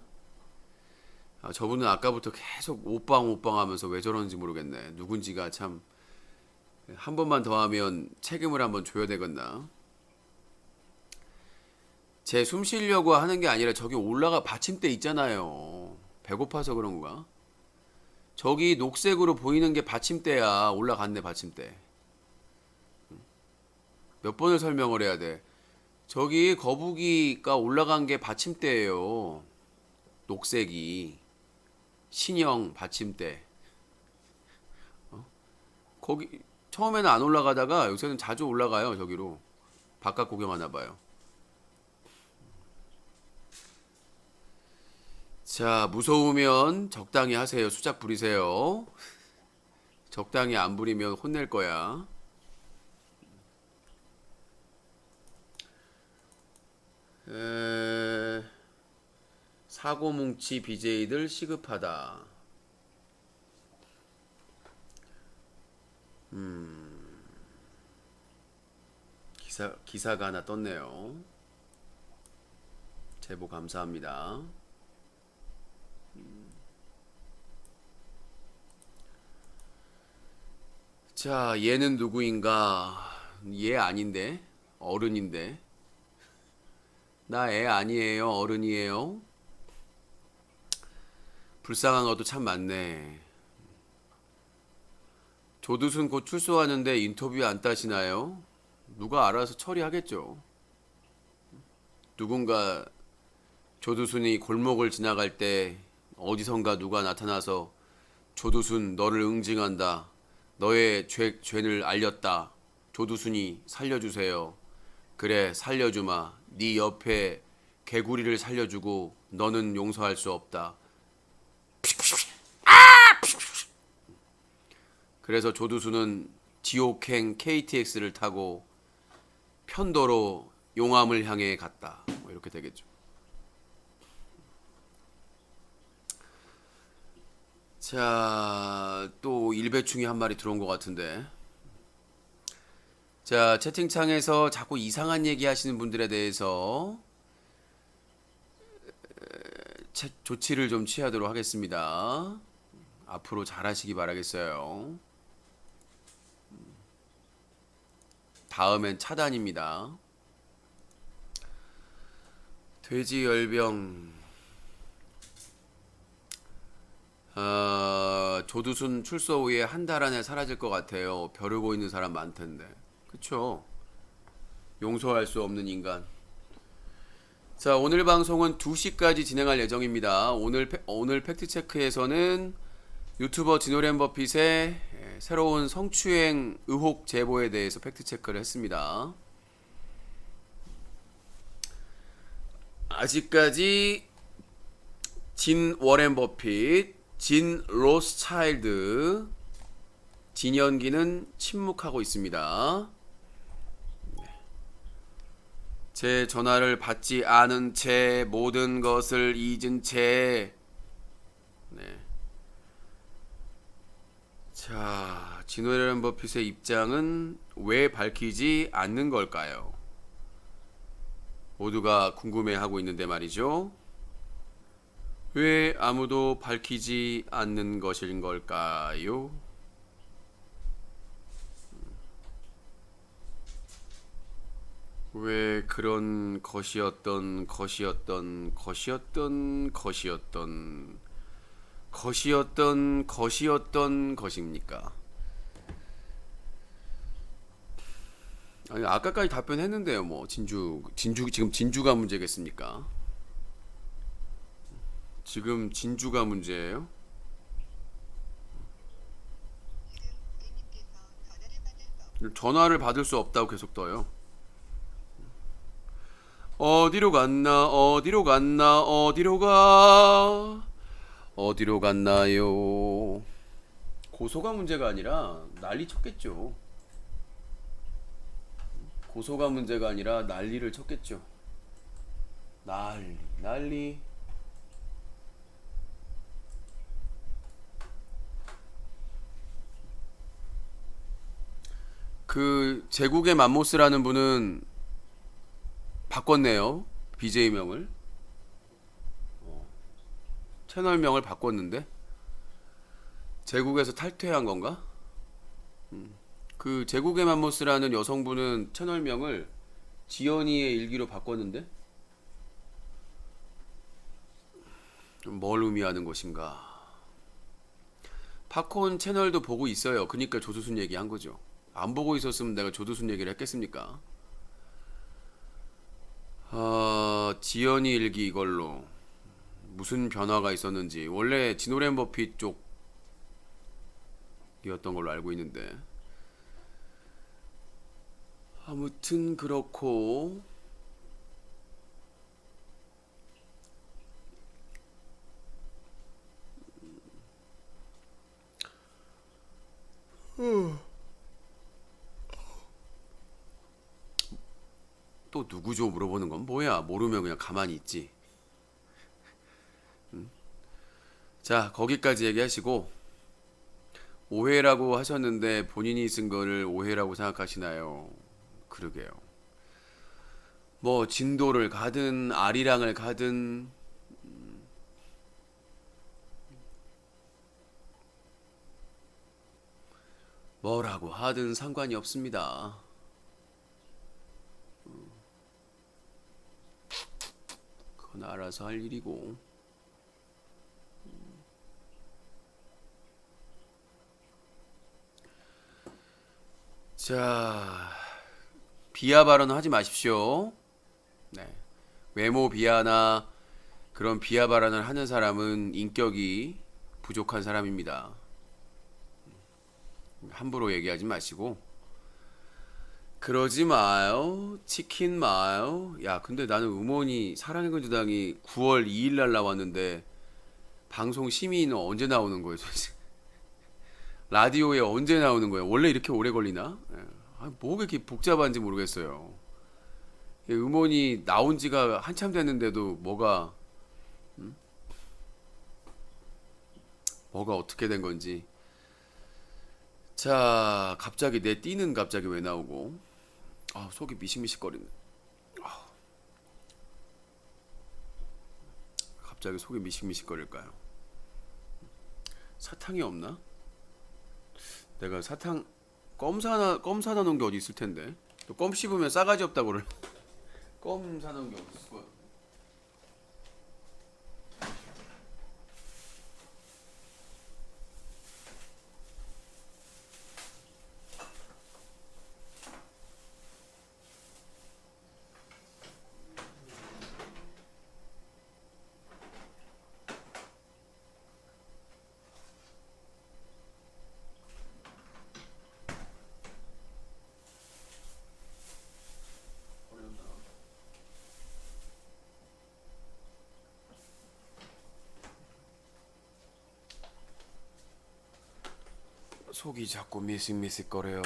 아, 저분은 아까부터 계속 오빵 하면서 왜 저러는지 모르겠네. 누군지가 참. 한 번만 더 하면 책임을 한번 줘야 되겠나. 제 숨 쉬려고 하는 게 아니라 저기 올라가 받침대 있잖아요. 배고파서 그런 건가? 저기 녹색으로 보이는 게 받침대야. 올라갔네 받침대. 몇 번을 설명을 해야 돼. 저기 거북이가 올라간 게 받침대예요. 녹색이. 신형 받침대. 거기 처음에는 안 올라가다가 요새는 자주 올라가요. 저기로. 바깥 구경하나 봐요. 자, 무서우면 적당히 하세요. 수작 부리세요. 적당히 안 부리면 혼낼 거야. 사고뭉치 BJ들 시급하다. 기사가 하나 떴네요. 제보 감사합니다. 자, 얘는 누구인가? 얘 아닌데? 어른인데? 나 애 아니에요. 어른이에요. 불쌍한 것도 참 많네. 조두순 곧 출소하는데 인터뷰 안 따시나요? 누가 알아서 처리하겠죠. 누군가 조두순이 골목을 지나갈 때 어디선가 누가 나타나서 조두순 너를 응징한다. 너의 죄를 알렸다. 조두순이 살려주세요. 그래 살려주마. 네 옆에 개구리를 살려주고 너는 용서할 수 없다. 그래서 조두순은 지옥행 KTX를 타고 편도로 용암을 향해 갔다. 뭐 이렇게 되겠죠. 자, 또 일배충이 한 마리 들어온 것 같은데. 자, 채팅창에서 자꾸 이상한 얘기 하시는 분들에 대해서 조치를 좀 취하도록 하겠습니다. 앞으로 잘하시기 바라겠어요. 다음엔 차단입니다. 돼지열병. 조두순 출소 후에 한 달 안에 사라질 것 같아요. 벼르고 있는 사람 많던데. 그쵸? 용서할 수 없는 인간. 자, 오늘 방송은 2시까지 진행할 예정입니다. 오늘 팩트체크에서는 유튜버 디노렌 버핏의 새로운 성추행 의혹 제보에 대해서 팩트 체크를 했습니다. 아직까지 진 워렌 버핏, 진 로스차일드, 진연기는 침묵하고 있습니다. 제 전화를 받지 않은 채 모든 것을 잊은 채. 네. 자, 진 워렌 버핏의 입장은 왜 밝히지 않는 걸까요? 모두가 궁금해하고 있는데 말이죠. 왜 아무도 밝히지 않는 것인 걸까요? 왜 그런 것이었던 것입니까? 아니, 아까까지 답변했는데요. 뭐 진주 지금 진주가 문제겠습니까? 지금 진주가 문제예요? 전화를 받을 수 없다고 계속 떠요. 어디로 갔나? 어디로 갔나요? 고소가 문제가 아니라 난리 쳤겠죠. 고소가 문제가 아니라 난리를 쳤겠죠. 난리. 그 제국의 맘모스라는 분은 바꿨네요. BJ명을. 채널명을 바꿨는데 제국에서 탈퇴한 건가? 그 제국의 맘모스라는 여성분은 채널명을 지연이의 일기로 바꿨는데 뭘 의미하는 것인가? 팝콘 채널도 보고 있어요. 그러니까 조두순 얘기한 거죠. 안 보고 있었으면 내가 조두순 얘기를 했겠습니까? 지연이 일기 이걸로 무슨 변화가 있었는지. 원래 진오렌 버핏 쪽이었던 걸로 알고 있는데 아무튼 그렇고 또 누구죠 물어보는 건 뭐야. 모르면 그냥 가만히 있지. 자, 거기까지 얘기하시고 오해라고 하셨는데 본인이 쓴 거를 오해라고 생각하시나요? 그러게요. 뭐 진도를 가든 아리랑을 가든 뭐라고 하든 상관이 없습니다. 그건 알아서 할 일이고. 자, 비하 발언 하지 마십시오. 네. 외모 비하나 그런 비하 발언을 하는 사람은 인격이 부족한 사람입니다. 함부로 얘기하지 마시고. 그러지 마요. 치킨 마요. 야, 근데 나는 음원이 사랑의 근주당이 9월 2일 날 나왔는데 방송 심의는 언제 나오는 거예요, 도대체? 라디오에 언제 나오는 거예요? 원래 이렇게 오래 걸리나? 뭐가 이렇게 복잡한지 모르겠어요. 음원이 나온 지가 한참 됐는데도 뭐가 어떻게 된 건지. 자, 갑자기 내 띠는 갑자기 왜 나오고. 속이 미식미식거리네. 갑자기 속이 미식미식거릴까요? 사탕이 없나? 내가 사탕 껌 사다 놓은 게 어디 있을 텐데. 또 껌 씹으면 싸가지 없다고 그래. 껌 사다 놓은 게 어디 있을 거야? 속이 자꾸 미식미식거려요.